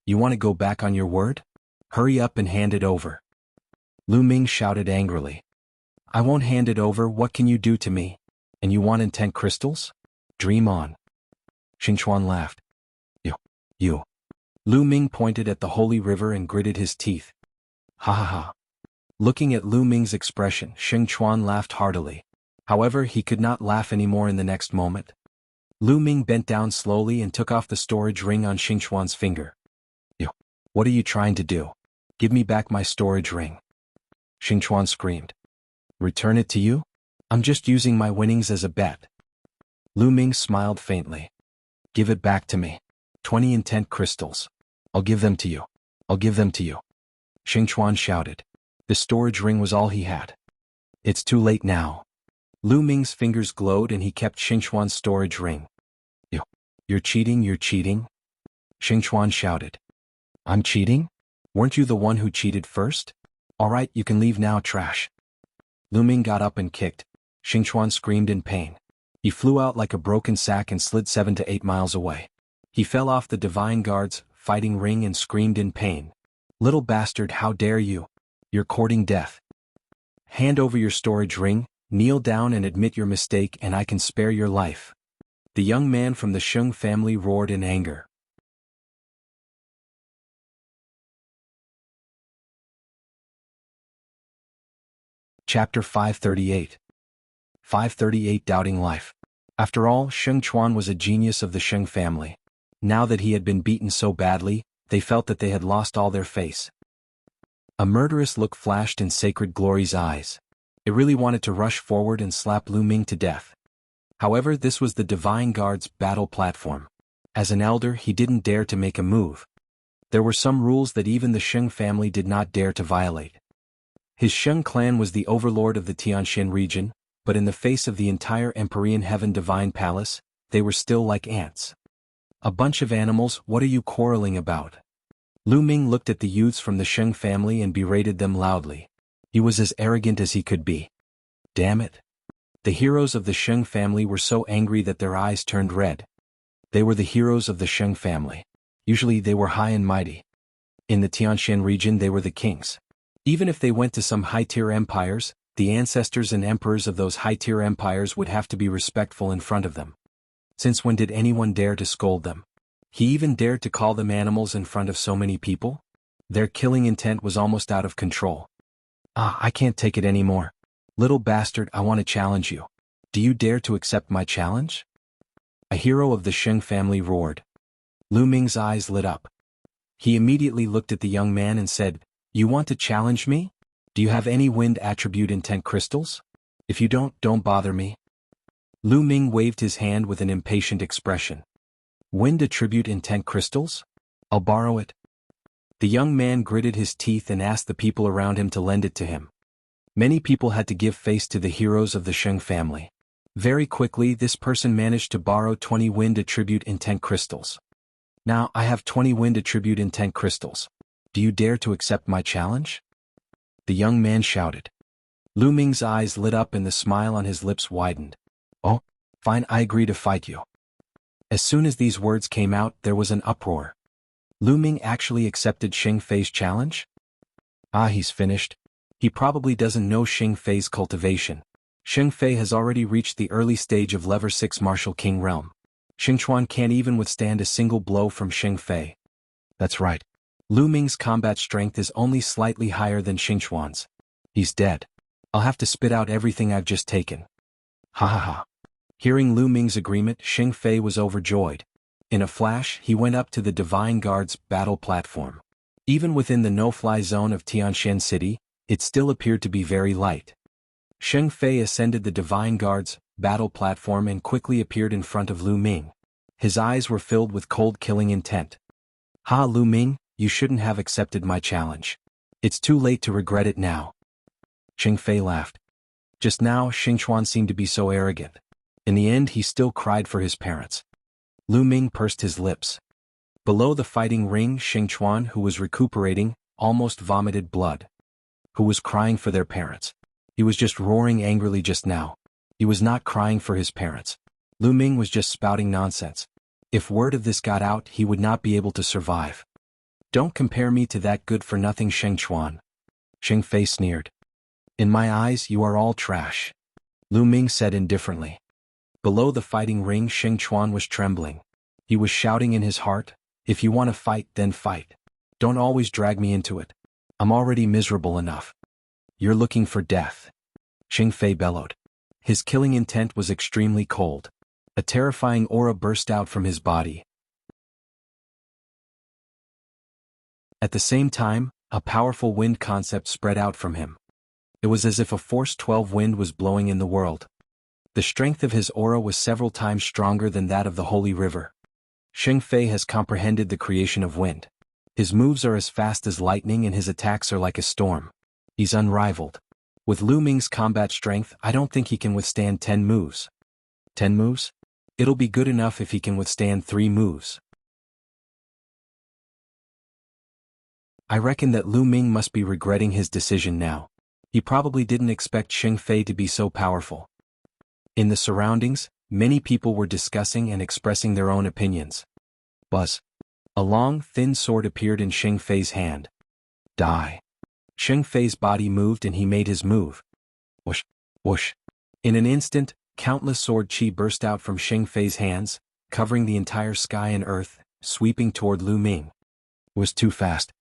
You want to go back on your word? Hurry up and hand it over. Lu Ming shouted angrily. I won't hand it over, what can you do to me? And you want intent crystals? Dream on. Xingchuan laughed. You. Lu Ming pointed at the holy river and gritted his teeth. Ha ha ha. Looking at Lu Ming's expression, Xingchuan laughed heartily. However, he could not laugh anymore in the next moment. Lu Ming bent down slowly and took off the storage ring on Xingchuan's finger. What are you trying to do? Give me back my storage ring. Xingchuan screamed. Return it to you? I'm just using my winnings as a bet. Lu Ming smiled faintly. Give it back to me. 20 intent crystals. I'll give them to you. I'll give them to you. Xingchuan shouted. The storage ring was all he had. It's too late now. Lu Ming's fingers glowed and he kept Xingchuan's storage ring. You're cheating, you're cheating? Xingchuan shouted. I'm cheating? Weren't you the one who cheated first? All right, you can leave now, trash. Lu Ming got up and kicked. Xingchuan screamed in pain. He flew out like a broken sack and slid 7 to 8 miles away. He fell off the Divine Guard's fighting ring and screamed in pain. Little bastard, how dare you? You're courting death. Hand over your storage ring, kneel down and admit your mistake and I can spare your life. The young man from the Sheng family roared in anger. Chapter 538. 538 Doubting Life. After all, Xingchuan was a genius of the Sheng family. Now that he had been beaten so badly, they felt that they had lost all their face. A murderous look flashed in Sacred Glory's eyes. It really wanted to rush forward and slap Lu Ming to death. However, this was the Divine Guard's battle platform. As an elder, he didn't dare to make a move. There were some rules that even the Sheng family did not dare to violate. His Sheng clan was the overlord of the Tianxian region, but in the face of the entire Empyrean Heaven Divine Palace, they were still like ants. A bunch of animals, what are you quarreling about? Lu Ming looked at the youths from the Sheng family and berated them loudly. He was as arrogant as he could be. Damn it. The heroes of the Sheng family were so angry that their eyes turned red. They were the heroes of the Sheng family. Usually they were high and mighty. In the Tianxian region they were the kings. Even if they went to some high-tier empires, the ancestors and emperors of those high-tier empires would have to be respectful in front of them. Since when did anyone dare to scold them? He even dared to call them animals in front of so many people? Their killing intent was almost out of control. I can't take it anymore. Little bastard, I want to challenge you. Do you dare to accept my challenge? A hero of the Sheng family roared. Lu Ming's eyes lit up. He immediately looked at the young man and said, You want to challenge me? Do you have any wind attribute intent crystals? If you don't bother me. Lu Ming waved his hand with an impatient expression. Wind attribute intent crystals? I'll borrow it. The young man gritted his teeth and asked the people around him to lend it to him. Many people had to give face to the heroes of the Sheng family. Very quickly this person managed to borrow 20 wind attribute intent crystals. Now I have 20 wind attribute intent crystals. Do you dare to accept my challenge? The young man shouted. Lu Ming's eyes lit up and the smile on his lips widened. Oh, fine, I agree to fight you. As soon as these words came out, there was an uproar. Lu Ming actually accepted Xing Fei's challenge? Ah, he's finished. He probably doesn't know Xing Fei's cultivation. Xing Fei has already reached the early stage of Level 6 Martial King realm. Xingchuan can't even withstand a single blow from Xing Fei. That's right. Lu Ming's combat strength is only slightly higher than Xingchuan's. He's dead. I'll have to spit out everything I've just taken. Ha ha ha. Hearing Lu Ming's agreement, Xing Fei was overjoyed. In a flash, he went up to the Divine Guard's battle platform. Even within the no-fly zone of Tianxian City, it still appeared to be very light. Xing Fei ascended the Divine Guard's battle platform and quickly appeared in front of Lu Ming. His eyes were filled with cold killing intent. Ha, Lu Ming, you shouldn't have accepted my challenge. It's too late to regret it now. Xing Fei laughed. Just now, Xingchuan seemed to be so arrogant. In the end, he still cried for his parents. Lu Ming pursed his lips. Below the fighting ring, Xingchuan, who was recuperating, almost vomited blood. Who was crying for their parents? He was just roaring angrily just now. He was not crying for his parents. Lu Ming was just spouting nonsense. If word of this got out, he would not be able to survive. Don't compare me to that good-for-nothing Xingchuan. Xing Fei sneered. In my eyes, you are all trash. Lu Ming said indifferently. Below the fighting ring, Xingchuan was trembling. He was shouting in his heart, if you want to fight, then fight. Don't always drag me into it. I'm already miserable enough. You're looking for death. Xing Fei bellowed. His killing intent was extremely cold. A terrifying aura burst out from his body. At the same time, a powerful wind concept spread out from him. It was as if a force 12 wind was blowing in the world. The strength of his aura was several times stronger than that of the Holy River. Xing Fei has comprehended the creation of wind. His moves are as fast as lightning and his attacks are like a storm. He's unrivaled. With Lu Ming's combat strength, I don't think he can withstand 10 moves. 10 moves? It'll be good enough if he can withstand 3 moves. I reckon that Lu Ming must be regretting his decision now. He probably didn't expect Xing Fei to be so powerful. In the surroundings, many people were discussing and expressing their own opinions. Buzz. A long, thin sword appeared in Xing Fei's hand. Die. Xing Fei's body moved and he made his move. Whoosh, whoosh. In an instant, countless sword chi burst out from Xing Fei's hands, covering the entire sky and earth, sweeping toward Lu Ming. It was too fast.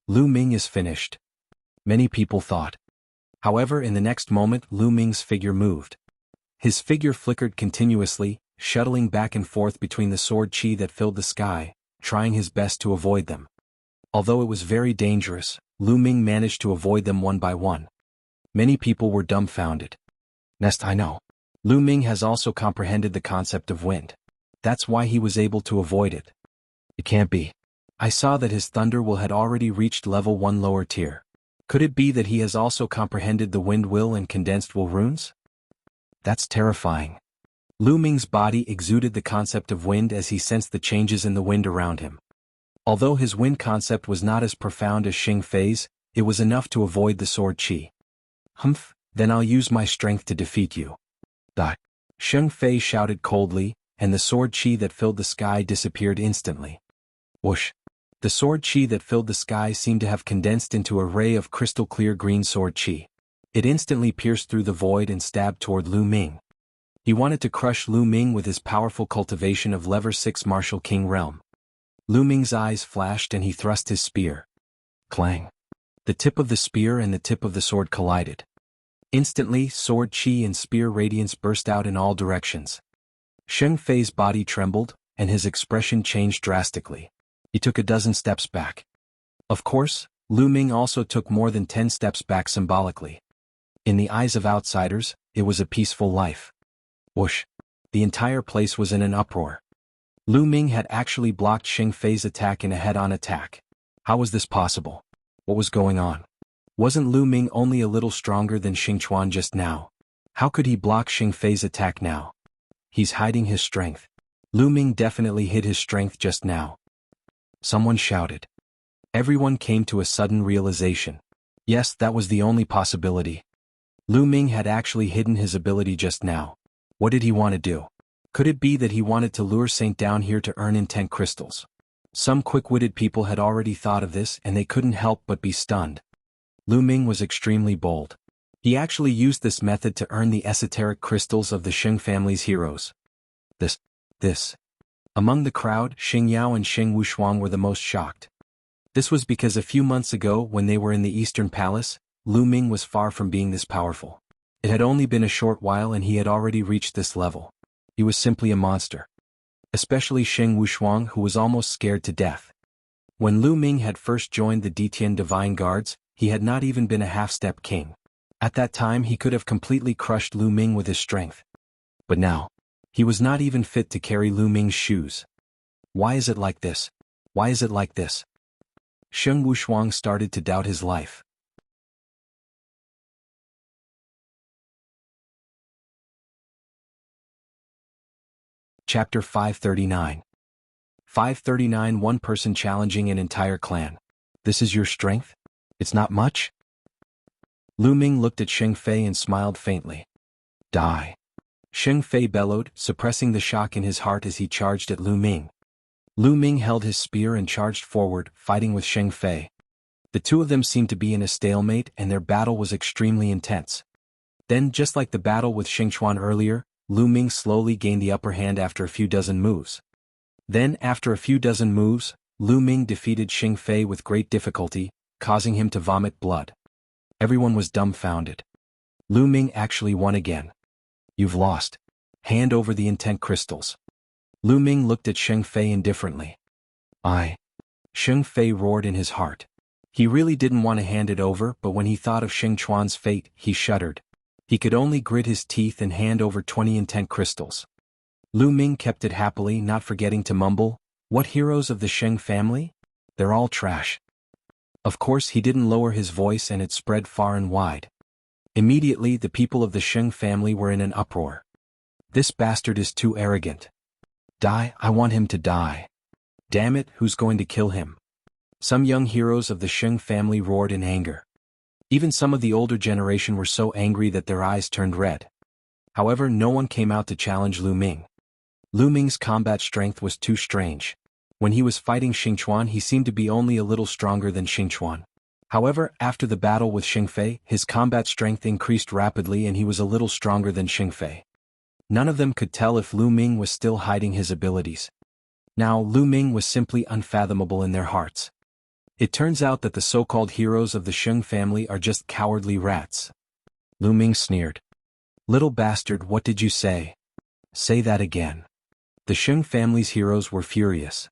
Lu Ming is finished. Many people thought. However, in the next moment, Lu Ming's figure moved. His figure flickered continuously, shuttling back and forth between the sword chi that filled the sky, trying his best to avoid them. Although it was very dangerous, Lu Ming managed to avoid them one by one. Many people were dumbfounded. I know. Lu Ming has also comprehended the concept of wind. That's why he was able to avoid it. It can't be. I saw that his thunder will had already reached level 1 lower tier. Could it be that he has also comprehended the wind will and condensed will runes? That's terrifying. Lu Ming's body exuded the concept of wind as he sensed the changes in the wind around him. Although his wind concept was not as profound as Xing Fei's, it was enough to avoid the sword chi. Humph, then I'll use my strength to defeat you. Xing Fei shouted coldly, and the sword chi that filled the sky disappeared instantly. Whoosh. The sword chi that filled the sky seemed to have condensed into a ray of crystal-clear green sword chi. It instantly pierced through the void and stabbed toward Lu Ming. He wanted to crush Lu Ming with his powerful cultivation of Level 6 Martial King realm. Lu Ming's eyes flashed and he thrust his spear. Clang. The tip of the spear and the tip of the sword collided. Instantly, sword chi and spear radiance burst out in all directions. Xing Fei's body trembled, and his expression changed drastically. He took a dozen steps back. Of course, Lu Ming also took more than 10 steps back symbolically. In the eyes of outsiders, it was a peaceful life. Whoosh. The entire place was in an uproar. Lu Ming had actually blocked Xing Fei's attack in a head-on attack. How was this possible? What was going on? Wasn't Lu Ming only a little stronger than Xingchuan just now? How could he block Xing Fei's attack now? He's hiding his strength. Lu Ming definitely hid his strength just now. Someone shouted. Everyone came to a sudden realization. Yes, that was the only possibility. Lu Ming had actually hidden his ability just now. What did he want to do? Could it be that he wanted to lure Saint down here to earn intent crystals? Some quick-witted people had already thought of this and they couldn't help but be stunned. Lu Ming was extremely bold. He actually used this method to earn the esoteric crystals of the Sheng family's heroes. This. Among the crowd, Xing Yao and Xing Wushuang were the most shocked. This was because a few months ago when they were in the Eastern Palace, Lu Ming was far from being this powerful. It had only been a short while and he had already reached this level. He was simply a monster. Especially Xing Wushuang, who was almost scared to death. When Lu Ming had first joined the Detian Divine Guards, he had not even been a half-step king. At that time he could have completely crushed Lu Ming with his strength. But now, he was not even fit to carry Lu Ming's shoes. Why is it like this? Why is it like this? Xing Wushuang started to doubt his life. Chapter 539. 539 One person challenging an entire clan. This is your strength? It's not much? Lu Ming looked at Xing Fei and smiled faintly. Die. Xing Fei bellowed, suppressing the shock in his heart as he charged at Lu Ming. Lu Ming held his spear and charged forward, fighting with Xing Fei. The two of them seemed to be in a stalemate and their battle was extremely intense. Then, just like the battle with Xing Chuan earlier, Lu Ming slowly gained the upper hand after a few dozen moves. Then, after a few dozen moves, Lu Ming defeated Xing Fei with great difficulty, causing him to vomit blood. Everyone was dumbfounded. Lu Ming actually won again. You've lost. Hand over the intent crystals. Lu Ming looked at Xing Fei indifferently. Xing Fei roared in his heart. He really didn't want to hand it over, but when he thought of Xing Chuan's fate, he shuddered. He could only grit his teeth and hand over 20 intent crystals. Lu Ming kept it happily, not forgetting to mumble, "What heroes of the Sheng family? They're all trash." Of course he didn't lower his voice and it spread far and wide. Immediately the people of the Sheng family were in an uproar. This bastard is too arrogant. Die, I want him to die. Damn it, who's going to kill him? Some young heroes of the Sheng family roared in anger. Even some of the older generation were so angry that their eyes turned red. However, no one came out to challenge Lu Ming. Lu Ming's combat strength was too strange. When he was fighting Xing Chuan he seemed to be only a little stronger than Xing Chuan. However, after the battle with Xing Fei, his combat strength increased rapidly and he was a little stronger than Xing Fei. None of them could tell if Lu Ming was still hiding his abilities. Now Lu Ming was simply unfathomable in their hearts. It turns out that the so-called heroes of the Sheng family are just cowardly rats. Lu Ming sneered. Little bastard, what did you say? Say that again. The Sheng family's heroes were furious.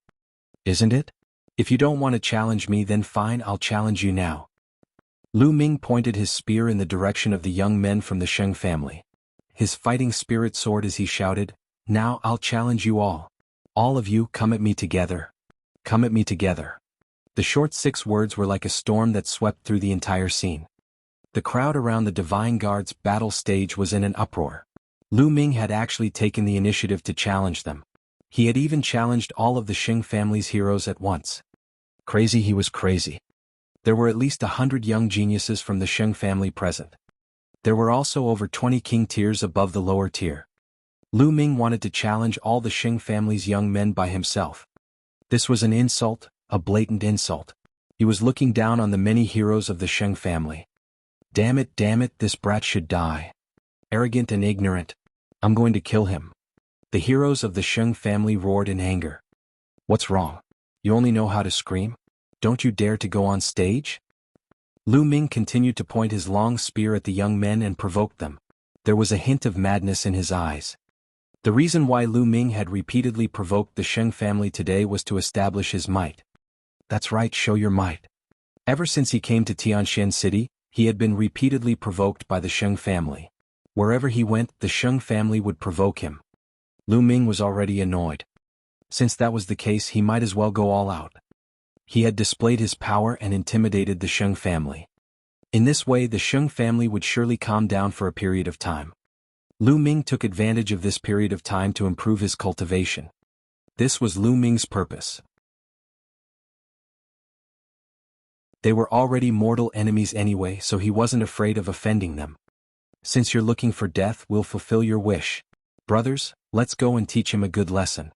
Isn't it? If you don't want to challenge me then fine, I'll challenge you now. Lu Ming pointed his spear in the direction of the young men from the Sheng family. His fighting spirit soared as he shouted, "Now I'll challenge you all. All of you, come at me together. Come at me together." The short 6 words were like a storm that swept through the entire scene. The crowd around the Divine Guard's battle stage was in an uproar. Lu Ming had actually taken the initiative to challenge them. He had even challenged all of the Sheng family's heroes at once. Crazy, he was crazy. There were at least 100 young geniuses from the Sheng family present. There were also over 20 king tiers above the lower tier. Lu Ming wanted to challenge all the Sheng family's young men by himself. This was an insult, a blatant insult. He was looking down on the many heroes of the Sheng family. Damn it, this brat should die. Arrogant and ignorant. I'm going to kill him. The heroes of the Sheng family roared in anger. What's wrong? You only know how to scream? Don't you dare to go on stage? Lu Ming continued to point his long spear at the young men and provoked them. There was a hint of madness in his eyes. The reason why Lu Ming had repeatedly provoked the Sheng family today was to establish his might. That's right, show your might. Ever since he came to Tianxian City, he had been repeatedly provoked by the Sheng family. Wherever he went, the Sheng family would provoke him. Lu Ming was already annoyed. Since that was the case, he might as well go all out. He had displayed his power and intimidated the Sheng family. In this way, the Sheng family would surely calm down for a period of time. Lu Ming took advantage of this period of time to improve his cultivation. This was Lu Ming's purpose. They were already mortal enemies anyway, so he wasn't afraid of offending them. Since you're looking for death, we'll fulfill your wish. Brothers, let's go and teach him a good lesson.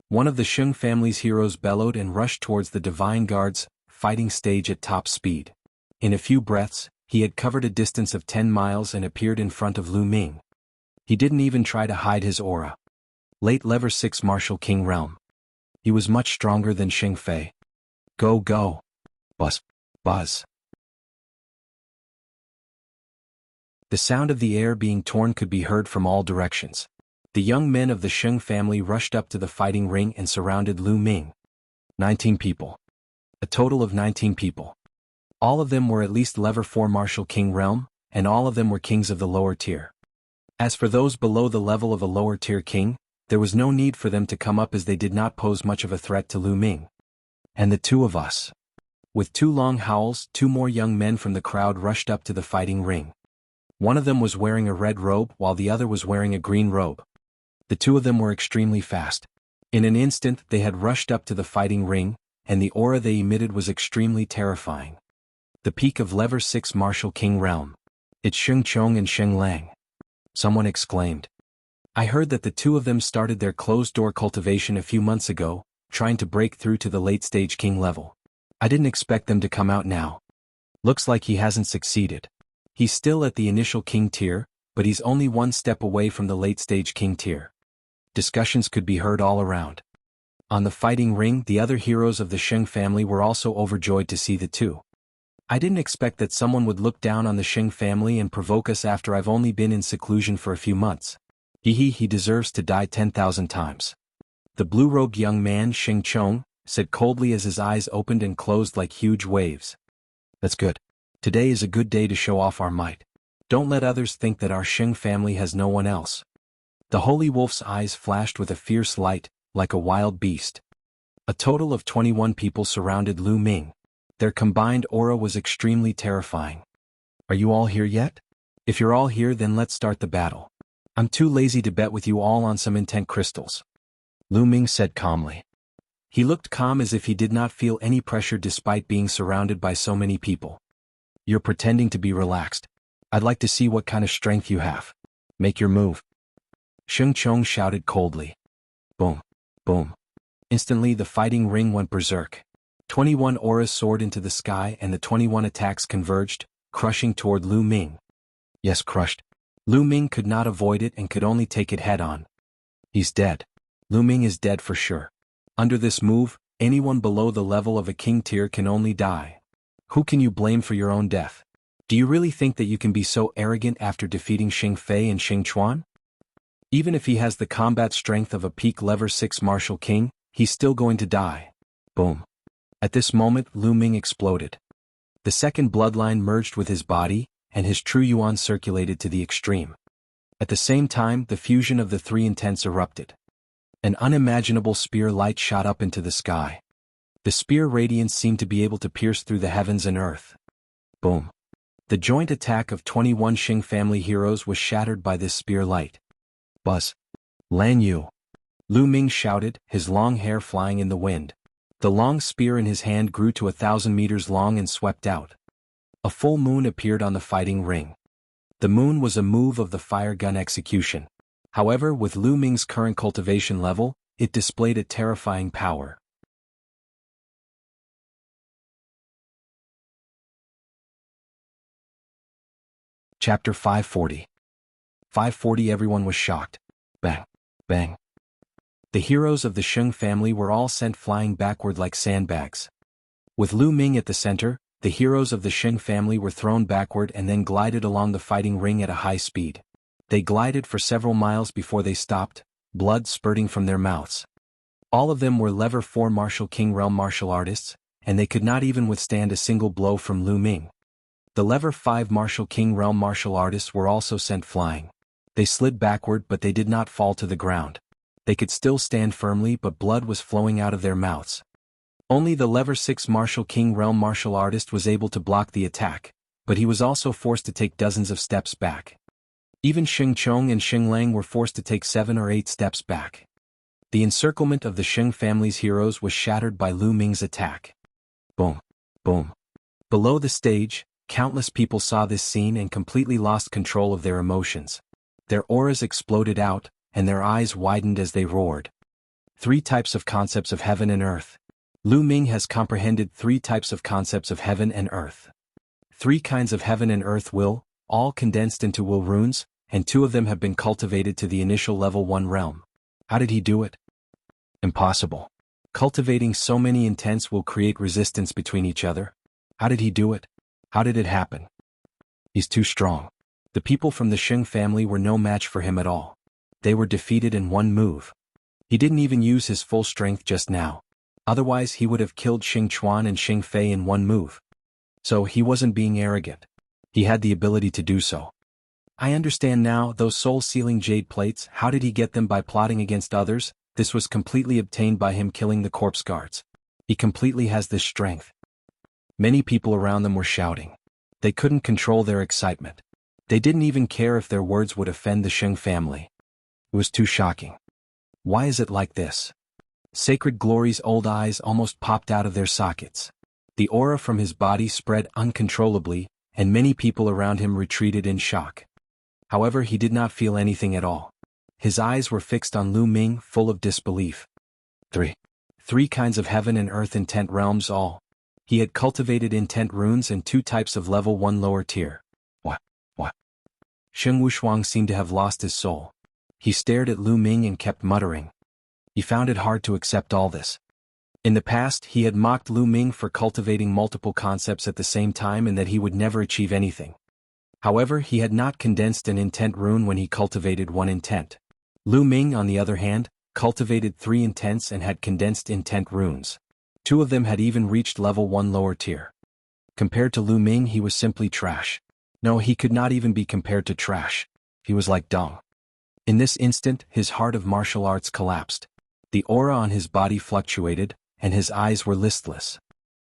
One of the Sheng family's heroes bellowed and rushed towards the Divine Guard's fighting stage at top speed. In a few breaths, he had covered a distance of 10 miles and appeared in front of Lu Ming. He didn't even try to hide his aura. Late Lever 6 Martial King Realm. He was much stronger than Xing Fei. Go go. Buzz. Buzz. The sound of the air being torn could be heard from all directions. The young men of the Sheng family rushed up to the fighting ring and surrounded Lu Ming. 19 people. A total of 19 people. All of them were at least Lever 4 Martial King Realm, and all of them were kings of the lower tier. As for those below the level of a lower tier king, there was no need for them to come up as they did not pose much of a threat to Lu Ming. And the two of us. With two long howls, two more young men from the crowd rushed up to the fighting ring. One of them was wearing a red robe while the other was wearing a green robe. The two of them were extremely fast. In an instant they had rushed up to the fighting ring, and the aura they emitted was extremely terrifying. The peak of Lever 6 Martial King Realm. It's Sheng Chong and Sheng Lang. Someone exclaimed. I heard that the two of them started their closed-door cultivation a few months ago, trying to break through to the late-stage king level. I didn't expect them to come out now. Looks like he hasn't succeeded. He's still at the initial king tier, but he's only one step away from the late-stage king tier. Discussions could be heard all around. On the fighting ring, the other heroes of the Sheng family were also overjoyed to see the two. I didn't expect that someone would look down on the Sheng family and provoke us after I've only been in seclusion for a few months. He deserves to die 10,000 times. The blue-robed young man, Sheng Chong, said coldly as his eyes opened and closed like huge waves. That's good. Today is a good day to show off our might. Don't let others think that our Sheng family has no one else. The holy wolf's eyes flashed with a fierce light, like a wild beast. A total of 21 people surrounded Lu Ming. Their combined aura was extremely terrifying. Are you all here yet? If you're all here, then let's start the battle. I'm too lazy to bet with you all on some intent crystals. Lu Ming said calmly. He looked calm as if he did not feel any pressure despite being surrounded by so many people. You're pretending to be relaxed. I'd like to see what kind of strength you have. Make your move. Sheng Chong shouted coldly. Boom. Boom. Instantly the fighting ring went berserk. 21 auras soared into the sky and the 21 attacks converged, crushing toward Lu Ming. Yes, crushed. Lu Ming could not avoid it and could only take it head-on. He's dead. Lu Ming is dead for sure. Under this move, anyone below the level of a king tier can only die. Who can you blame for your own death? Do you really think that you can be so arrogant after defeating Xing Fei and Xing Chuan? Even if he has the combat strength of a peak Lever 6 Martial King, he's still going to die. Boom. At this moment, Lu Ming exploded. The second bloodline merged with his body, and his true yuan circulated to the extreme. At the same time, the fusion of the three intents erupted. An unimaginable spear light shot up into the sky. The spear radiance seemed to be able to pierce through the heavens and earth. Boom. The joint attack of 21 Xing family heroes was shattered by this spear light. Buzz. Lan Yu. Lu Ming shouted, his long hair flying in the wind. The long spear in his hand grew to 1,000 meters long and swept out. A full moon appeared on the fighting ring. The moon was a move of the fire gun execution. However, with Lu Ming's current cultivation level, it displayed a terrifying power. Chapter 540. 540. Everyone was shocked. Bang. Bang. The heroes of the Sheng family were all sent flying backward like sandbags. With Lu Ming at the center, the heroes of the Sheng family were thrown backward and then glided along the fighting ring at a high speed. They glided for several miles before they stopped, blood spurting from their mouths. All of them were Lever 4 Martial King Realm martial artists, and they could not even withstand a single blow from Lu Ming. The Lever 5 Martial King Realm martial artists were also sent flying. They slid backward, but they did not fall to the ground. They could still stand firmly, but blood was flowing out of their mouths. Only the Lever 6 Martial King Realm martial artist was able to block the attack, but he was also forced to take dozens of steps back. Even Xing Chong and Xing Lang were forced to take 7 or 8 steps back. The encirclement of the Sheng family's heroes was shattered by Lu Ming's attack. Boom. Boom. Below the stage, countless people saw this scene and completely lost control of their emotions. Their auras exploded out, and their eyes widened as they roared. 3 types of concepts of heaven and earth. Lu Ming has comprehended 3 types of concepts of heaven and earth. 3 kinds of heaven and earth will, all condensed into will runes, and 2 of them have been cultivated to the initial level 1 realm. How did he do it? Impossible. Cultivating so many intents will create resistance between each other. How did he do it? How did it happen? He's too strong. The people from the Sheng family were no match for him at all. They were defeated in 1 move. He didn't even use his full strength just now. Otherwise he would have killed Xing Chuan and Xing Fei in 1 move. So he wasn't being arrogant. He had the ability to do so. I understand now, those soul-sealing jade plates, how did he get them? By plotting against others? This was completely obtained by him killing the corpse guards. He completely has this strength. Many people around them were shouting. They couldn't control their excitement. They didn't even care if their words would offend the Sheng family. It was too shocking. Why is it like this? Sacred Glory's old eyes almost popped out of their sockets. The aura from his body spread uncontrollably, and many people around him retreated in shock. However, he did not feel anything at all. His eyes were fixed on Lu Ming, full of disbelief. 3 kinds of heaven and earth intent realms all. He had cultivated intent runes and 2 types of level 1 lower tier. What? Sheng Wushuang seemed to have lost his soul. He stared at Lu Ming and kept muttering. He found it hard to accept all this. In the past, he had mocked Lu Ming for cultivating multiple concepts at the same time and that he would never achieve anything. However, he had not condensed an intent rune when he cultivated 1 intent. Lu Ming, on the other hand, cultivated 3 intents and had condensed intent runes. 2 of them had even reached level 1 lower tier. Compared to Lu Ming, he was simply trash. No, he could not even be compared to trash. He was like dung. In this instant, his heart of martial arts collapsed. The aura on his body fluctuated, and his eyes were listless.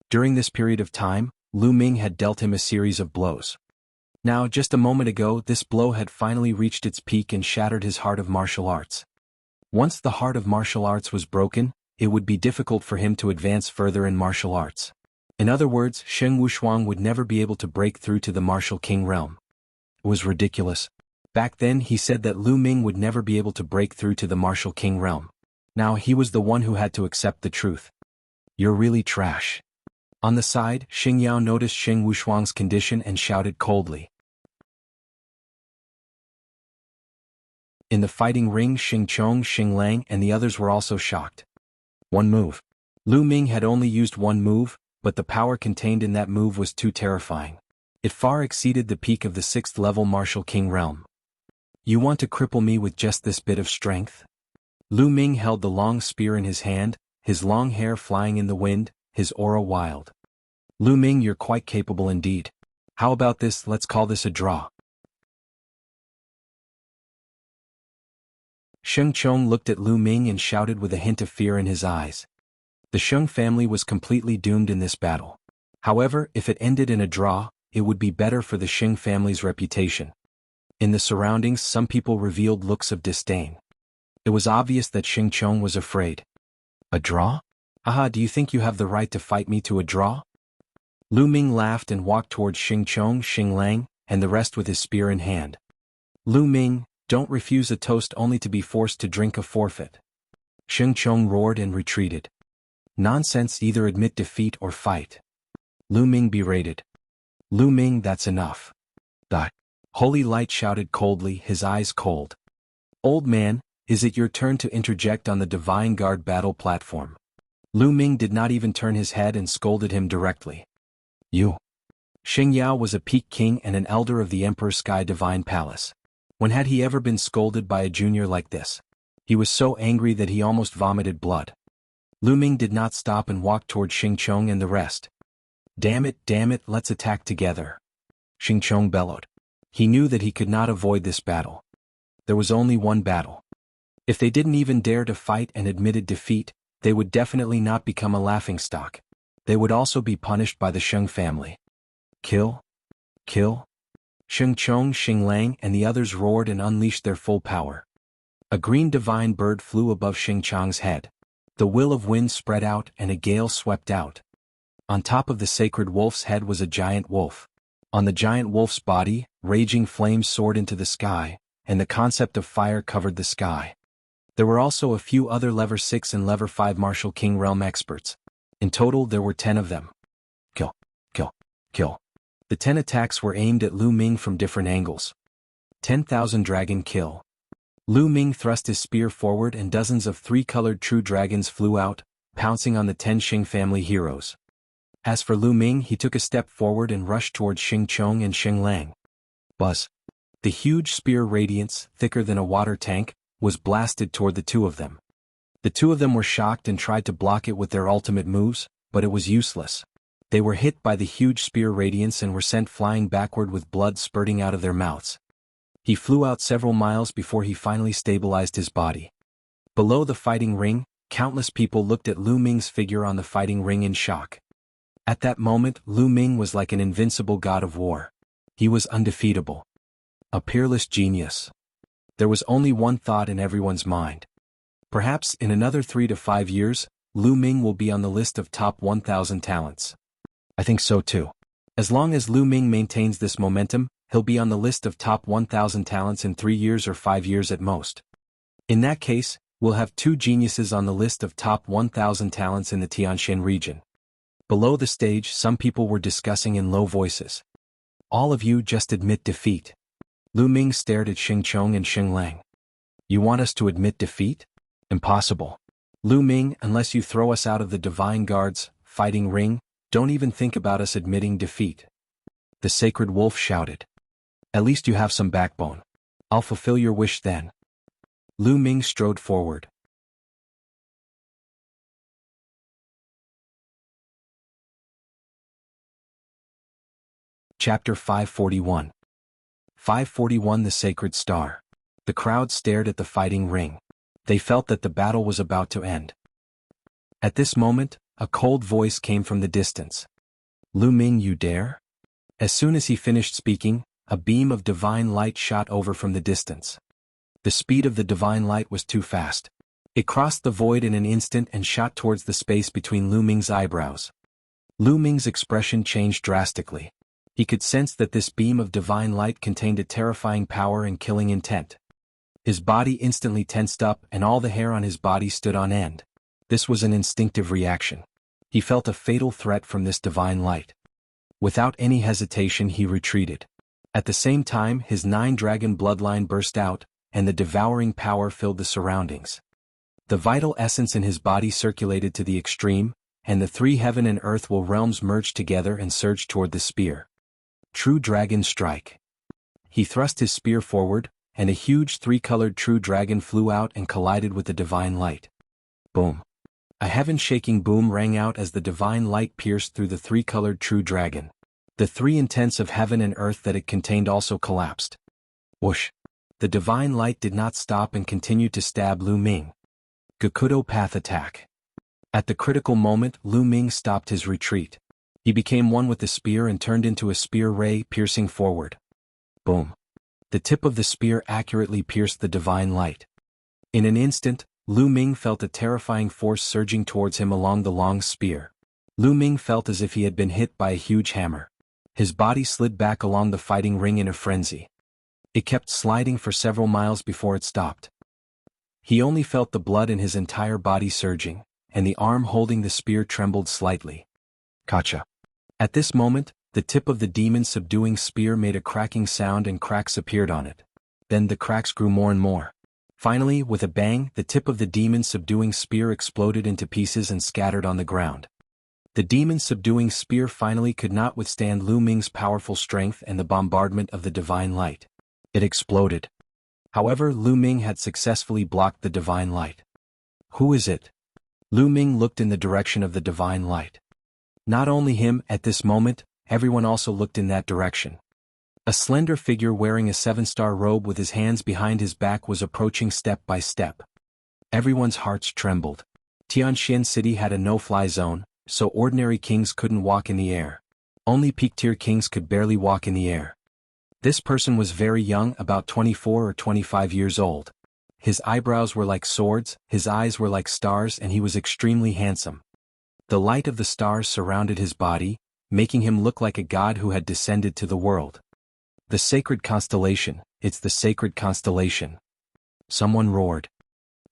During this period of time, Lu Ming had dealt him a series of blows. Now, just a moment ago, this blow had finally reached its peak and shattered his heart of martial arts. Once the heart of martial arts was broken, it would be difficult for him to advance further in martial arts. In other words, Sheng Wushuang would never be able to break through to the martial king realm. It was ridiculous. Back then he said that Lu Ming would never be able to break through to the martial king realm. Now he was the one who had to accept the truth. You're really trash. On the side, Xing Yao noticed Sheng Wushuang's condition and shouted coldly. In the fighting ring, Xing Chong, Xing Lang, and the others were also shocked. 1 move. Lu Ming had only used 1 move, but the power contained in that move was too terrifying. It far exceeded the peak of the 6th level martial king realm. You want to cripple me with just this bit of strength? Lu Ming held the long spear in his hand, his long hair flying in the wind, his aura wild. Lu Ming, you're quite capable indeed. How about this? Let's call this a draw. Sheng Chong looked at Lu Ming and shouted with a hint of fear in his eyes. The Sheng family was completely doomed in this battle. However, if it ended in a draw, it would be better for the Sheng family's reputation. In the surroundings, some people revealed looks of disdain. It was obvious that Sheng Chong was afraid. A draw? Aha, do you think you have the right to fight me to a draw? Lu Ming laughed and walked towards Xing Chong, Xing Lang, and the rest with his spear in hand. Lu Ming, don't refuse a toast only to be forced to drink a forfeit. Xing Chong roared and retreated. Nonsense, either admit defeat or fight. Lu Ming berated. Lu Ming, that's enough. The Holy Light shouted coldly, his eyes cold. Old man, is it your turn to interject on the Divine Guard battle platform? Lu Ming did not even turn his head and scolded him directly. You. Xing Yao was a peak king and an elder of the Emperor's Sky Divine Palace. When had he ever been scolded by a junior like this? He was so angry that he almost vomited blood. Lu Ming did not stop and walked toward Xing Chong and the rest. Damn it, let's attack together. Xing Chong bellowed. He knew that he could not avoid this battle. There was only one battle. If they didn't even dare to fight and admitted defeat, they would definitely not become a laughingstock. They would also be punished by the Sheng family. Kill? Kill? Sheng Chong, Xing Lang, and the others roared and unleashed their full power. A green divine bird flew above Xing Chong's head. The will of wind spread out and a gale swept out. On top of the sacred wolf's head was a giant wolf. On the giant wolf's body, raging flames soared into the sky, and the concept of fire covered the sky. There were also a few other Level 6 and Level 5 Martial King Realm experts. In total there were 10 of them. Kill, kill, kill. The 10 attacks were aimed at Lu Ming from different angles. 10,000 dragon kill. Lu Ming thrust his spear forward and dozens of three-colored true dragons flew out, pouncing on the 10 Xing family heroes. As for Lu Ming, he took a step forward and rushed towards Xing Chong and Xing Lang. Buzz. The huge spear radiance, thicker than a water tank, was blasted toward the two of them. The two of them were shocked and tried to block it with their ultimate moves, but it was useless. They were hit by the huge spear radiance and were sent flying backward with blood spurting out of their mouths. He flew out several miles before he finally stabilized his body. Below the fighting ring, countless people looked at Lu Ming's figure on the fighting ring in shock. At that moment, Lu Ming was like an invincible god of war. He was undefeatable. A peerless genius. There was only one thought in everyone's mind. Perhaps in another 3 to 5 years, Lu Ming will be on the list of top 1,000 talents. I think so too. As long as Lu Ming maintains this momentum, he'll be on the list of top 1,000 talents in 3 years or 5 years at most. In that case, we'll have 2 geniuses on the list of top 1,000 talents in the Tianxin region. Below the stage, some people were discussing in low voices. All of you just admit defeat. Lu Ming stared at Xing Chong and Xing Lang. You want us to admit defeat? Impossible. Lu Ming, unless you throw us out of the Divine Guard's fighting ring, don't even think about us admitting defeat. The Sacred Wolf shouted. At least you have some backbone. I'll fulfill your wish then. Lu Ming strode forward. Chapter 541. 541 The Sacred Star. The crowd stared at the fighting ring. They felt that the battle was about to end. At this moment, a cold voice came from the distance. Lu Ming, you dare? As soon as he finished speaking, a beam of divine light shot over from the distance. The speed of the divine light was too fast. It crossed the void in an instant and shot towards the space between Lu Ming's eyebrows. Lu Ming's expression changed drastically. He could sense that this beam of divine light contained a terrifying power and killing intent. His body instantly tensed up and all the hair on his body stood on end. This was an instinctive reaction. He felt a fatal threat from this divine light. Without any hesitation he retreated. At the same time his 9-dragon bloodline burst out, and the devouring power filled the surroundings. The vital essence in his body circulated to the extreme, and the 3 heaven and earth realms merged together and surged toward the spear. True Dragon Strike. He thrust his spear forward, and a huge 3-colored true dragon flew out and collided with the divine light. Boom. A heaven-shaking boom rang out as the divine light pierced through the 3-colored true dragon. The 3 intents of heaven and earth that it contained also collapsed. Whoosh. The divine light did not stop and continued to stab Lu Ming. Gakudo Path Attack. At the critical moment, Lu Ming stopped his retreat. He became one with the spear and turned into a spear ray piercing forward. Boom. The tip of the spear accurately pierced the divine light. In an instant, Lu Ming felt a terrifying force surging towards him along the long spear. Lu Ming felt as if he had been hit by a huge hammer. His body slid back along the fighting ring in a frenzy. It kept sliding for several miles before it stopped. He only felt the blood in his entire body surging, and the arm holding the spear trembled slightly. Gotcha. At this moment, the tip of the demon-subduing spear made a cracking sound and cracks appeared on it. Then the cracks grew more and more. Finally, with a bang, the tip of the demon-subduing spear exploded into pieces and scattered on the ground. The demon-subduing spear finally could not withstand Lu Ming's powerful strength and the bombardment of the divine light. It exploded. However, Lu Ming had successfully blocked the divine light. Who is it? Lu Ming looked in the direction of the divine light. Not only him, at this moment, everyone also looked in that direction. A slender figure wearing a 7-star robe with his hands behind his back was approaching step by step. Everyone's hearts trembled. Tianxin City had a no-fly zone, so ordinary kings couldn't walk in the air. Only peak-tier kings could barely walk in the air. This person was very young, about 24 or 25 years old. His eyebrows were like swords, his eyes were like stars, and he was extremely handsome. The light of the stars surrounded his body, making him look like a god who had descended to the world. The sacred constellation, it's the sacred constellation. Someone roared.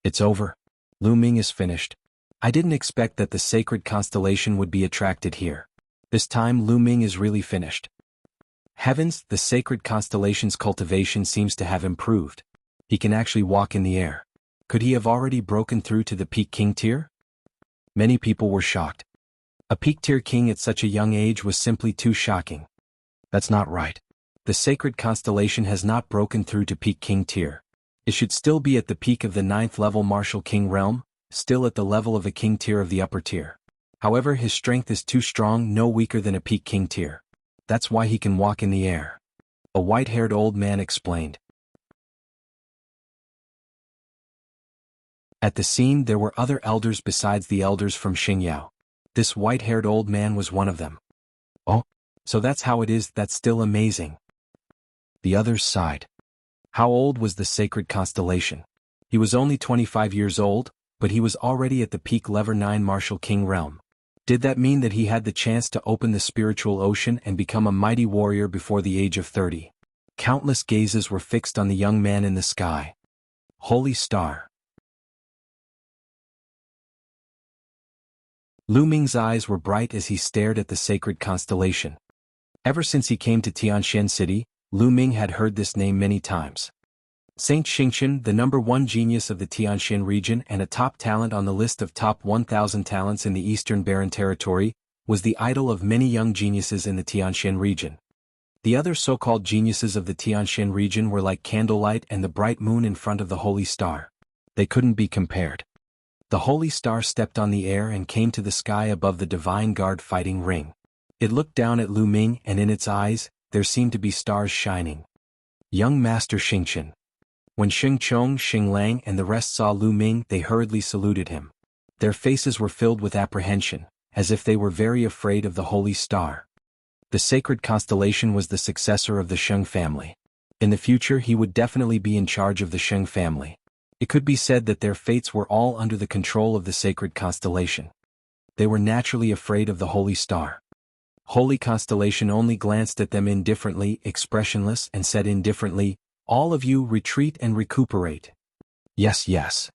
It's over. Lu Ming is finished. I didn't expect that the sacred constellation would be attracted here. This time Lu Ming is really finished. Heavens, the sacred constellation's cultivation seems to have improved. He can actually walk in the air. Could he have already broken through to the peak king tier? Many people were shocked. A peak tier king at such a young age was simply too shocking. That's not right. The sacred constellation has not broken through to peak king tier. It should still be at the peak of the 9th level martial king realm, still at the level of a king tier of the upper tier. However, his strength is too strong, no weaker than a peak king tier. That's why he can walk in the air. A white-haired old man explained. At the scene there were other elders besides the elders from Xingyao. This white-haired old man was one of them. Oh, so that's how it is, that's still amazing. The others sighed. How old was the sacred constellation? He was only 25 years old, but he was already at the peak level 9 martial king realm. Did that mean that he had the chance to open the spiritual ocean and become a mighty warrior before the age of 30? Countless gazes were fixed on the young man in the sky. Holy Star. Lu Ming's eyes were bright as he stared at the sacred constellation. Ever since he came to Tianxian City, Lu Ming had heard this name many times. Saint Xingqian, the #1 genius of the Tianxian region and a top talent on the list of top 1,000 talents in the Eastern Barren Territory, was the idol of many young geniuses in the Tianxian region. The other so-called geniuses of the Tianxian region were like candlelight and the bright moon in front of the Holy Star. They couldn't be compared. The Holy Star stepped on the air and came to the sky above the Divine Guard fighting ring. It looked down at Lu Ming and in its eyes, there seemed to be stars shining. Young Master Xingqian. When Xing Chong, Xing Lang and the rest saw Lu Ming, they hurriedly saluted him. Their faces were filled with apprehension, as if they were very afraid of the Holy Star. The sacred constellation was the successor of the Sheng family. In the future he would definitely be in charge of the Sheng family. It could be said that their fates were all under the control of the sacred constellation. They were naturally afraid of the Holy Star. Holy Constellation only glanced at them indifferently, expressionless, and said indifferently, "All of you retreat and recuperate." Yes, yes.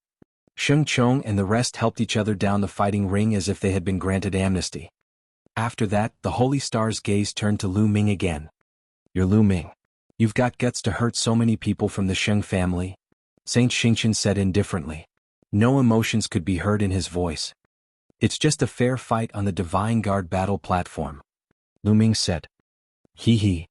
Sheng Chong and the rest helped each other down the fighting ring as if they had been granted amnesty. After that, the Holy Star's gaze turned to Lu Ming again. "You're Lu Ming. You've got guts to hurt so many people from the Sheng family?" Saint Xingqian said indifferently. No emotions could be heard in his voice. "It's just a fair fight on the Divine Guard battle platform," Lu Ming said. "Hee hee."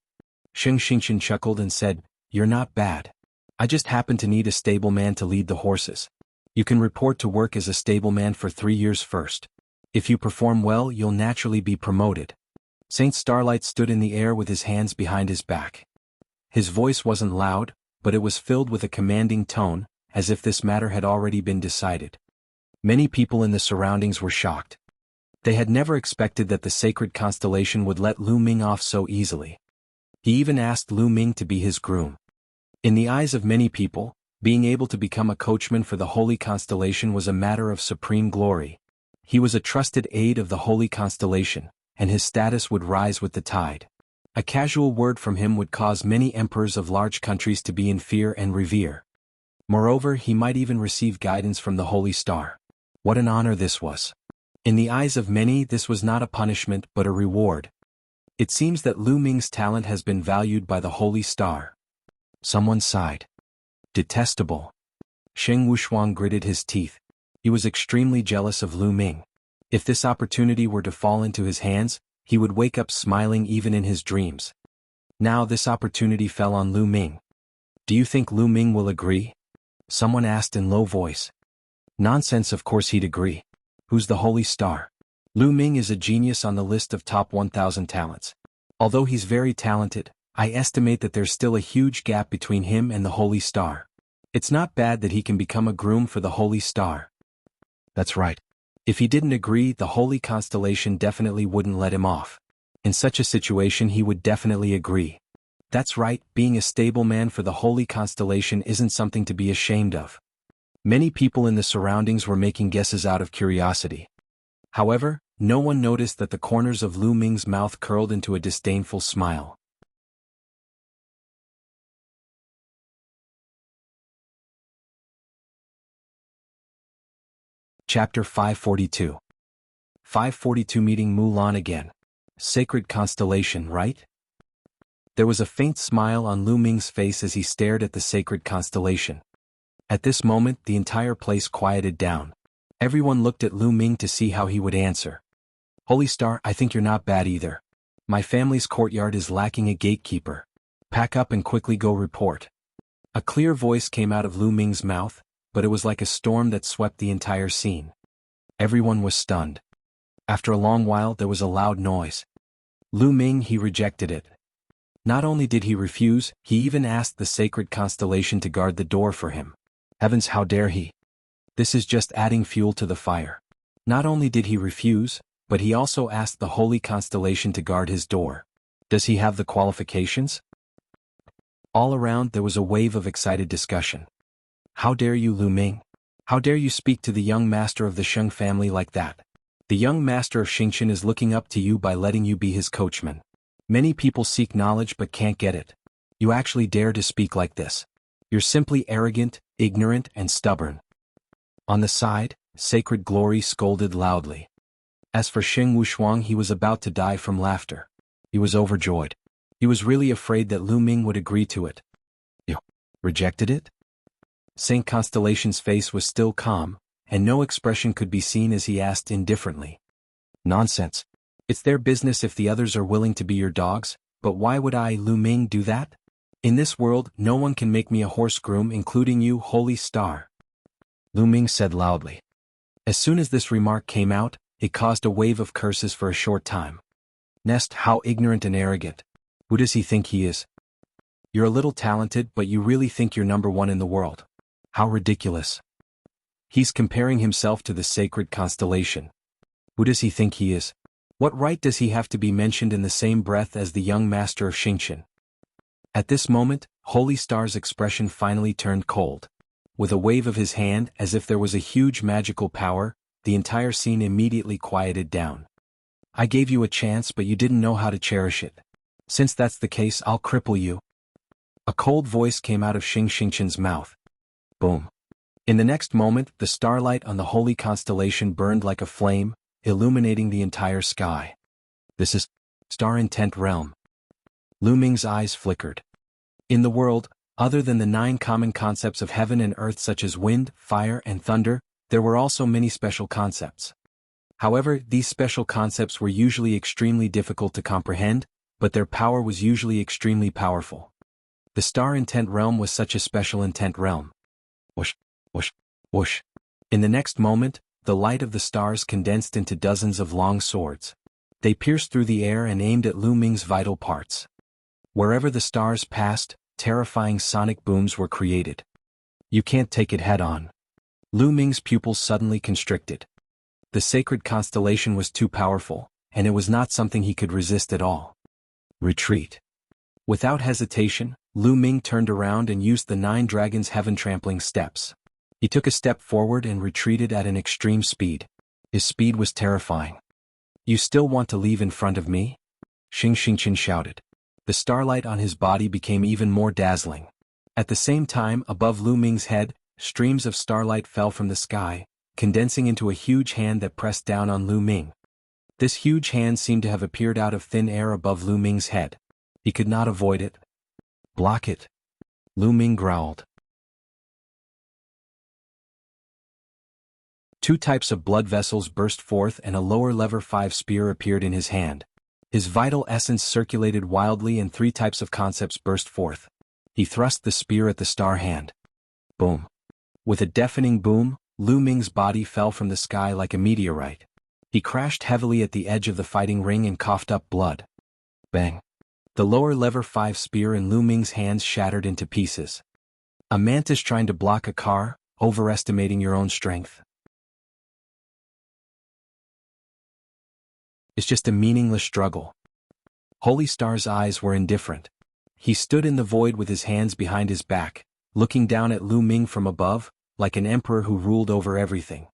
Sheng Xingqian chuckled and said, "You're not bad. I just happen to need a stableman to lead the horses. You can report to work as a stableman for 3 years first. If you perform well, you'll naturally be promoted." Saint Starlight stood in the air with his hands behind his back. His voice wasn't loud, but it was filled with a commanding tone, as if this matter had already been decided. Many people in the surroundings were shocked. They had never expected that the sacred constellation would let Lu Ming off so easily. He even asked Lu Ming to be his groom. In the eyes of many people, being able to become a coachman for the Holy Constellation was a matter of supreme glory. He was a trusted aide of the Holy Constellation, and his status would rise with the tide. A casual word from him would cause many emperors of large countries to be in fear and revere. Moreover, he might even receive guidance from the Holy Star. What an honor this was. In the eyes of many, this was not a punishment but a reward. It seems that Lu Ming's talent has been valued by the Holy Star. Someone sighed. Detestable. Sheng Wushuang gritted his teeth. He was extremely jealous of Lu Ming. If this opportunity were to fall into his hands, he would wake up smiling even in his dreams. Now this opportunity fell on Lu Ming. "Do you think Lu Ming will agree?" someone asked in low voice. "Nonsense, of course he'd agree. Who's the Holy Star? Lu Ming is a genius on the list of top 1,000 talents. Although he's very talented, I estimate that there's still a huge gap between him and the Holy Star. It's not bad that he can become a groom for the Holy Star." That's right. If he didn't agree, the Holy Constellation definitely wouldn't let him off. In such a situation he would definitely agree. That's right, being a stableman for the Holy Constellation isn't something to be ashamed of. Many people in the surroundings were making guesses out of curiosity. However, no one noticed that the corners of Lu Ming's mouth curled into a disdainful smile. Chapter 542. 542 Meeting Mulan again. Sacred constellation, right? There was a faint smile on Lu Ming's face as he stared at the sacred constellation. At this moment, the entire place quieted down. Everyone looked at Lu Ming to see how he would answer. Holy Star, I think you're not bad either. My family's courtyard is lacking a gatekeeper. Pack up and quickly go report. A clear voice came out of Lu Ming's mouth, but it was like a storm that swept the entire scene. Everyone was stunned. After a long while there was a loud noise. Lu Ming, he rejected it. Not only did he refuse, he even asked the sacred constellation to guard the door for him. Heavens, how dare he! This is just adding fuel to the fire. Not only did he refuse, but he also asked the holy constellation to guard his door. Does he have the qualifications? All around there was a wave of excited discussion. How dare you, Lu Ming? How dare you speak to the young master of the Sheng family like that? The young master of Xingqian is looking up to you by letting you be his coachman. Many people seek knowledge but can't get it. You actually dare to speak like this. You're simply arrogant, ignorant, and stubborn. On the side, Sacred Glory scolded loudly. As for Xing Wushuang, he was about to die from laughter. He was overjoyed. He was really afraid that Lu Ming would agree to it. You rejected it? Saint Constellation's face was still calm, and no expression could be seen as he asked indifferently. Nonsense. It's their business if the others are willing to be your dogs, but why would I, Lu Ming, do that? In this world, no one can make me a horse groom, including you, Holy Star. Lu Ming said loudly. As soon as this remark came out, it caused a wave of curses for a short time. Nest, how ignorant and arrogant. Who does he think he is? You're a little talented, but you really think you're number one in the world. How ridiculous. He's comparing himself to the sacred constellation. Who does he think he is? What right does he have to be mentioned in the same breath as the young master of Xingqian? At this moment, Holy Star's expression finally turned cold. With a wave of his hand, as if there was a huge magical power, the entire scene immediately quieted down. I gave you a chance, but you didn't know how to cherish it. Since that's the case, I'll cripple you. A cold voice came out of Xingqian's mouth. Boom. In the next moment, the starlight on the holy constellation burned like a flame, illuminating the entire sky. This is Star Intent Realm. Lu Ming's eyes flickered. In the world, other than the 9 common concepts of heaven and earth such as wind, fire, and thunder, there were also many special concepts. However, these special concepts were usually extremely difficult to comprehend, but their power was usually extremely powerful. The Star Intent Realm was such a special intent realm. Whoosh, whoosh, whoosh. In the next moment, the light of the stars condensed into dozens of long swords. They pierced through the air and aimed at Lu Ming's vital parts. Wherever the stars passed, terrifying sonic booms were created. You can't take it head-on. Lu Ming's pupils suddenly constricted. The sacred constellation was too powerful, and it was not something he could resist at all. Retreat. Without hesitation, Lu Ming turned around and used the 9 dragons' heaven-trampling steps. He took a step forward and retreated at an extreme speed. His speed was terrifying. You still want to leave in front of me? Xingqian shouted. The starlight on his body became even more dazzling. At the same time, above Lu Ming's head, streams of starlight fell from the sky, condensing into a huge hand that pressed down on Lu Ming. This huge hand seemed to have appeared out of thin air above Lu Ming's head. He could not avoid it. Block it. Lu Ming growled. 2 types of blood vessels burst forth and a lower lever 5 spear appeared in his hand. His vital essence circulated wildly and 3 types of concepts burst forth. He thrust the spear at the star hand. Boom. With a deafening boom, Lu Ming's body fell from the sky like a meteorite. He crashed heavily at the edge of the fighting ring and coughed up blood. Bang. The lower lever 5 spear in Lu Ming's hands shattered into pieces. A mantis trying to block a car, overestimating your own strength. It's just a meaningless struggle. Holy Star's eyes were indifferent. He stood in the void with his hands behind his back, looking down at Lu Ming from above, like an emperor who ruled over everything.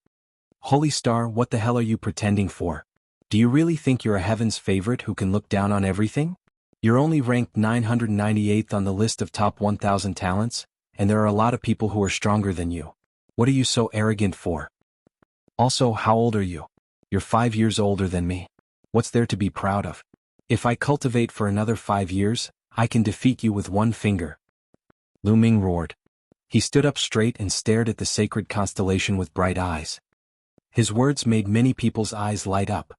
Holy Star, what the hell are you pretending for? Do you really think you're a heaven's favorite who can look down on everything? You're only ranked 998th on the list of top 1,000 talents, and there are a lot of people who are stronger than you. What are you so arrogant for? Also, how old are you? You're 5 years older than me. What's there to be proud of? If I cultivate for another 5 years, I can defeat you with one finger. Lu Ming roared. He stood up straight and stared at the sacred constellation with bright eyes. His words made many people's eyes light up.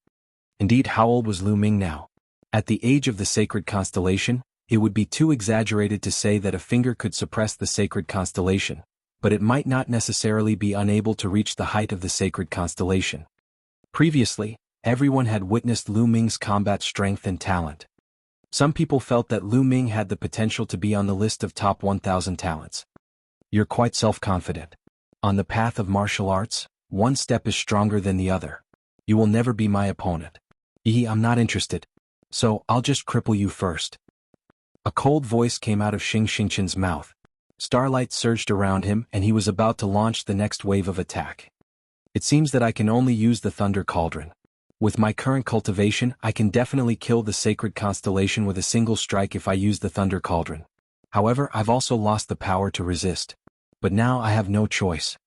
Indeed, how old was Lu Ming now? At the age of the sacred constellation, it would be too exaggerated to say that a finger could suppress the sacred constellation, but it might not necessarily be unable to reach the height of the sacred constellation. Previously, everyone had witnessed Lu Ming's combat strength and talent. Some people felt that Lu Ming had the potential to be on the list of top 1,000 talents. You're quite self-confident. On the path of martial arts, one step is stronger than the other. You will never be my opponent. I'm not interested. So, I'll just cripple you first. A cold voice came out of Xingqiang's mouth. Starlight surged around him and he was about to launch the next wave of attack. It seems that I can only use the Thunder Cauldron. With my current cultivation, I can definitely kill the sacred constellation with a single strike if I use the Thunder Cauldron. However, I've also lost the power to resist. But now I have no choice.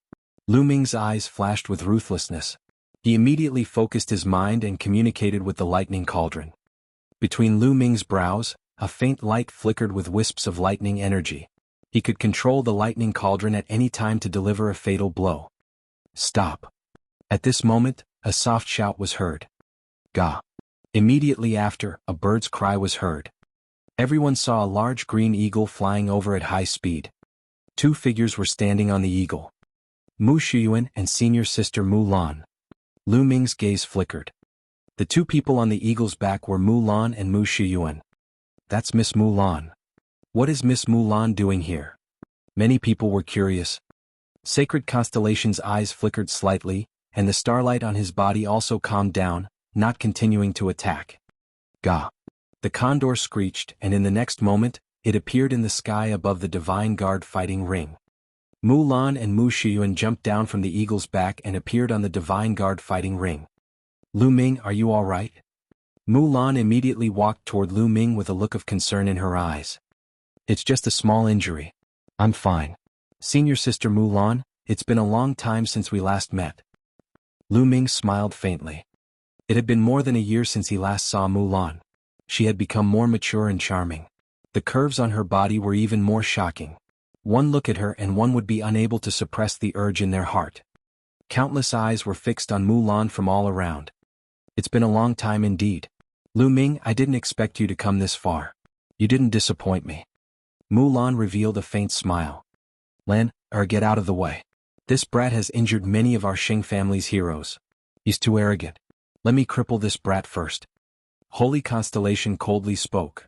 Lu Ming's eyes flashed with ruthlessness. He immediately focused his mind and communicated with the lightning cauldron. Between Lu Ming's brows, a faint light flickered with wisps of lightning energy. He could control the lightning cauldron at any time to deliver a fatal blow. Stop. At this moment, a soft shout was heard. Gah. Immediately after, a bird's cry was heard. Everyone saw a large green eagle flying over at high speed. 2 figures were standing on the eagle. Mu Shiyuan and senior sister Mu Lan. Lu Ming's gaze flickered. The 2 people on the eagle's back were Mu Lan and Mu Shiyuan. That's Miss Mu Lan. What is Miss Mu Lan doing here? Many people were curious. Sacred Constellation's eyes flickered slightly, and the starlight on his body also calmed down, not continuing to attack. Gah. The condor screeched, and in the next moment, it appeared in the sky above the Divine Guard fighting ring. Mu Lan and Mu Shiyuan jumped down from the eagle's back and appeared on the Divine Guard fighting ring. Lu Ming, are you all right? Mu Lan immediately walked toward Lu Ming with a look of concern in her eyes. It's just a small injury. I'm fine. Senior sister Mu Lan, it's been a long time since we last met. Lu Ming smiled faintly. It had been more than a year since he last saw Mu Lan. She had become more mature and charming. The curves on her body were even more shocking. One look at her and one would be unable to suppress the urge in their heart. Countless eyes were fixed on Mu Lan from all around. It's been a long time indeed. Lu Ming, I didn't expect you to come this far. You didn't disappoint me. Mu Lan revealed a faint smile. Get out of the way. This brat has injured many of our Xing family's heroes. He's too arrogant. Let me cripple this brat first. Holy Constellation coldly spoke.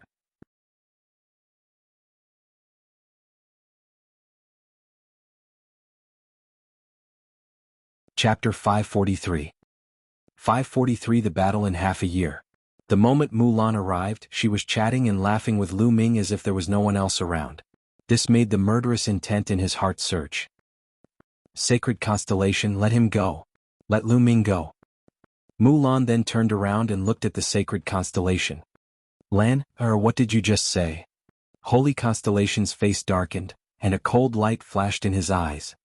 Chapter 543. 543 The battle in half a year. The moment Mu Lan arrived, she was chatting and laughing with Lu Ming as if there was no one else around. This made the murderous intent in his heart surge. Sacred Constellation, let him go. Let Lu Ming go. Mu Lan then turned around and looked at the Sacred Constellation. What did you just say? Holy Constellation's face darkened, and a cold light flashed in his eyes.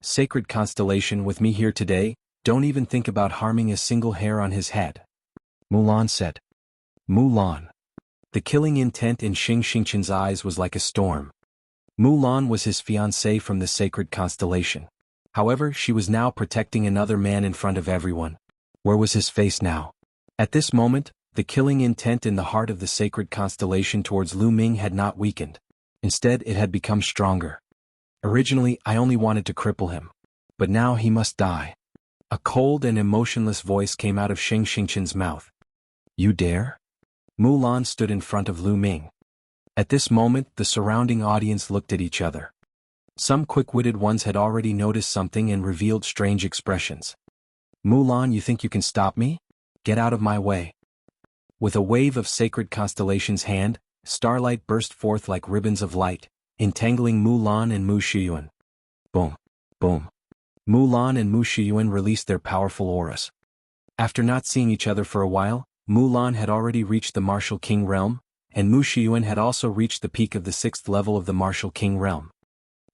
Sacred Constellation, with me here today, don't even think about harming a single hair on his head. Mu Lan said. Mu Lan. The killing intent in Xingqiang's eyes was like a storm. Mu Lan was his fiancée from the Sacred Constellation. However, she was now protecting another man in front of everyone. Where was his face now? At this moment, the killing intent in the heart of the Sacred Constellation towards Lu Ming had not weakened. Instead, it had become stronger. Originally, I only wanted to cripple him. But now he must die. A cold and emotionless voice came out of Xingqiang's mouth. You dare? Mu Lan stood in front of Lu Ming. At this moment, the surrounding audience looked at each other. Some quick-witted ones had already noticed something and revealed strange expressions. Mu Lan, you think you can stop me? Get out of my way. With a wave of Sacred Constellation's hand, starlight burst forth like ribbons of light, entangling Mu Lan and Mu Shiyuan. Boom. Boom. Mu Lan and Mu Shiyuan released their powerful auras. After not seeing each other for a while, Mu Lan had already reached the Martial King realm, and Mu Shiyuan had also reached the peak of the 6th level of the Martial King realm.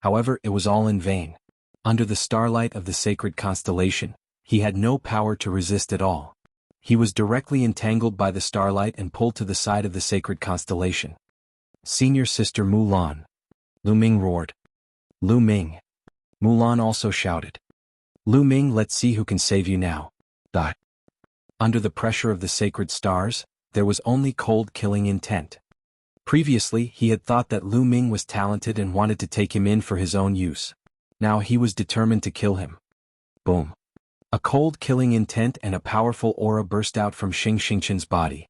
However, it was all in vain. Under the starlight of the Sacred Constellation, he had no power to resist at all. He was directly entangled by the starlight and pulled to the side of the sacred constellation. Senior Sister Mulan. Lu Ming roared. Lu Ming. Mulan also shouted. Lu Ming, let's see who can save you now. Dot. Under the pressure of the sacred stars, there was only cold killing intent. Previously, he had thought that Lu Ming was talented and wanted to take him in for his own use. Now he was determined to kill him. Boom. A cold killing intent and a powerful aura burst out from Xing Xingchen's body.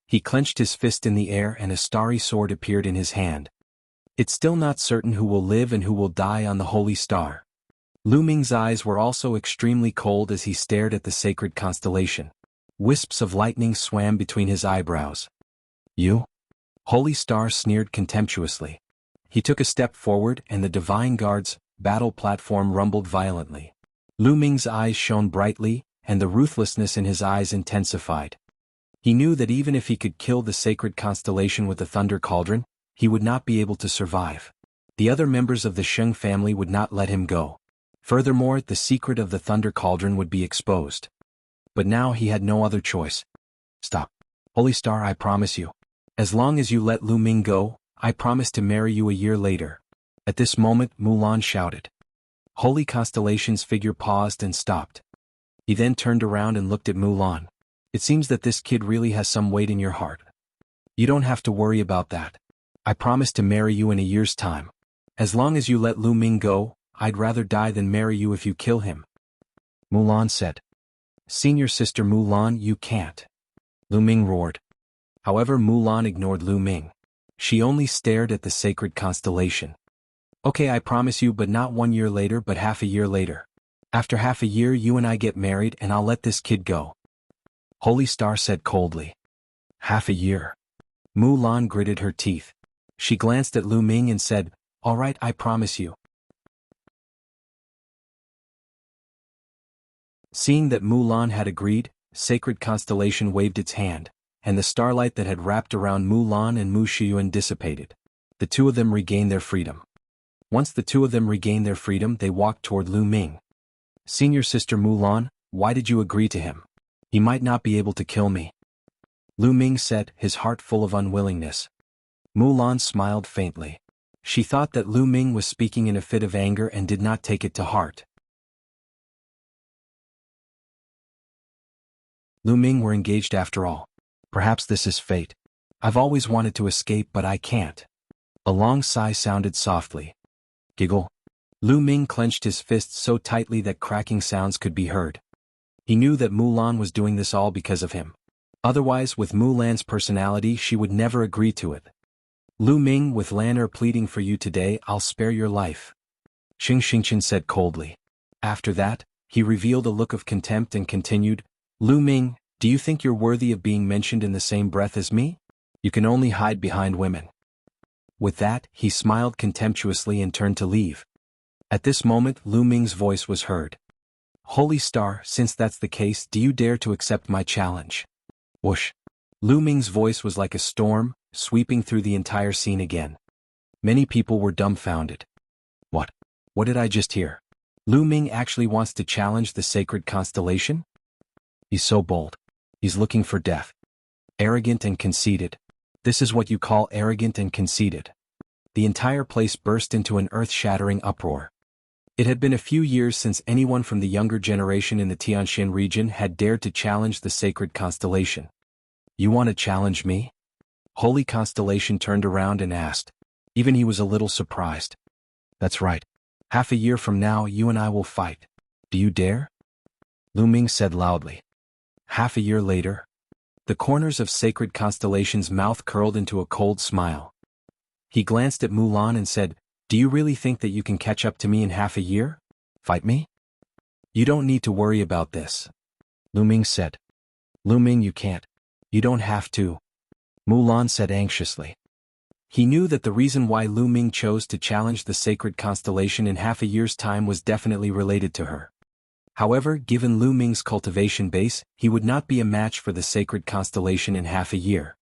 He clenched his fist in the air and a starry sword appeared in his hand. It's still not certain who will live and who will die on the holy star. Lu Ming's eyes were also extremely cold as he stared at the sacred constellation. Wisps of lightning swam between his eyebrows. You? Holy Star sneered contemptuously. He took a step forward and the Divine Guard's battle platform rumbled violently. Lu Ming's eyes shone brightly, and the ruthlessness in his eyes intensified. He knew that even if he could kill the sacred constellation with the Thunder Cauldron, he would not be able to survive. The other members of the Sheng family would not let him go. Furthermore, the secret of the Thunder Cauldron would be exposed. But now he had no other choice. Stop. Holy Star, I promise you. As long as you let Lu Ming go, I promise to marry you a year later. At this moment, Mulan shouted. Holy Constellation's figure paused and stopped. He then turned around and looked at Mulan. It seems that this kid really has some weight in your heart. You don't have to worry about that. I promise to marry you in a year's time. As long as you let Lu Ming go, I'd rather die than marry you if you kill him. Mulan said. Senior Sister Mulan, you can't. Lu Ming roared. However, Mulan ignored Lu Ming. She only stared at the sacred constellation. Okay, I promise you, but not 1 year later, but half a year later. After half a year you and I get married and I'll let this kid go. Holy Star said coldly. Half a year. Mulan gritted her teeth. She glanced at Lu Ming and said, all right, I promise you. Seeing that Mulan had agreed, Sacred Constellation waved its hand, and the starlight that had wrapped around Mulan and Mu Shiyuan dissipated. The two of them regained their freedom. Once the two of them regained their freedom, they walked toward Lu Ming. Senior Sister Mulan, why did you agree to him? He might not be able to kill me. Lu Ming said, his heart full of unwillingness. Mulan smiled faintly. She thought that Lu Ming was speaking in a fit of anger and did not take it to heart. Lu Ming were engaged after all. Perhaps this is fate. I've always wanted to escape but I can't. A long sigh sounded softly. Giggle. Lu Ming clenched his fists so tightly that cracking sounds could be heard. He knew that Mulan was doing this all because of him. Otherwise, with Mulan's personality, she would never agree to it. Lu Ming, with Lan Er pleading for you today, I'll spare your life. Xing Xingchen said coldly. After that, he revealed a look of contempt and continued, Lu Ming, do you think you're worthy of being mentioned in the same breath as me? You can only hide behind women. With that, he smiled contemptuously and turned to leave. At this moment, Lu Ming's voice was heard. Holy Star, since that's the case, do you dare to accept my challenge? Whoosh. Lu Ming's voice was like a storm, sweeping through the entire scene again. Many people were dumbfounded. What? What did I just hear? Lu Ming actually wants to challenge the sacred constellation? He's so bold. He's looking for death. Arrogant and conceited. This is what you call arrogant and conceited. The entire place burst into an earth-shattering uproar. It had been a few years since anyone from the younger generation in the Tianxin region had dared to challenge the sacred constellation. You want to challenge me? Holy Constellation turned around and asked. Even he was a little surprised. That's right. Half a year from now you and I will fight. Do you dare? Lu Ming said loudly. Half a year later, the corners of Sacred Constellation's mouth curled into a cold smile. He glanced at Mulan and said, do you really think that you can catch up to me in half a year? Fight me? You don't need to worry about this. Lu Ming said. Lu Ming, you can't. You don't have to. Mulan said anxiously. He knew that the reason why Lu Ming chose to challenge the Sacred Constellation in half a year's time was definitely related to her. However, given Lu Ming's cultivation base, he would not be a match for the Sacred Constellation in half a year.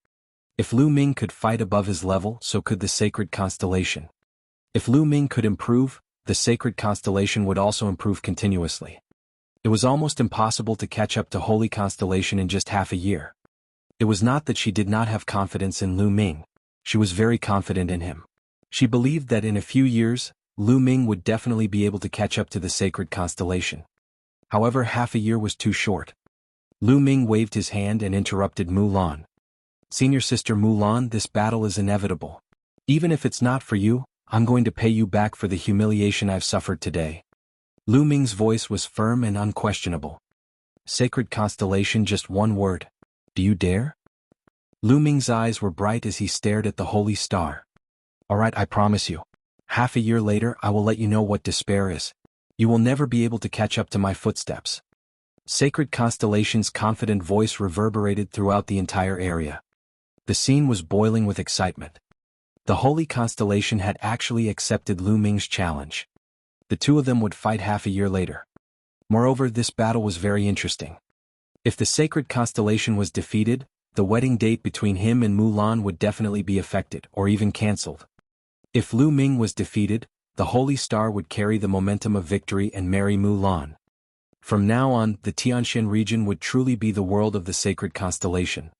If Lu Ming could fight above his level, so could the Sacred Constellation. If Lu Ming could improve, the Sacred Constellation would also improve continuously. It was almost impossible to catch up to Holy Constellation in just half a year. It was not that she did not have confidence in Lu Ming. She was very confident in him. She believed that in a few years, Lu Ming would definitely be able to catch up to the sacred constellation. However, half a year was too short. Lu Ming waved his hand and interrupted Mulan. Senior Sister Mulan, this battle is inevitable. Even if it's not for you, I'm going to pay you back for the humiliation I've suffered today. Lu Ming's voice was firm and unquestionable. Sacred constellation, just one word. Do you dare? Lu Ming's eyes were bright as he stared at the holy star. All right, I promise you. Half a year later, I will let you know what despair is. You will never be able to catch up to my footsteps. Sacred Constellation's confident voice reverberated throughout the entire area. The scene was boiling with excitement. The Holy Constellation had actually accepted Lu Ming's challenge. The two of them would fight half a year later. Moreover, this battle was very interesting. If the Sacred Constellation was defeated, the wedding date between him and Mulan would definitely be affected or even cancelled. If Lu Ming was defeated, the Holy Star would carry the momentum of victory and marry Mulan. From now on, the Tianxian region would truly be the world of the Sacred Constellation.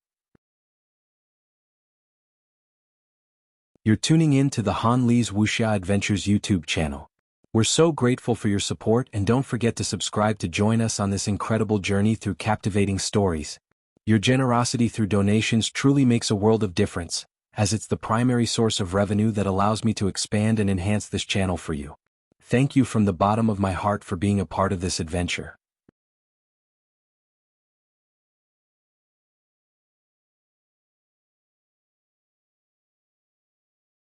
You're tuning in to the Han Li's Wuxia Adventures YouTube channel. We're so grateful for your support, and don't forget to subscribe to join us on this incredible journey through captivating stories. Your generosity through donations truly makes a world of difference, as it's the primary source of revenue that allows me to expand and enhance this channel for you. Thank you from the bottom of my heart for being a part of this adventure.